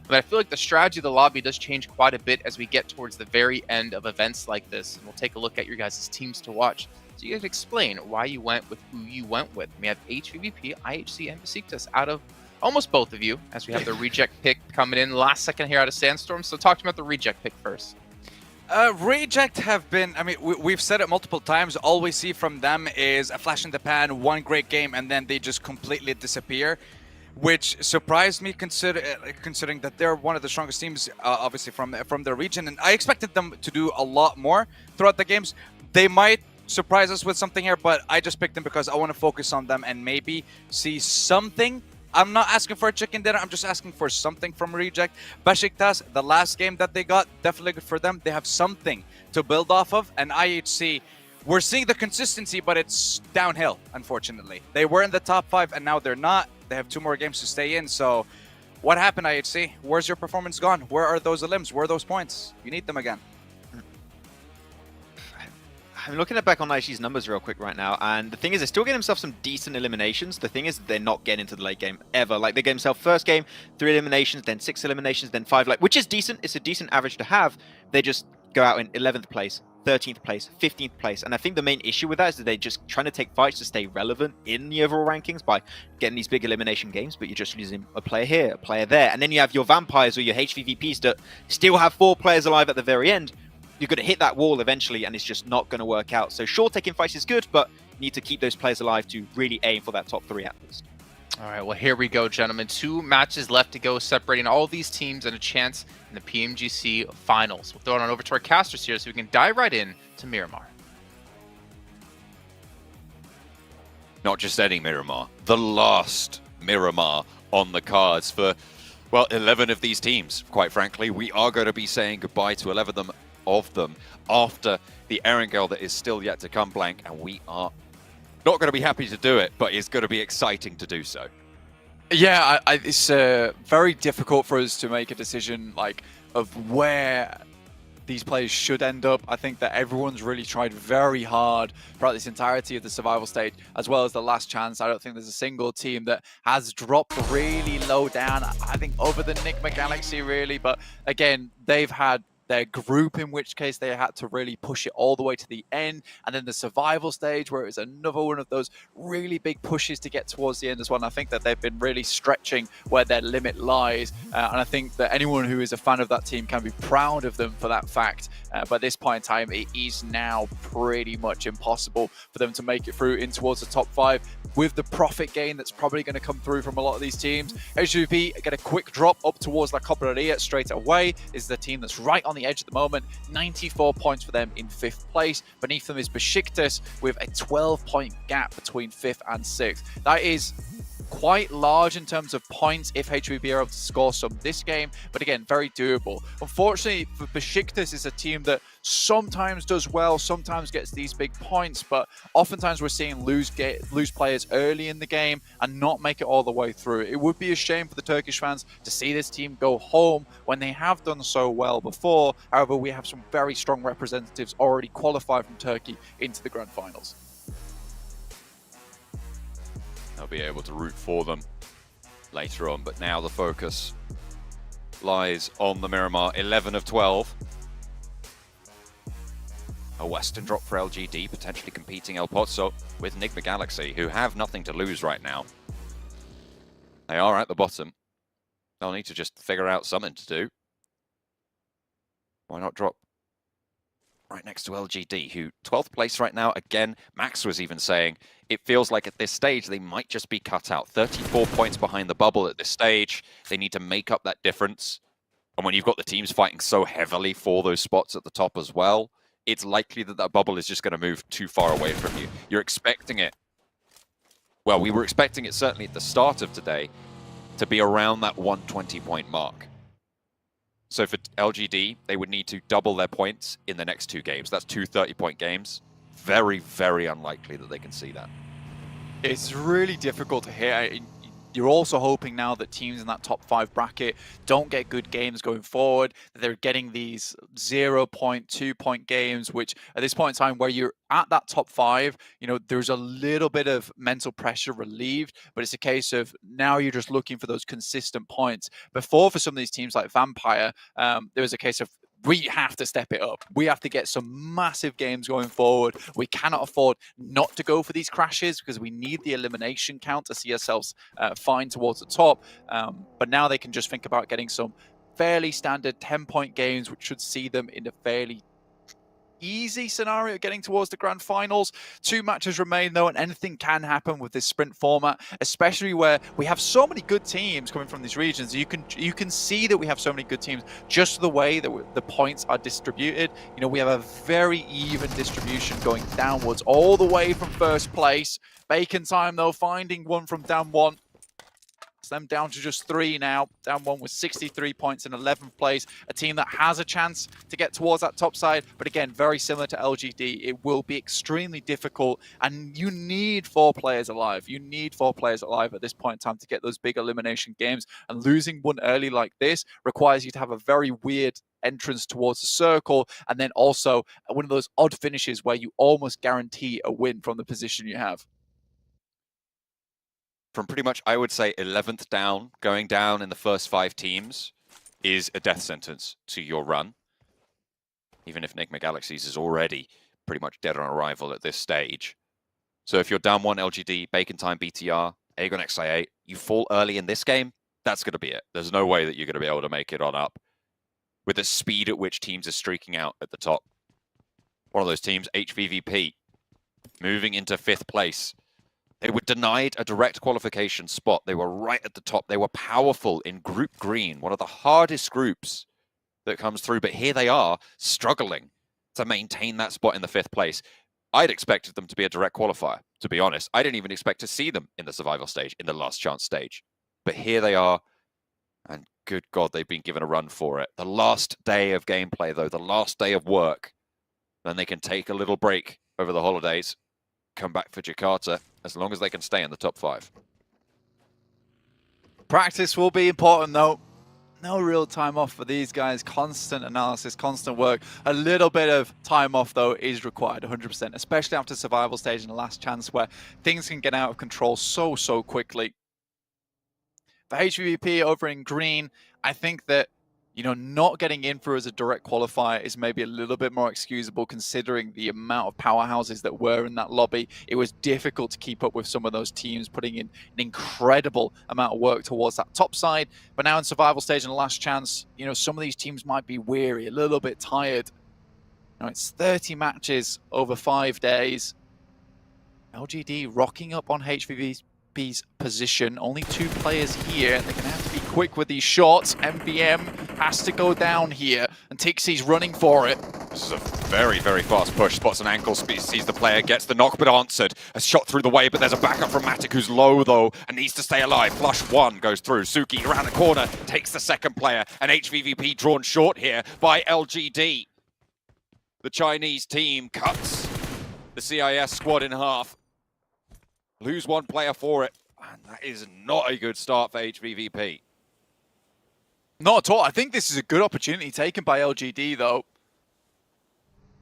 But I feel like the strategy of the lobby does change quite a bit as we get towards the very end of events like this. And we'll take a look at your guys' teams to watch. So you guys explain why you went with who you went with. We have HVVP, IHC, and Besiktas out of almost both of you, as we have the reject pick coming in last second here out of Sandstorm. So talk to me about the reject pick first. Reject have been, I mean, we've said it multiple times. All we see from them is a flash in the pan, one great game, and then they just completely disappear, which surprised me considering that they're one of the strongest teams, obviously, from their region. And I expected them to do a lot more throughout the games. They might surprise us with something here, but I just picked them because I want to focus on them and maybe see something. I'm not asking for a chicken dinner. I'm just asking for something from Reject. Besiktas, the last game that they got, definitely good for them. They have something to build off of. And IHC, we're seeing the consistency, but it's downhill, unfortunately. They were in the top 5, and now they're not. They have 2 more games to stay in. So what happened, IHC? Where's your performance gone? Where are those elims? Where are those points? You need them again. I'm looking back on IHG's numbers real quick right now, and the thing is, they're still getting themselves some decent eliminations. The thing is, they're not getting into the late game ever. Like, they get themselves first game, 3 eliminations, then 6 eliminations, then 5, like, which is decent. It's a decent average to have. They just go out in 11th place, 13th place, 15th place, and I think the main issue with that is that they're just trying to take fights to stay relevant in the overall rankings by getting these big elimination games, but you're just losing a player here, a player there, and then you have your vampires or your HVVPs that still have 4 players alive at the very end. You're going to hit that wall eventually, and it's just not going to work out. So sure, taking fights is good, but you need to keep those players alive to really aim for that top 3 at least. All right, well, here we go, gentlemen. 2 matches left to go, separating all these teams and a chance in the PMGC finals. We'll throw it on over to our casters here so we can dive right in to Miramar. Not just any Miramar, the last Miramar on the cards for, well, 11 of these teams. Quite frankly, we are going to be saying goodbye to 11 of them after the Erangel that is still yet to come, Blank, and we are not going to be happy to do it, but it's going to be exciting to do so. Yeah, it's very difficult for us to make a decision like of where these players should end up. I think that everyone's really tried very hard throughout this entirety of the survival stage, as well as the last chance. I don't think there's a single team that has dropped really low down. I think other than Nikke Galaxy, really. But again, they've had their group, in which case they had to really push it all the way to the end, and then the survival stage where it was another one of those really big pushes to get towards the end as well. And I think that they've been really stretching where their limit lies, and I think that anyone who is a fan of that team can be proud of them for that fact. But at this point in time, it is now pretty much impossible for them to make it through in towards the top 5 with the profit gain that's probably going to come through from a lot of these teams. HVP get a quick drop up towards La Copperia straight away. Is the team that's right on the edge at the moment. 94 points for them in 5th place. Beneath them is Besiktas with a 12-point gap between 5th and 6th. That is quite large in terms of points if HVP are able to score some this game, but again, very doable. Unfortunately, for Besiktas is a team that sometimes does well, sometimes gets these big points, but oftentimes we're seeing lose players early in the game and not make it all the way through. It would be a shame for the Turkish fans to see this team go home when they have done so well before. However, we have some very strong representatives already qualified from Turkey into the grand finals. They'll be able to root for them later on, but now the focus lies on the Miramar. 11 of 12. A Western drop for LGD, potentially competing El Pozzo with Nikke Galaxy, who have nothing to lose right now. They are at the bottom. They'll need to just figure out something to do. Why not drop right next to LGD, who 12th place right now? Again, Max was even saying it feels like at this stage they might just be cut out. 34 points behind the bubble at this stage. They need to make up that difference. And when you've got the teams fighting so heavily for those spots at the top as well, it's likely that that bubble is just going to move too far away from you. You're expecting it. Well, we were expecting it certainly at the start of today to be around that 120-point mark. So for LGD, they would need to double their points in the next 2 games. That's 2 30-point games. Very, very unlikely that they can see that. It's really difficult to hit. You're also hoping now that teams in that top 5 bracket don't get good games going forward, that they're getting these 0-point, 2-point games, which at this point in time where you're at that top 5, you know, there's a little bit of mental pressure relieved, but it's a case of now you're just looking for those consistent points. Before, for some of these teams like Vampire, there was a case of we have to step it up. We have to get some massive games going forward. We cannot afford not to go for these crashes because we need the elimination count to see ourselves fine towards the top. But now they can just think about getting some fairly standard 10-point games, which should see them in a fairly easy scenario getting towards the grand finals. 2 matches remain though, and anything can happen with this sprint format, especially where we have so many good teams coming from these regions. You can see that we have so many good teams just the way that the points are distributed. You know, we have a very even distribution going downwards all the way from first place. Bacon Time though, finding one from down 1. Them down to just 3 now. Down 1 with 63 points in 11th place. A team that has a chance to get towards that top side. But again, very similar to LGD. It will be extremely difficult. And you need 4 players alive. You need 4 players alive at this point in time to get those big elimination games. And losing one early like this requires you to have a very weird entrance towards the circle. And then also one of those odd finishes where you almost guarantee a win from the position you have. From pretty much, I would say, 11th down, going down in the first 5 teams is a death sentence to your run. Even if Nikke Galaxies is already pretty much dead on arrival at this stage. So if you're down 1 LGD, Bacon Time, BTR, Aegon XIA, you fall early in this game, that's going to be it. There's no way that you're going to be able to make it on up with the speed at which teams are streaking out at the top. One of those teams, HVVP, moving into 5th place. They were denied a direct qualification spot. They were right at the top. They were powerful in Group Green, one of the hardest groups that comes through. But here they are, struggling to maintain that spot in the 5th place. I'd expected them to be a direct qualifier, to be honest. I didn't even expect to see them in the survival stage, in the last chance stage. But here they are, and good God, they've been given a run for it. The last day of gameplay, though, the last day of work, then they can take a little break over the holidays, come back for Jakarta, as long as they can stay in the top 5. Practice will be important though. No real time off for these guys. Constant analysis, constant work. A little bit of time off though is required, 100%, especially after survival stage and the last chance where things can get out of control so quickly. For HVVP over in green, I think that, you know, not getting in for as a direct qualifier is maybe a little bit more excusable considering the amount of powerhouses that were in that lobby. It was difficult to keep up with some of those teams putting in an incredible amount of work towards that top side. But now in survival stage and the last chance, you know, some of these teams might be weary, a little bit tired. Now it's 30 matches over 5 days. LGD rocking up on HVVP's position. Only 2 players here. They're going to have to be quick with these shots. MVM has to go down here, and Tixie's running for it. This is a very fast push. Spots an ankle, sees the player, gets the knock, but answered. A shot through the way, but there's a backup from Matic, who's low, though, and needs to stay alive. Flush 1 goes through. Suki around the corner, takes the second player, and HVVP drawn short here by LGD. The Chinese team cuts the CIS squad in half. Lose 1 player for it, and that is not a good start for HVVP. Not at all. I think this is a good opportunity taken by LGD, though.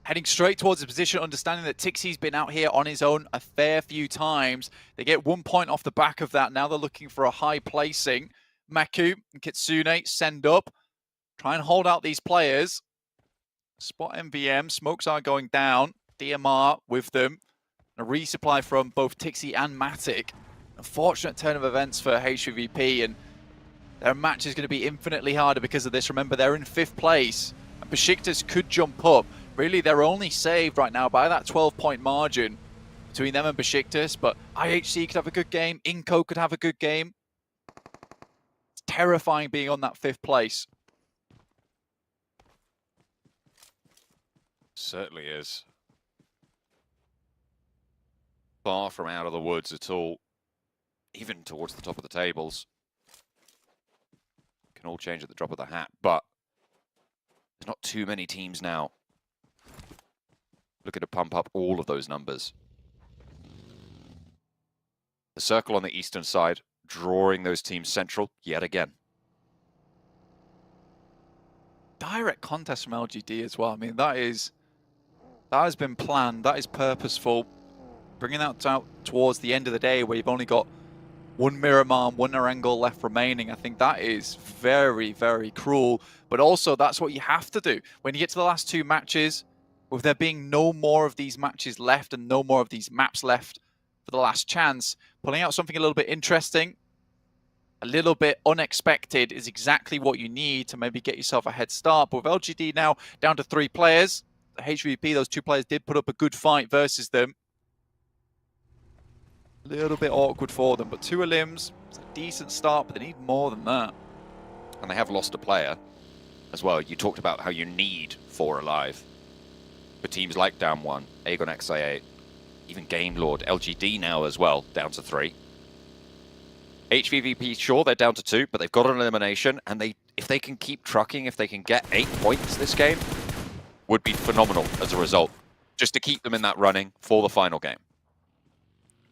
Heading straight towards the position, understanding that Tixie's been out here on his own a fair few times. They get 1 point off the back of that. Now they're looking for a high placing. Maku and Kitsune send up. Try and hold out these players. Spot MVM. Smokes are going down. DMR with them. A resupply from both Tixie and Matic. Unfortunate turn of events for HVVP, and their match is going to be infinitely harder because of this. Remember, they're in 5th place, and Besiktas could jump up. Really, they're only saved right now by that 12-point margin between them and Besiktas, but IHC could have a good game. Inco could have a good game. It's terrifying being on that 5th place. Certainly is. Far from out of the woods at all, even towards the top of the tables. Can all change at the drop of the hat, but there's not too many teams now looking to pump up all of those numbers. The circle on the eastern side, drawing those teams central yet again. Direct contest from LGD as well. I mean, that has been planned, that is purposeful. Bringing that out towards the end of the day where you've only got 1 Miramar, 1 Erangel left remaining. I think that is very cruel. But also, that's what you have to do. When you get to the last 2 matches, with there being no more of these matches left and no more of these maps left for the last chance, pulling out something a little bit interesting, a little bit unexpected is exactly what you need to maybe get yourself a head start. But with LGD now down to 3 players, HVP, those two players did put up a good fight versus them. A little bit awkward for them, but 2 elims, it's a decent start, but they need more than that. And they have lost a player as well. You talked about how you need 4 alive. For teams like Down 1, Aegon XIA, even Game Lord, LGD now as well, down to 3. HVVP, sure, they're down to 2, but they've got an elimination, and if they can keep trucking, if they can get 8 points this game, would be phenomenal as a result, just to keep them in that running for the final game.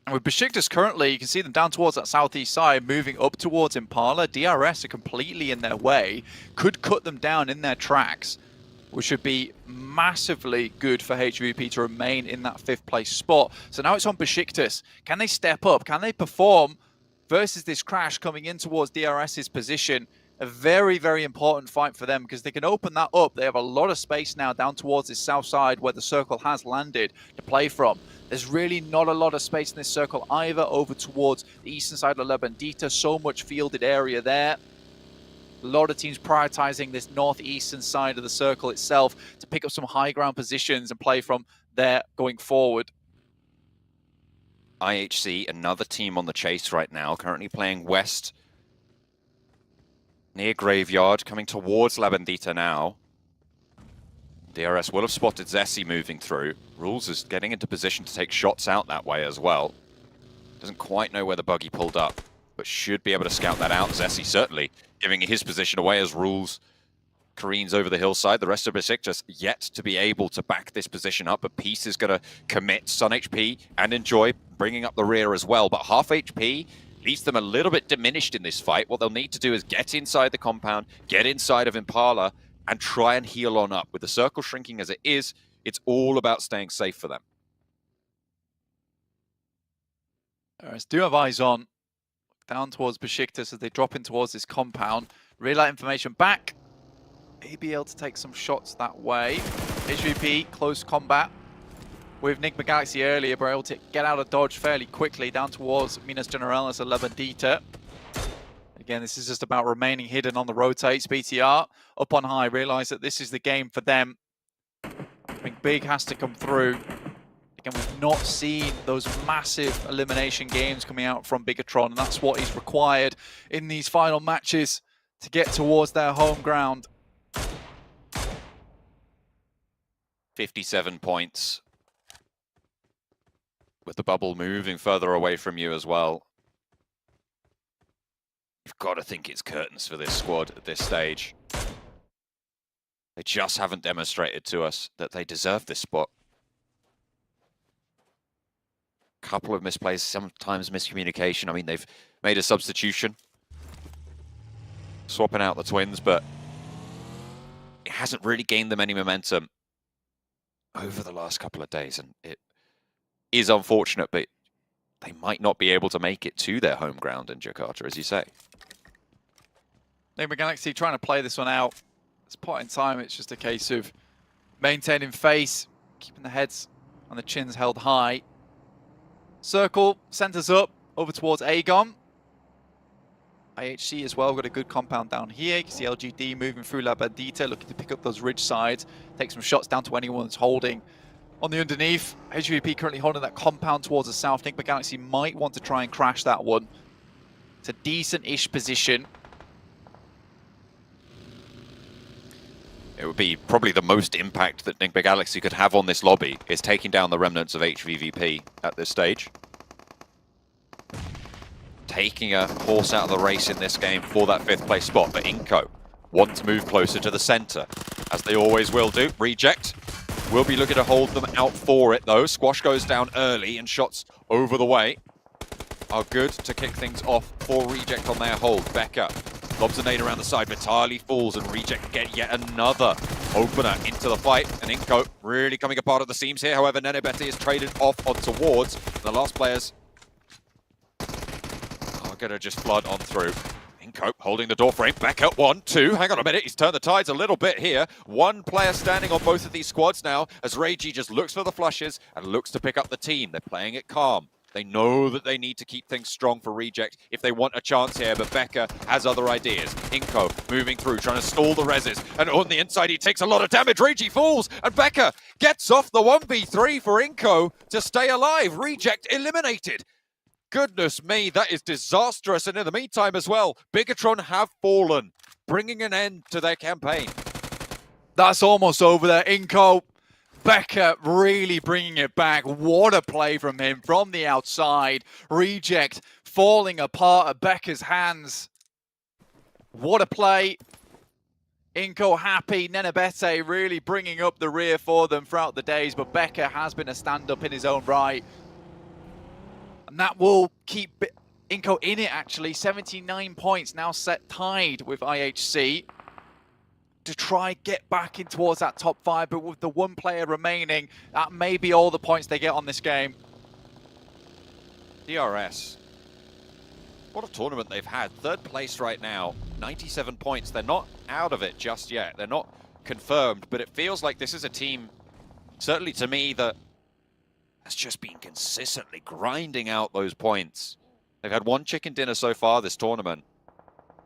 And with Besiktas currently, you can see them down towards that southeast side, moving up towards Impala. DRS are completely in their way, could cut them down in their tracks, which should be massively good for HVP to remain in that 5th place spot. So now it's on Besiktas. Can they step up? Can they perform versus this crash coming in towards DRS's position? A very, very important fight for them because they can open that up. They have a lot of space now down towards this south side where the circle has landed to play from. There's really not a lot of space in this circle either over towards the eastern side of La Bandita. So much fielded area there. A lot of teams prioritizing this northeastern side of the circle itself to pick up some high ground positions and play from there going forward. IHC, another team on the chase right now, currently playing west near Graveyard, coming towards La Bandita now. DRS will have spotted Zessi moving through. Rules is getting into position to take shots out that way as well. Doesn't quite know where the buggy pulled up, but should be able to scout that out. Zessi certainly giving his position away as Rules careens over the hillside. The rest of Besiktas yet to be able to back this position up, but Peace is going to commit Sun HP and Enjoy bringing up the rear as well. But half HP leaves them a little bit diminished in this fight. What they'll need to do is get inside the compound, get inside of Impala, and try and heal on up. With the circle shrinking as it is, it's all about staying safe for them. DRS do have eyes on. Down towards Besiktas as they drop in towards this compound. Relay information back. Maybe able to take some shots that way. HVP, close combat with Nikke Galaxy earlier, but able to get out of dodge fairly quickly down towards Minas Generalis and La Bandita. Again, this is just about remaining hidden on the rotates. BTR up on high, realize that this is the game for them. I think big has to come through. Again, we've not seen those massive elimination games coming out from Bigatron, and that's what is required in these final matches to get towards their home ground. 57 points. With the bubble moving further away from you as well. You've got to think it's curtains for this squad at this stage. They just haven't demonstrated to us that they deserve this spot. Couple of misplays, sometimes miscommunication. I mean, they've made a substitution, swapping out the twins, but it hasn't really gained them any momentum over the last couple of days, and it is unfortunate, but they might not be able to make it to their home ground in Jakarta, as you say. Nikke Galaxy trying to play this one out. At this point in time, it's just a case of maintaining face, keeping the heads and the chins held high. Circle centers up over towards Aegon. IHC as well, got a good compound down here. You can see LGD moving through La Bandita, looking to pick up those ridge sides, take some shots down to anyone that's holding on the underneath. HVP currently holding that compound towards the south. Nikke Galaxy might want to try and crash that one. It's a decent-ish position. It would be probably the most impact that Nikke Galaxy could have on this lobby is taking down the remnants of HVVP at this stage. Taking a horse out of the race in this game for that 5th place spot, but Inco want to move closer to the center, as they always will do. Reject will be looking to hold them out for it though. Squash goes down early and shots over the way are good to kick things off for Reject on their hold. Becca lobs a nade around the side, Vitali falls and Reject get yet another opener into the fight. And Inco really coming apart at the seams here. However, Nenebeti is traded off onto wards. The last players are going to just flood on through. Inco holding the door frame. Back up 1, 2. Hang on a minute. He's turned the tides a little bit here. One player standing on both of these squads now as Reiji just looks for the flushes and looks to pick up the team. They're playing it calm. They know that they need to keep things strong for Reject if they want a chance here, but Becca has other ideas. Inko moving through, trying to stall the reses, and on the inside he takes a lot of damage. Regi falls, and Becca gets off the 1v3 for Inko to stay alive. Reject eliminated. Goodness me, that is disastrous. And in the meantime as well, Bigatron have fallen, bringing an end to their campaign. That's almost over there. Inko, Becca really bringing it back. What a play from him from the outside. Reject falling apart at Becca's hands. What a play. Inko happy. Nenebete really bringing up the rear for them throughout the days, but Becca has been a stand-up in his own right. And that will keep Inko in it, actually. 79 points now set tied with IHC to try get back in towards that top 5, but with the one player remaining, that may be all the points they get on this game. DRS. What a tournament they've had. 3rd place right now, 97 points. They're not out of it just yet. They're not confirmed, but it feels like this is a team, certainly to me, that has just been consistently grinding out those points. They've had 1 chicken dinner so far this tournament,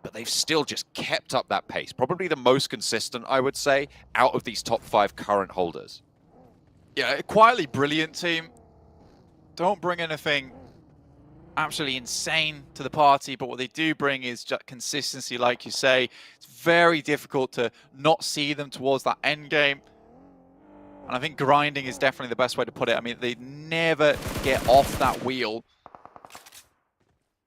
but they've still just kept up that pace. Probably the most consistent, I would say, out of these top 5 current holders. Yeah, a quietly brilliant team. Don't bring anything absolutely insane to the party, but what they do bring is just consistency, like you say. It's very difficult to not see them towards that end game. And I think grinding is definitely the best way to put it. I mean, they never get off that wheel,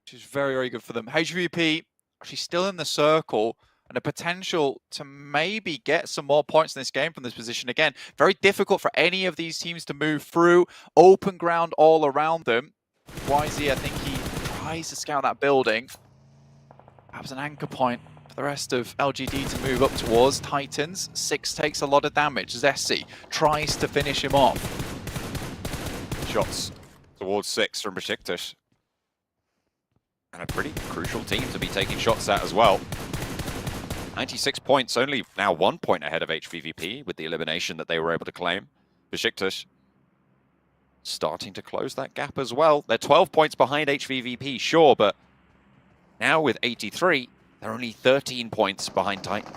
which is very, very good for them. HVP actually still in the circle and a potential to maybe get some more points in this game from this position. Again, very difficult for any of these teams to move through. Open ground all around them. YZ, I think he tries to scout that building. Perhaps an anchor point for the rest of LGD to move up towards. Titans, 6 takes a lot of damage. Zessi tries to finish him off. Shots towards 6 from Besiktas. And a pretty crucial team to be taking shots at as well. 96 points, only now 1 point ahead of HVVP with the elimination that they were able to claim. Besiktas starting to close that gap as well. They're 12 points behind HVVP, sure, but now with 83, they're only 13 points behind Titan.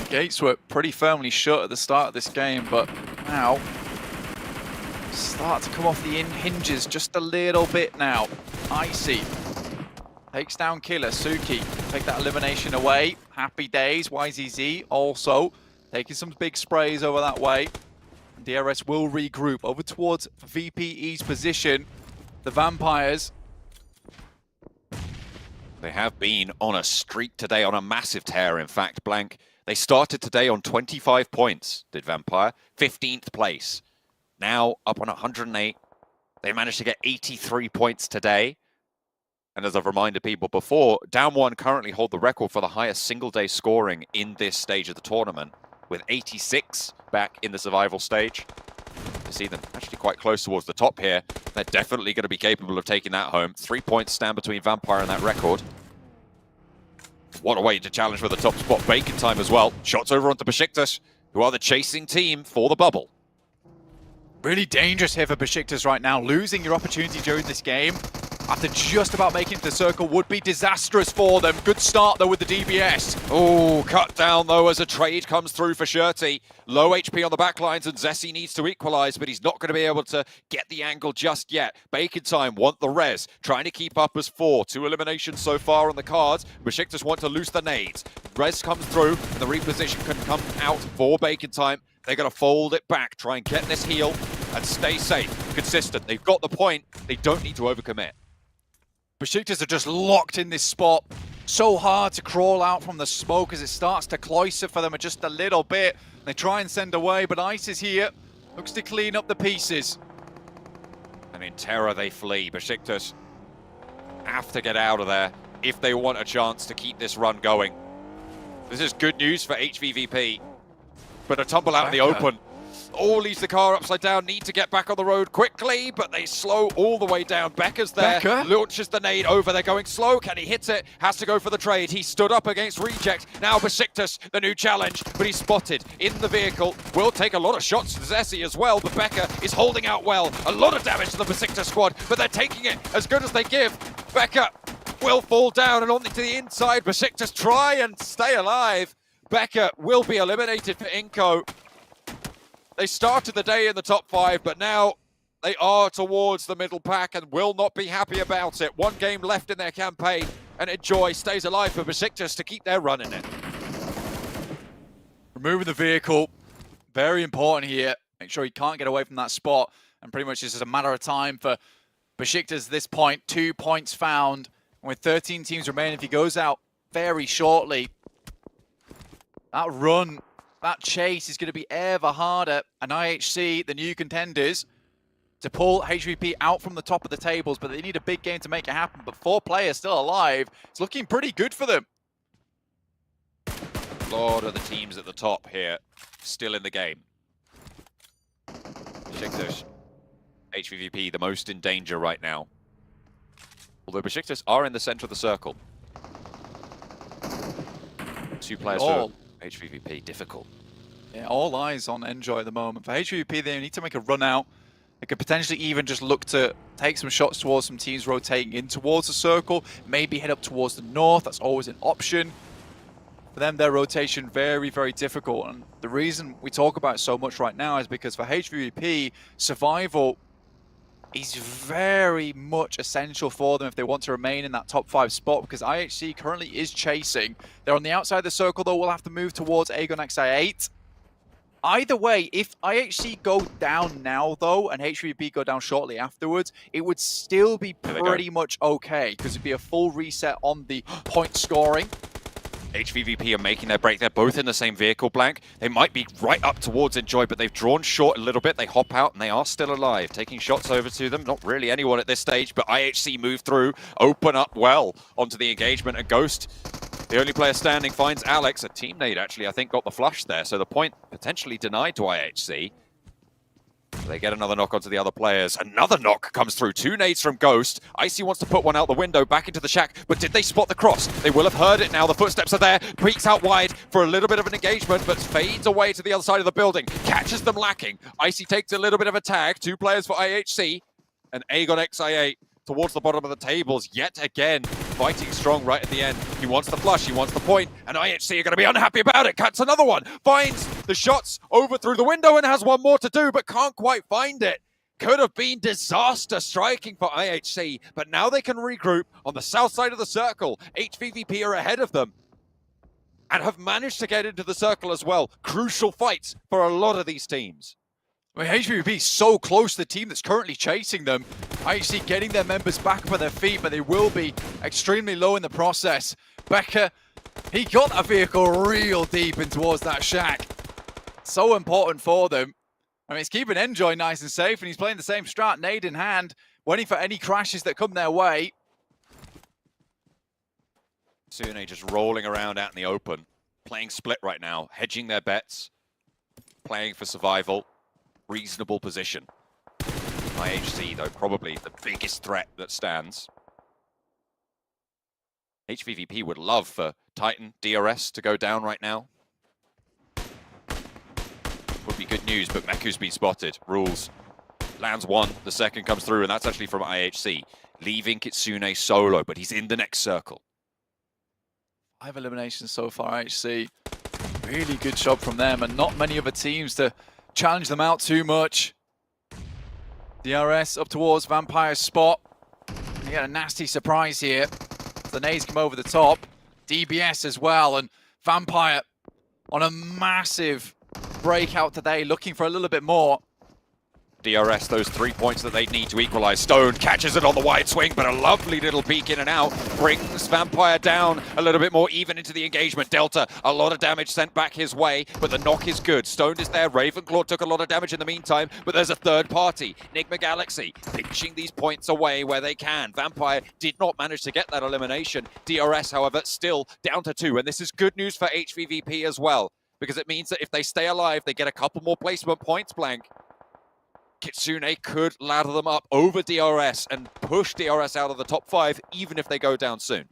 The gates were pretty firmly shut at the start of this game, but now start to come off the hinges just a little bit now. Icy takes down Killer. Suki take that elimination away. Happy days. YZZ also taking some big sprays over that way. DRS will regroup over towards VPE's position. The Vampires. They have been on a streak today, on a massive tear, in fact, Blank. They started today on 25 points, did Vampire. 15th place. Now up on 108. They managed to get 83 points today. And as I've reminded people before, Down One currently hold the record for the highest single-day scoring in this stage of the tournament, with 86 back in the survival stage. You see them actually quite close towards the top here. They're definitely going to be capable of taking that home. 3 points stand between Vampire and that record. What a way to challenge for the top spot. Bacon time as well. Shots over onto Besiktas, who are the chasing team for the bubble. Really dangerous here for Besiktas right now. Losing your opportunity during this game after just about making it to the circle would be disastrous for them. Good start though with the DBS. Oh, cut down though as a trade comes through for Shirty. Low HP on the backlines and Zessi needs to equalize, but he's not going to be able to get the angle just yet. Bacon time want the res, trying to keep up as 4. 2 eliminations so far on the cards. Besiktas want to loose the nades. Res comes through and the reposition can come out for Bacon time. They're going to fold it back, try and get this heal and stay safe, consistent. They've got the point. They don't need to overcommit. Besiktas are just locked in this spot. So hard to crawl out from the smoke as it starts to cloister for them just a little bit. They try and send away, but Ice is here. Looks to clean up the pieces. And in terror they flee. Besiktas have to get out of there if they want a chance to keep this run going. This is good news for HVVP. But a tumble out in the open. Oh, leaves the car upside down. Need to get back on the road quickly, but they slow all the way down. Becca's there. Becca? Launches the nade over. They're going slow. Can he hit it? Has to go for the trade. He stood up against Reject. Now Besiktas, the new challenge, but he's spotted in the vehicle. Will take a lot of shots to Zessi as well, but Becca is holding out well. A lot of damage to the Besiktas squad, but they're taking it as good as they give. Becca will fall down and onto the inside. Besiktas try and stay alive. Becca will be eliminated for Inco. They started the day in the top 5, but now they are towards the middle pack and will not be happy about it. One game left in their campaign, and Enjoy stays alive for Besiktas to keep their run in it. Removing the vehicle, very important here. Make sure he can't get away from that spot, and pretty much it's just a matter of time for Besiktas at this point. 2 points found, and with 13 teams remaining, if he goes out very shortly, that run, that chase is going to be ever harder, and IHC, the new contenders, to pull HVP out from the top of the tables, but they need a big game to make it happen. But 4 players still alive. It's looking pretty good for them. A lot of the teams at the top here still in the game. Besiktas, HVVP, the most in danger right now. Although Besiktas are in the center of the circle. 2 players for HVVP, difficult. Yeah, all eyes on Enjoy at the moment. For HVP, they need to make a run out. They could potentially even just look to take some shots towards some teams rotating in towards the circle. Maybe head up towards the north. That's always an option. For them, their rotation very, very difficult. And the reason we talk about it so much right now is because for HVP, survival is very much essential for them if they want to remain in that top 5 spot, because IHC currently is chasing. They're on the outside of the circle, though. We'll have to move towards Aegon XI8. Either way, if IHC go down now, though, and HVP go down shortly afterwards, it would still be pretty much okay, because it'd be a full reset on the point scoring. HVVP are making their break. They're both in the same vehicle, Blank. They might be right up towards Enjoy, but they've drawn short a little bit. They hop out, and they are still alive. Taking shots over to them. Not really anyone at this stage, but IHC move through, open up well onto the engagement, and Ghost, the only player standing, finds Alex. A teammate, actually, I think, got the flush there, so the point potentially denied to IHC. They get another knock onto the other players. Another knock comes through. 2 nades from Ghost. Icy wants to put one out the window, back into the shack, but did they spot the cross? They will have heard it now. The footsteps are there. Peeks out wide for a little bit of an engagement, but fades away to the other side of the building. Catches them lacking. Icy takes a little bit of a tag. 2 players for IHC. And Aegon XI8 towards the bottom of the tables yet again. Fighting strong right at the end. He wants the flush, he wants the point, and IHC are going to be unhappy about it. Cuts another one, finds the shots over through the window and has one more to do, but can't quite find it. Could have been disaster striking for IHC, but now they can regroup on the south side of the circle. HVVP are ahead of them and have managed to get into the circle as well. Crucial fights for a lot of these teams. I mean, HVP so close to the team that's currently chasing them. IHC getting their members back up on their feet, but they will be extremely low in the process. Becca, he got that vehicle real deep in towards that shack. So important for them. I mean, it's keeping Enjoy nice and safe, and he's playing the same strat, nade in hand, waiting for any crashes that come their way. Sune just rolling around out in the open, playing split right now, hedging their bets, playing for survival. Reasonable position. IHC, though, probably the biggest threat that stands. HVVP would love for Titan, DRS to go down right now. Would be good news, but Meku's been spotted. Rules. Lands one, the second comes through, and that's actually from IHC. Leaving Kitsune solo, but he's in the next circle. 5 eliminations so far, IHC. Really good job from them, and not many other teams to challenge them out too much. DRS up towards Vampire's spot. You get a nasty surprise here. The nades come over the top. DBS as well, and Vampire on a massive breakout today, looking for a little bit more. DRS, those 3 points that they need to equalize. Stone catches it on the wide swing, but a lovely little peek in and out brings Vampire down a little bit more even into the engagement. Delta, a lot of damage sent back his way, but the knock is good. Stone is there. Ravenclaw took a lot of damage in the meantime, but there's a third party. Nigma Galaxy pinching these points away where they can. Vampire did not manage to get that elimination. DRS, however, still down to 2, and this is good news for HVVP as well. because it means that if they stay alive, they get a couple more placement points, Blank. Kitsune could ladder them up over DRS and push DRS out of the top 5, even if they go down soon.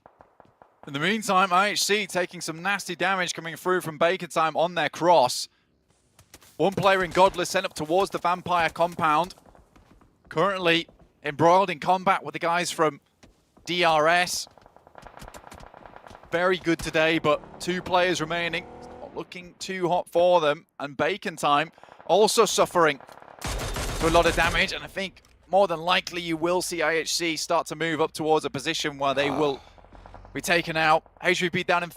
In the meantime, IHC taking some nasty damage coming through from Bacon Time on their cross. One player in Godless sent up towards the Vampire compound. Currently embroiled in combat with the guys from DRS. Very good today, but 2 players remaining. It's not looking too hot for them. And Bacon Time also suffering a lot of damage. And I think more than likely you will see IHC start to move up towards a position where they will be taken out. HVP down in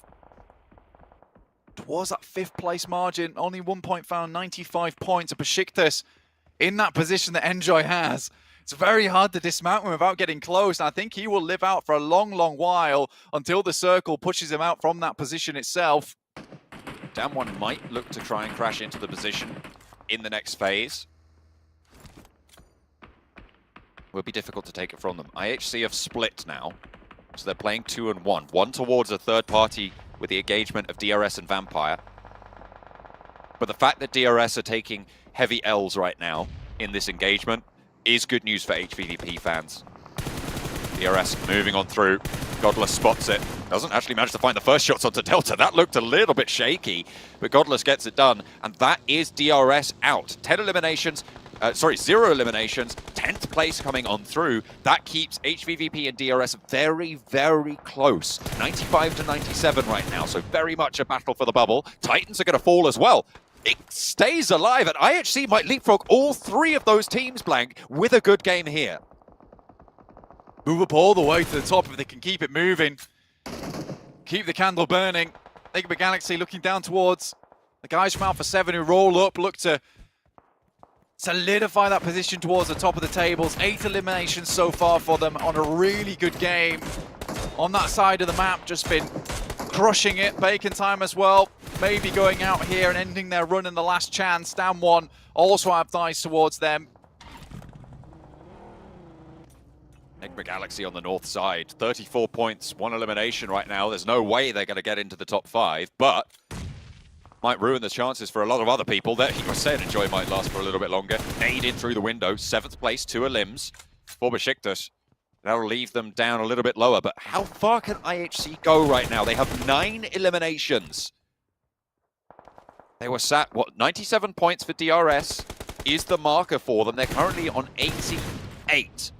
towards that 5th place margin. Only 1 point found, 95 points. And Besiktas in that position that Enjoy has. It's very hard to dismount him without getting close. And I think he will live out for a long, long while until the circle pushes him out from that position itself. Damwon might look to try and crash into the position in the next phase. Will be difficult to take it from them. IHC have split now, so they're playing 2 and 1. One towards a third party with the engagement of DRS and Vampire. But the fact that DRS are taking heavy L's right now in this engagement is good news for HVVP fans. DRS moving on through. Godless spots it. Doesn't actually manage to find the first shots onto Delta. That looked a little bit shaky, but Godless gets it done. And that is DRS out. 0 eliminations, 10th place coming on through. That keeps HVVP and DRS very, very close. 95 to 97 right now, so very much a battle for the bubble. Titans are going to fall as well. It stays alive, and IHC might leapfrog all 3 of those teams, Blank, with a good game here. Move up all the way to the top if they can keep it moving. Keep the candle burning. Enigma Galaxy looking down towards the guys from Alpha 7 who roll up, look to solidify that position towards the top of the tables. 8 eliminations so far for them on a really good game. On that side of the map, just been crushing it. Bacon Time as well. Maybe going out here and ending their run in the last chance. Down 1, also have dice towards them. Enigma Galaxy on the north side, 34 points, 1 elimination right now. There's no way they're going to get into the top 5, but might ruin the chances for a lot of other people. That he was saying Enjoy might last for a little bit longer. Nade in through the window, 7th place, 2 elims for Besiktas. That'll leave them down a little bit lower, but how far can IHC go right now? They have 9 eliminations. They were sat, 97 points for DRS is the marker for them. They're currently on 88.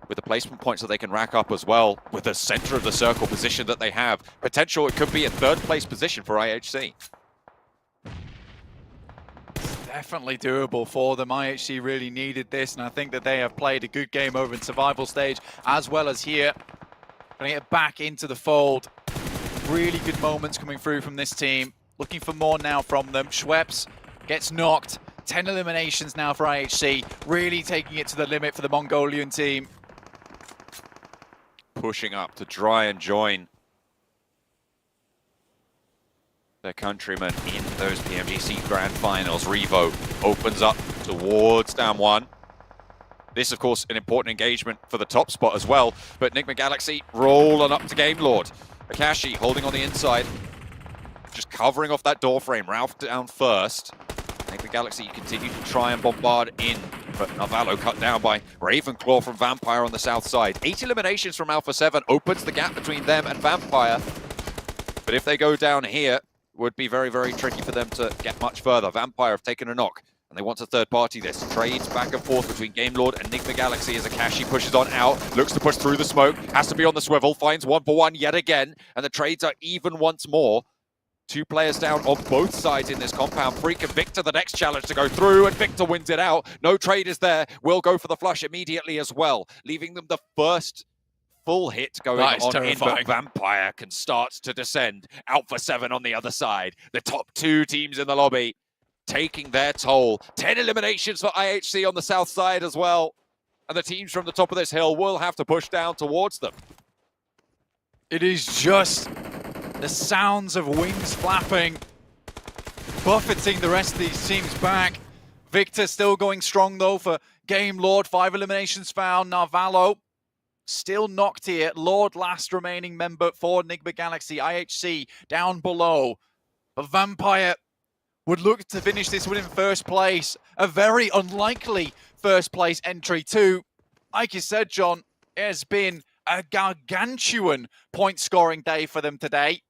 With the placement points that they can rack up as well, with the center of the circle position that they have. Potential, it could be a 3rd place position for IHC. Definitely doable for them. IHC really needed this, and I think that they have played a good game over in survival stage, as well as here. Bringing it back into the fold. Really good moments coming through from this team. Looking for more now from them. Schweppes gets knocked. 10 eliminations now for IHC. Really taking it to the limit for the Mongolian team. Pushing up to try and join their countrymen in those PMGC Grand Finals. Revo opens up towards down 1. This, of course, an important engagement for the top spot as well. But Enigma Galaxy rolling up to Game Lord. Akashi holding on the inside. Just covering off that door frame. Ralph down first. Enigma Galaxy continue to try and bombard in. But Navallo cut down by Ravenclaw from Vampire on the south side. 8 eliminations from Alpha 7 opens the gap between them and Vampire. But if they go down here, would be very, very tricky for them to get much further. Vampire have taken a knock, and they want to third party this. Trades back and forth between Game Lord and Enigma Galaxy as Akashi pushes on out, looks to push through the smoke, has to be on the swivel, finds 1-for-1 yet again, and the trades are even once more. 2 players down on both sides in this compound. Freak and Victor the next challenge to go through, and Victor wins it out. No trade is there. Will go for the flush immediately as well, leaving them the first full hit going on in, but Vampire can start to descend. Alpha 7 on the other side. The top 2 teams in the lobby taking their toll. 10 eliminations for IHC on the south side as well. And the teams from the top of this hill will have to push down towards them. It is just the sounds of wings flapping, buffeting the rest of these teams back. Victor still going strong though for Game Lord. 5 eliminations found. Navallo still knocked here. Lord, last remaining member for Enigma Galaxy. IHC down below. But Vampire would look to finish this one in first place. A very unlikely first place entry too. Like you said, John, it has been a gargantuan point scoring day for them today.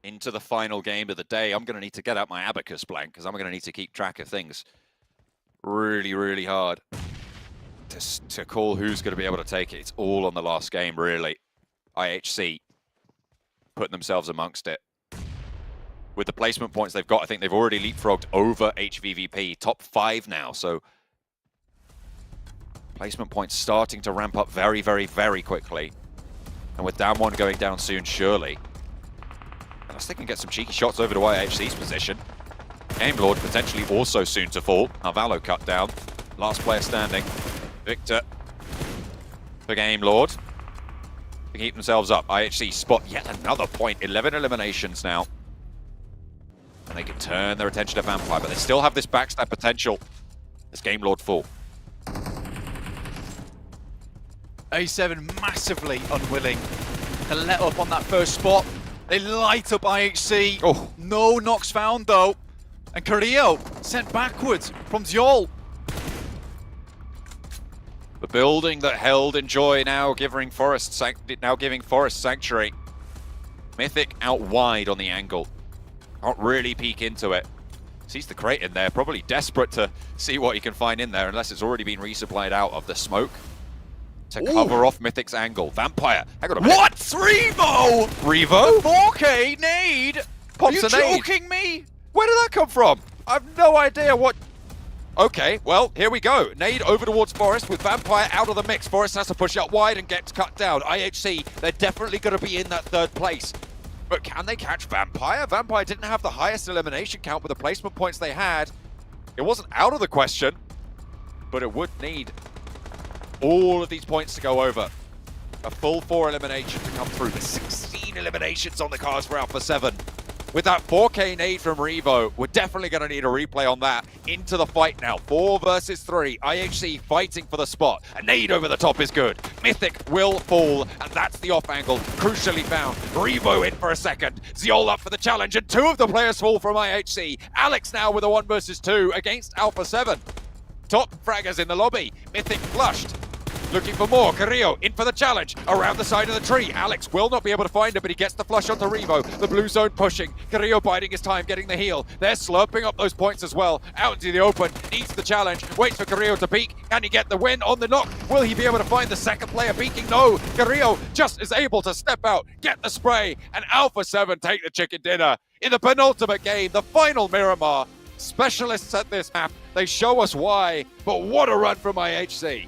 Into the final game of the day. I'm going to need to get out my abacus blank because I'm going to need to keep track of things really, really hard to call who's going to be able to take it. It's all on the last game, really. IHC putting themselves amongst it. With the placement points they've got, I think they've already leapfrogged over HVVP, top 5 now. So placement points starting to ramp up very, very, very quickly. And with down 1 going down soon, surely. Unless they can get some cheeky shots over to IHC's position. Game Lord potentially also soon to fall. Narvalo cut down. Last player standing. Victor for Game Lord. To keep themselves up. IHC spot yet another point. 11 eliminations now. And they can turn their attention to Vampire, but they still have this backstab potential as Game Lord fall. A7 massively unwilling to let up on that first spot. They light up IHC. Oh. No knocks found though. And Carrillo sent backwards from Zjol. The building that held Enjoy now giving Forest Sanctuary. Mythic out wide on the angle. Can't really peek into it. Sees the crate in there, probably desperate to see what he can find in there, unless it's already been resupplied out of the smoke to cover off Mythic's angle. Vampire, hang on a minute. What? Revo! Revo? 4K nade? Pops Are a you nade. joking me? Where did that come from? I have no idea what... Okay, well, here we go. Nade over towards Forest with Vampire out of the mix. Forest has to push out wide and get cut down. IHC, they're definitely going to be in that third place. But can they catch Vampire? Vampire didn't have the highest elimination count with the placement points they had. It wasn't out of the question, but it would need all of these points to go over. A full 4 elimination to come through. There's 16 eliminations on the cards for Alpha 7. With that 4K nade from Revo, we're definitely going to need a replay on that. Into the fight now. 4 versus 3. IHC fighting for the spot. A nade over the top is good. Mythic will fall, and that's the off angle. Crucially found. Revo in for a second. Zjol up for the challenge, and 2 of the players fall from IHC. Alex now with a 1 versus 2 against Alpha 7. Top fraggers in the lobby. Mythic flushed. Looking for more. Carrillo in for the challenge. Around the side of the tree. Alex will not be able to find him, but he gets the flush onto Revo. The blue zone pushing. Carrillo biding his time, getting the heal. They're slurping up those points as well. Out into the open. Needs the challenge. Waits for Carrillo to peek. Can he get the win on the knock? Will he be able to find the second player peeking? No. Carrillo just is able to step out, get the spray, and Alpha 7 take the chicken dinner. In the penultimate game, the final Miramar. Specialists at this map. They show us why, but what a run from IHC.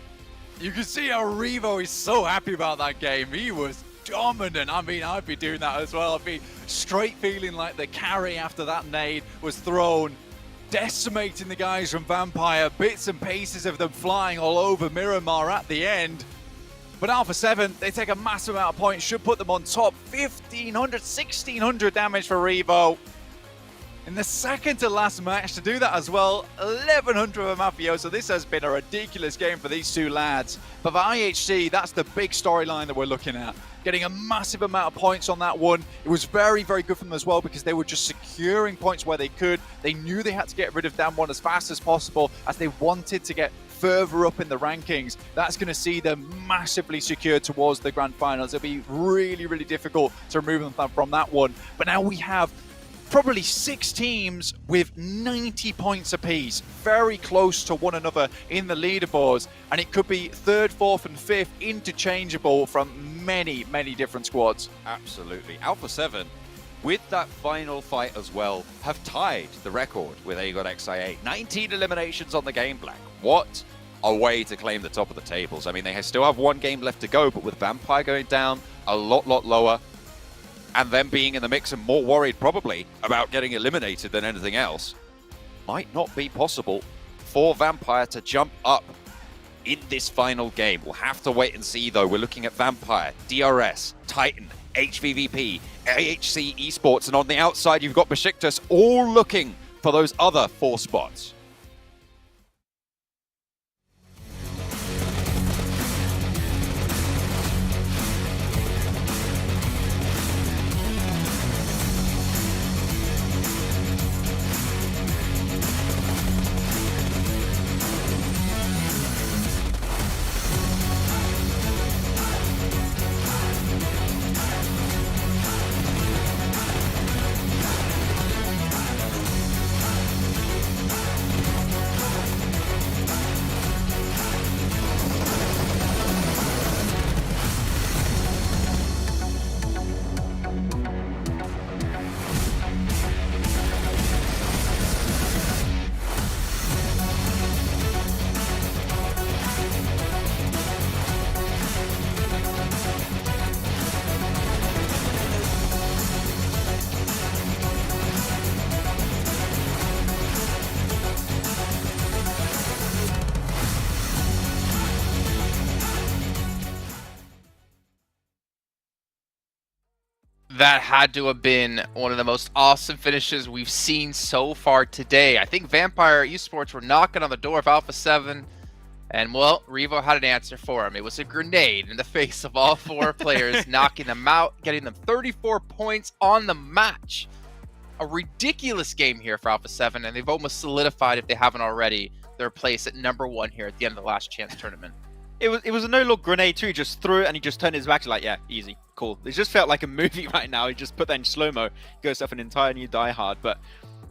You can see how Revo is so happy about that game. He was dominant. I mean, I'd be doing that as well. I'd be straight feeling like the carry after that nade was thrown, decimating the guys from Vampire, bits and pieces of them flying all over Miramar at the end. But Alpha 7, they take a massive amount of points, should put them on top. 1,500, 1,600 damage for Revo. In the second to last match to do that as well, 1,100 of a Mafio, so this has been a ridiculous game for these 2 lads. But for IHC, that's the big storyline that we're looking at. Getting a massive amount of points on that one. It was very, very good for them as well because they were just securing points where they could. They knew they had to get rid of down 1 as fast as possible as they wanted to get further up in the rankings. That's going to see them massively secured towards the grand finals. It'll be really, really difficult to remove them from that one. But now we have probably 6 teams with 90 points apiece, very close to one another in the leaderboards, and it could be 3rd, 4th and 5th interchangeable from many, many different squads. Absolutely. Alpha 7, with that final fight as well, have tied the record with Aegon XIA. 19 eliminations on the game, Black. What a way to claim the top of the tables. I mean, they still have 1 game left to go, but with Vampire going down a lot lower, and them being in the mix and more worried probably about getting eliminated than anything else, might not be possible for Vampire to jump up in this final game. We'll have to wait and see though. We're looking at Vampire, DRS, Titan, HVVP, AHC Esports, and on the outside you've got Besiktas all looking for those other 4 spots. That had to have been one of the most awesome finishes we've seen so far today. I think Vampire Esports were knocking on the door of Alpha 7, and well, Revo had an answer for him. It was a grenade in the face of all 4 players, knocking them out, getting them 34 points on the match. A ridiculous game here for Alpha 7, and they've almost solidified, if they haven't already, their place at #1 here at the end of the last chance tournament. It was a no-look grenade too. He just threw it and he just turned his back like, yeah, easy, cool. It just felt like a movie right now. He just put that in slow-mo, goes up an entire new Die Hard. But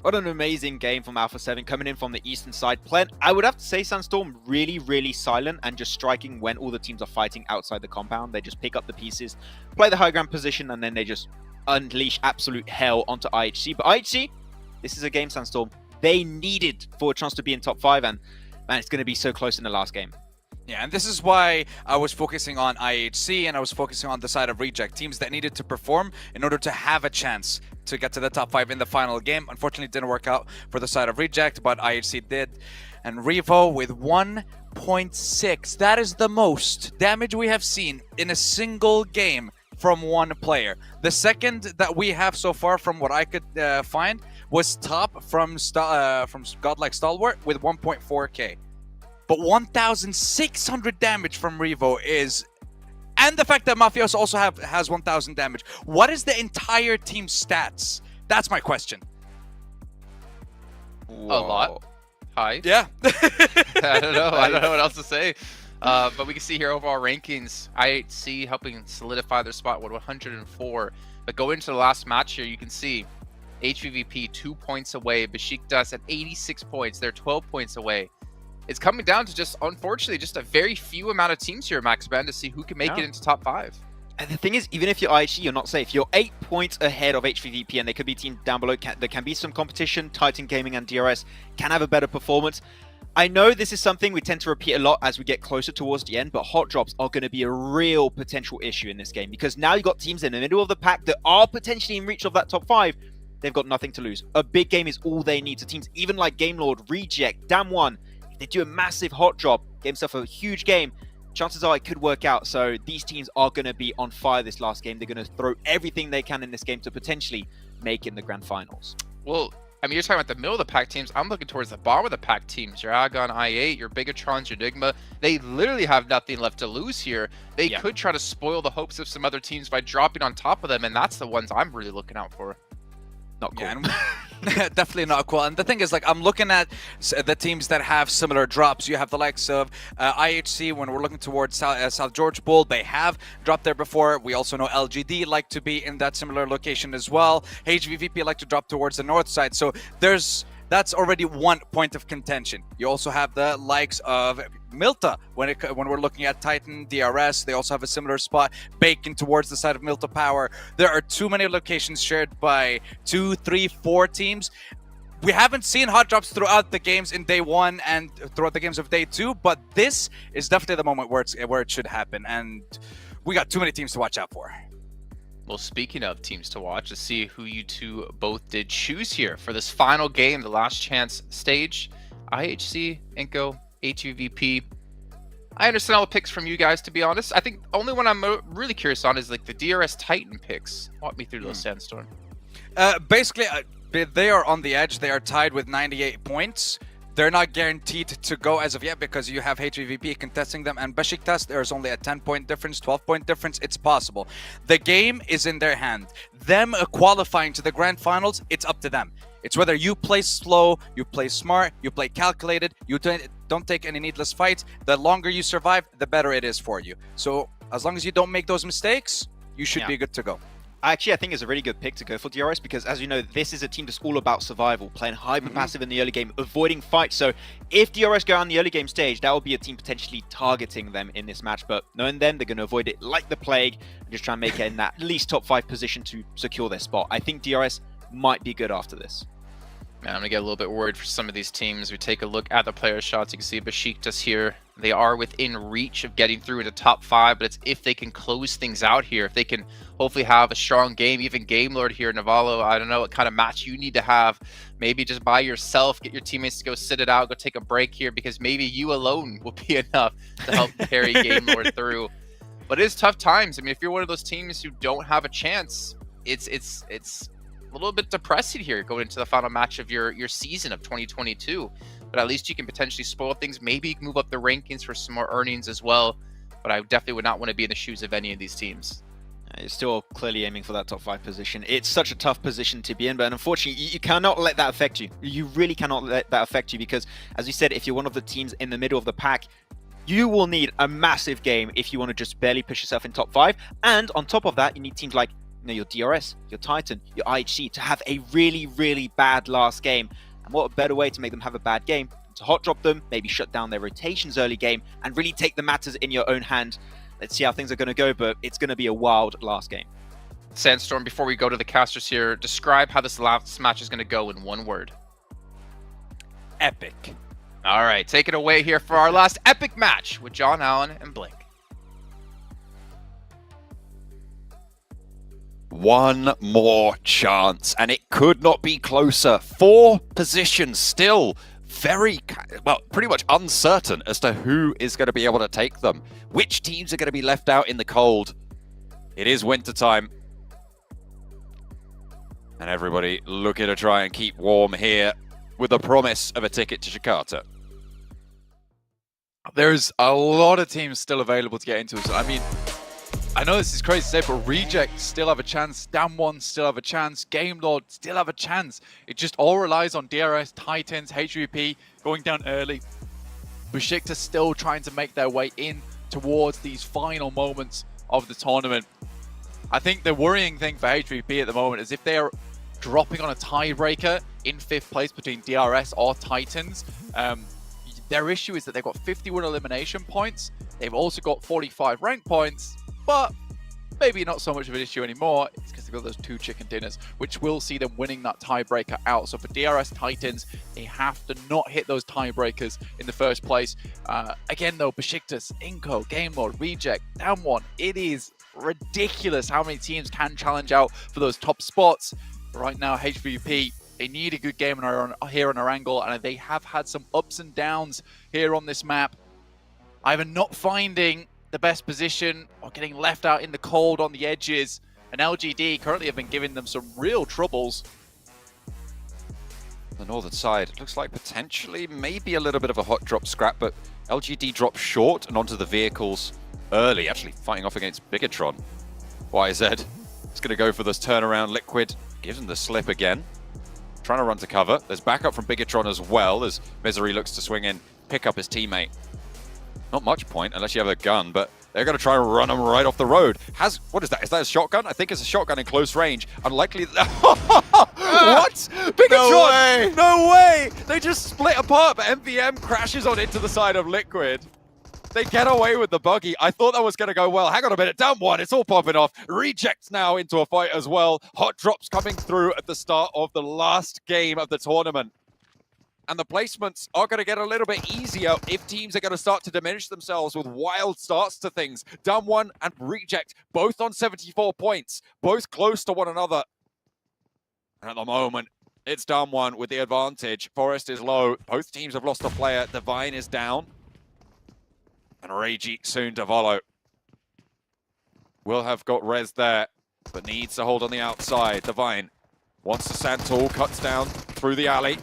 what an amazing game from Alpha 7 coming in from the eastern side. Playing, I would have to say, Sandstorm really, really silent and just striking when all the teams are fighting outside the compound. They just pick up the pieces, play the high ground position, and then they just unleash absolute hell onto IHC. But IHC, this is a game, Sandstorm, they needed for a chance to be in top 5, and man, it's going to be so close in the last game. Yeah, and this is why I was focusing on IHC and I was focusing on the side of Reject, teams that needed to perform in order to have a chance to get to the top 5 in the final game. Unfortunately, it didn't work out for the side of Reject, but IHC did. And Revo with 1.6. That is the most damage we have seen in a single game from one player. The second that we have so far, from what I could find, was Top from Godlike Stalwart with 1.4k. But 1,600 damage from Revo is... And the fact that Mafios also has 1,000 damage. What is the entire team's stats? That's my question. Whoa. A lot. High. Yeah. I don't know. I don't know what else to say. But we can see here overall rankings. IHC helping solidify their spot with 104. But go into the last match here, you can see HVVP 2 points away. Besiktas at 86 points. They're 12 points away. It's coming down to just, unfortunately, just a very few amount of teams here, Max Ben, to see who can make it into top 5. And the thing is, even if you're IHG, you're not safe. You're 8 points ahead of HVVP, and there could be teams down below. There can be some competition. Titan Gaming and DRS can have a better performance. I know this is something we tend to repeat a lot as we get closer towards the end, but hot drops are going to be a real potential issue in this game, because now you've got teams in the middle of the pack that are potentially in reach of that top 5. They've got nothing to lose. A big game is all they need. So teams even like Game Lord, Reject, Damwon, if they do a massive hot drop, get themselves a huge game, chances are it could work out. So these teams are going to be on fire this last game. They're going to throw everything they can in this game to potentially make it in the grand finals. Well, I mean, you're talking about the middle of the pack teams. I'm looking towards the bottom of the pack teams. Your Agon, I8, your Bigatrons, your Digma. They literally have nothing left to lose here. They could try to spoil the hopes of some other teams by dropping on top of them, and that's the ones I'm really looking out for. Not cool. Yeah, definitely not cool. And the thing is, like, I'm looking at the teams that have similar drops. You have the likes of IHC. When we're looking towards South George Bull, they have dropped there before. We also know LGD like to be in that similar location as well. HVVP like to drop towards the north side. So that's already 1 point of contention. You also have the likes of Milta when we're looking at Titan, DRS. They also have a similar spot, Bacon towards the side of Milta Power. There are too many locations shared by 2, 3, 4 teams. We haven't seen hot drops throughout the games in day 1 and throughout the games of day 2, but this is definitely the moment where it should happen, and we got too many teams to watch out for. Well, speaking of teams to watch, let's see who you two both did choose here for this final game, the last chance stage. IHC, Inko, HVVP. I understand all the picks from you guys, to be honest. I think the only one I'm really curious on is like the DRS Titan picks. Walk me through those, Sandstorm. Basically, they are on the edge. They are tied with 98 points. They're not guaranteed to go as of yet because you have HVVP contesting them, and Besiktas, there's only a 10-point difference, 12-point difference. It's possible. The game is in their hand. Them qualifying to the grand finals, it's up to them. It's whether you play slow, you play smart, you play calculated, you don't take any needless fights. The longer you survive, the better it is for you. So as long as you don't make those mistakes, you should be good to go. Actually, I think it's a really good pick to go for DRS because, as you know, this is a team that's all about survival, playing hyper-passive in the early game, avoiding fights. So if DRS go on the early game stage, that will be a team potentially targeting them in this match. But knowing them, they're going to avoid it like the plague and just try and make it in that at least top 5 position to secure their spot. I think DRS might be good after this. Man, I'm going to get a little bit worried for some of these teams. We take a look at the player shots. You can see Besiktas here. They are within reach of getting through into top 5, but it's if they can close things out here, if they can hopefully have a strong game, even Game Lord here, Navallo, I don't know what kind of match you need to have. Maybe just by yourself, get your teammates to go sit it out, go take a break here, because maybe you alone will be enough to help carry Game Lord through. But it is tough times. I mean, if you're one of those teams who don't have a chance, it's a little bit depressing here going into the final match of your season of 2022. But at least you can potentially spoil things. Maybe you can move up the rankings for some more earnings as well. But I definitely would not want to be in the shoes of any of these teams. You're still clearly aiming for that top 5 position. It's such a tough position to be in, but unfortunately, you cannot let that affect you. You really cannot let that affect you because, as you said, if you're one of the teams in the middle of the pack, you will need a massive game if you want to just barely push yourself in top 5. And on top of that, you need teams like your DRS, your Titan, your IHC to have a really, really bad last game. And what a better way to make them have a bad game? To hot drop them, maybe shut down their rotations early game, and really take the matters in your own hand. Let's see how things are going to go, but it's going to be a wild last game. Sandstorm, before we go to the casters here, describe how this last match is going to go in one word. Epic. All right, take it away here for our last epic match with John Allen and Blink. One more chance, and it could not be closer. 4 positions still very, well, pretty much uncertain as to who is going to be able to take them. Which teams are going to be left out in the cold? It is wintertime. And everybody looking to try and keep warm here with the promise of a ticket to Jakarta. There's a lot of teams still available to get into. So, I mean, I know this is crazy to say, but Reject still have a chance. Damwon still have a chance. Game Lord still have a chance. It just all relies on DRS, Titans, HVP going down early. Besiktas still trying to make their way in towards these final moments of the tournament. I think the worrying thing for HVP at the moment is if they are dropping on a tiebreaker in 5th place between DRS or Titans, their issue is that they've got 51 elimination points. They've also got 45 rank points. But maybe not so much of an issue anymore. It's because they've got those 2 chicken dinners, which will see them winning that tiebreaker out. So for DRS Titans, they have to not hit those tiebreakers in the first place. Again, though, Besiktas, Inco, Game Lord, Reject, Damwon, it is ridiculous how many teams can challenge out for those top spots. Right now, HVP, they need a good game here on our angle, and they have had some ups and downs here on this map. Either not finding the best position or getting left out in the cold on the edges, and LGD currently have been giving them some real troubles. The northern side, it looks like potentially maybe a little bit of a hot drop scrap, but LGD drops short and onto the vehicles early, actually fighting off against Bigatron. YZ is going to go for this turnaround. Liquid gives him the slip again, trying to run to cover. There's backup from Bigatron as well as Misery looks to swing in, pick up his teammate. Not much point unless you have a gun, but they're going to try and run him right off the road. What is that? Is that a shotgun? I think it's a shotgun in close range. Unlikely. What? Bigatron! No way! No way! They just split apart, but MVM crashes on into the side of Liquid. They get away with the buggy. I thought that was going to go well. Hang on a minute. Down one. It's all popping off. Rejects now into a fight as well. Hot drops coming through at the start of the last game of the tournament. And the placements are going to get a little bit easier if teams are going to start to diminish themselves with wild starts to things. Damwon and Reject, both on 74 points, both close to one another. And at the moment, it's Damwon with the advantage. Forest is low. Both teams have lost a player. Divine is down. And Reiji soon to follow. Will have got Rez there, but needs to hold on the outside. Divine wants to stand tall, cuts down through the alley.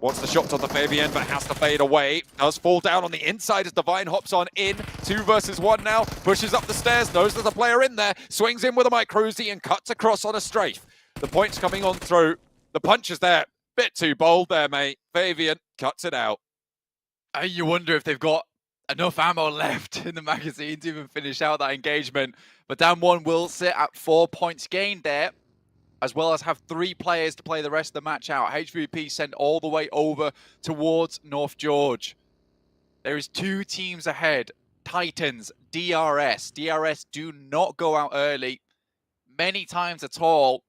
Wants the shot on the Fabian, but has to fade away. Does fall down on the inside as Divine hops on in. 2 versus 1 now. Pushes up the stairs, knows there's a player in there. Swings in with a microzy and cuts across on a strafe. The points coming on through. The punch is there. Bit too bold there, mate. Fabian cuts it out. You wonder if they've got enough ammo left in the magazine to even finish out that engagement. But Damwon will sit at 4 points gained there, as well as have 3 players to play the rest of the match out. HVP sent all the way over towards North George. There is 2 teams ahead. Titans, DRS. DRS do not go out early, many times at all.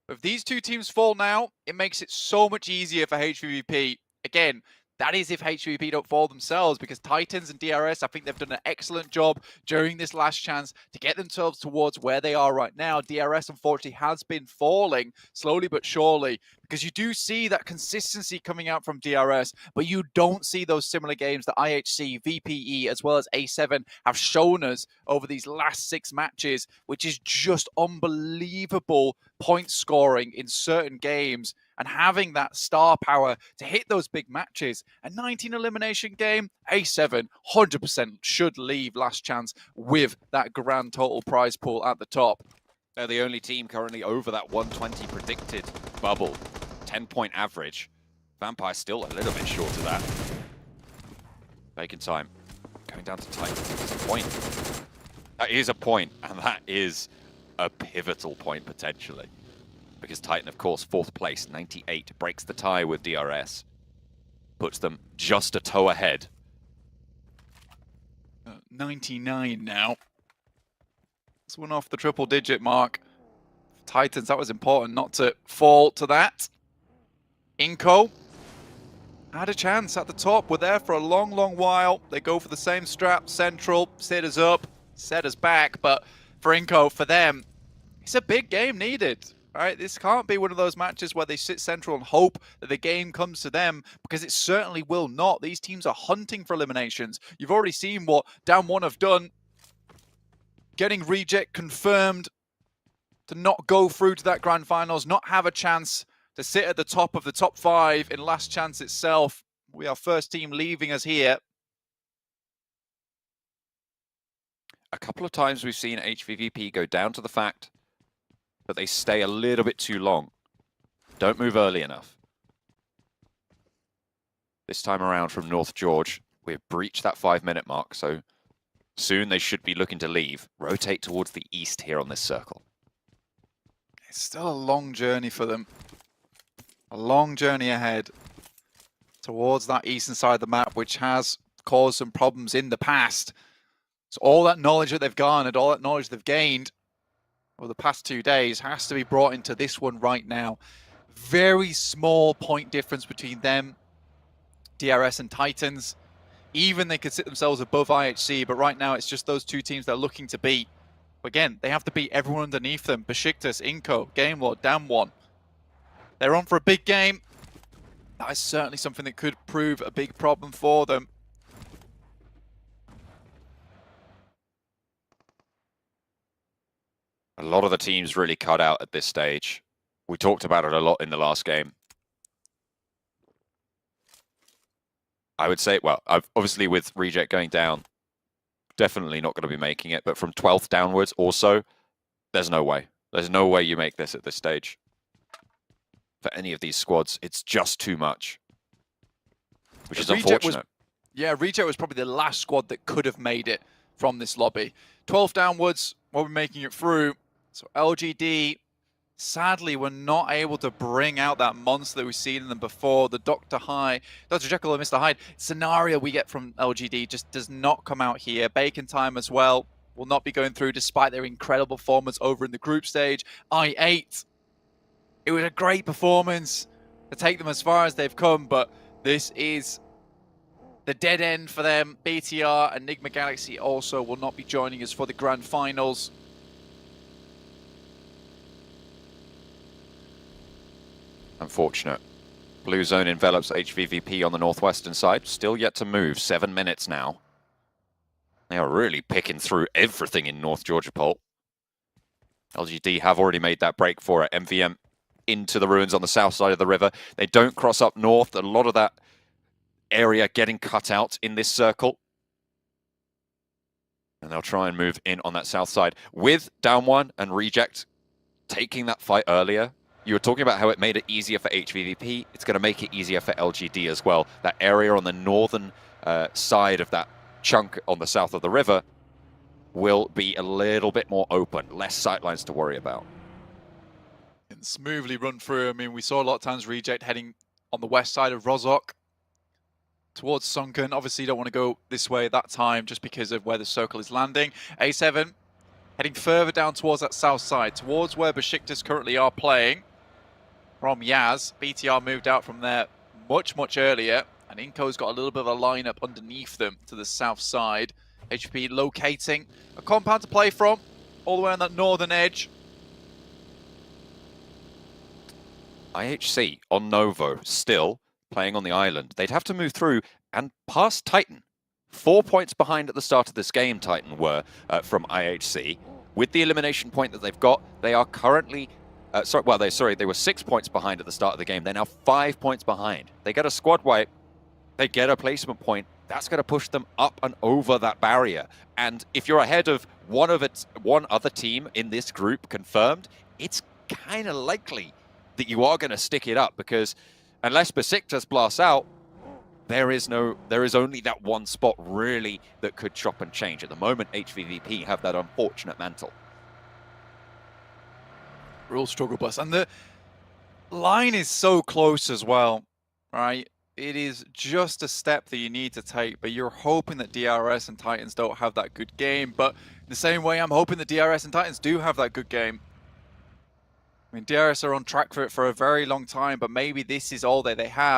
If these 2 teams fall now, it makes it so much easier for HVP. Again, that is if HVP don't fall themselves, because Titans and DRS, I think they've done an excellent job during this last chance to get themselves towards where they are right now. DRS, unfortunately, has been falling slowly but surely, because you do see that consistency coming out from DRS, but you don't see those similar games that IHC, VPE, as well as A7 have shown us over these last 6 matches, which is just unbelievable point scoring in certain games and having that star power to hit those big matches. A 19 elimination game, A7 100% should leave last chance with that grand total prize pool at the top. They're the only team currently over that 120 predicted bubble. 10-point average. Vampire still a little bit short of that. Bacon time. Going down to Titan. That's a point. That is a point, and that is a pivotal point potentially. Because Titan, of course, 4th place, 98, breaks the tie with DRS. Puts them just a toe ahead. 99 now. It's one off the triple-digit mark. Titans, that was important not to fall to that. Inco had a chance at the top. We're there for a long, long while. They go for the same strap, central, set us up, set us back. But for Inco, for them, it's a big game needed. Right? This can't be one of those matches where they sit central and hope that the game comes to them, because it certainly will not. These teams are hunting for eliminations. You've already seen what Down One have done, getting reject confirmed to not go through to that grand finals, not have a chance to sit at the top of the top 5 in last chance itself. We are first team leaving us here. A couple of times we've seen HVVP go down to the fact but they stay a little bit too long. Don't move early enough. This time around from North George, we've breached that 5-minute mark, so soon they should be looking to leave. Rotate towards the east here on this circle. It's still a long journey for them. A long journey ahead towards that eastern side of the map, which has caused some problems in the past. So all that knowledge that they've garnered, all that knowledge they've gained over the past 2 days has to be brought into this one right now. Very small point difference between them, DRS and Titans. Even they could sit themselves above IHC, but right now it's just those 2 teams they're looking to beat. Again, they have to beat everyone underneath them. Besiktas, Inco, Game Lord, Damn One. They're on for a big game. That is certainly something that could prove a big problem for them. A lot of the teams really cut out at this stage. We talked about it a lot in the last game. I would say, well, obviously with Reject going down, definitely not going to be making it, but from 12th downwards also, there's no way. There's no way you make this at this stage. For any of these squads, it's just too much. Which is unfortunate. Reject was probably the last squad that could have made it from this lobby. 12th downwards, while we're making it through. So LGD, sadly, were not able to bring out that monster that we've seen in them before. The Dr. Jekyll and Mr. Hyde scenario we get from LGD just does not come out here. Bacon Time as well will not be going through despite their incredible performance over in the group stage. I8, it was a great performance to take them as far as they've come, but this is the dead end for them. BTR, Enigma Galaxy also will not be joining us for the grand finals. Unfortunate. Blue zone envelops HVVP on the northwestern side. Still yet to move. 7 minutes now. They are really picking through everything in North Georgia Pole. LGD have already made that break for it. MVM into the ruins on the south side of the river. They don't cross up north. A lot of that area getting cut out in this circle. And they'll try and move in on that south side. With Down One and Reject taking that fight earlier, you were talking about how it made it easier for HVVP. It's going to make it easier for LGD as well. That area on the northern side of that chunk on the south of the river will be a little bit more open, less sightlines to worry about. And smoothly run through. I mean, we saw a lot of times Reject heading on the west side of Rozhok towards Sunken. Obviously, you don't want to go this way at that time just because of where the circle is landing. A7 heading further down towards that south side, towards where Besiktas currently are playing. From Yaz, BTR moved out from there much, much earlier. And Inco's got a little bit of a lineup underneath them to the south side. HP locating a compound to play from, all the way on that northern edge. IHC on Novo, still playing on the island. They'd have to move through and pass Titan. 4 points behind at the start of this game, Titan were from IHC. With the elimination point that they've got, they are currently... they were 6 points behind at the start of the game. They're now 5 points behind. They get a squad wipe, they get a placement point. That's going to push them up and over that barrier. And if you're ahead of one other team in this group confirmed, it's kind of likely that you are going to stick it up, because unless Besiktas blasts out, there is only that one spot really that could chop and change. At the moment, HVVP have that unfortunate mantle. Real struggle bus. And the line is so close as well, right? It is just a step that you need to take, but you're hoping that DRS and Titans don't have that good game. But in the same way, I'm hoping that DRS and Titans do have that good game. I mean, DRS are on track for it for a very long time, but maybe this is all that they have.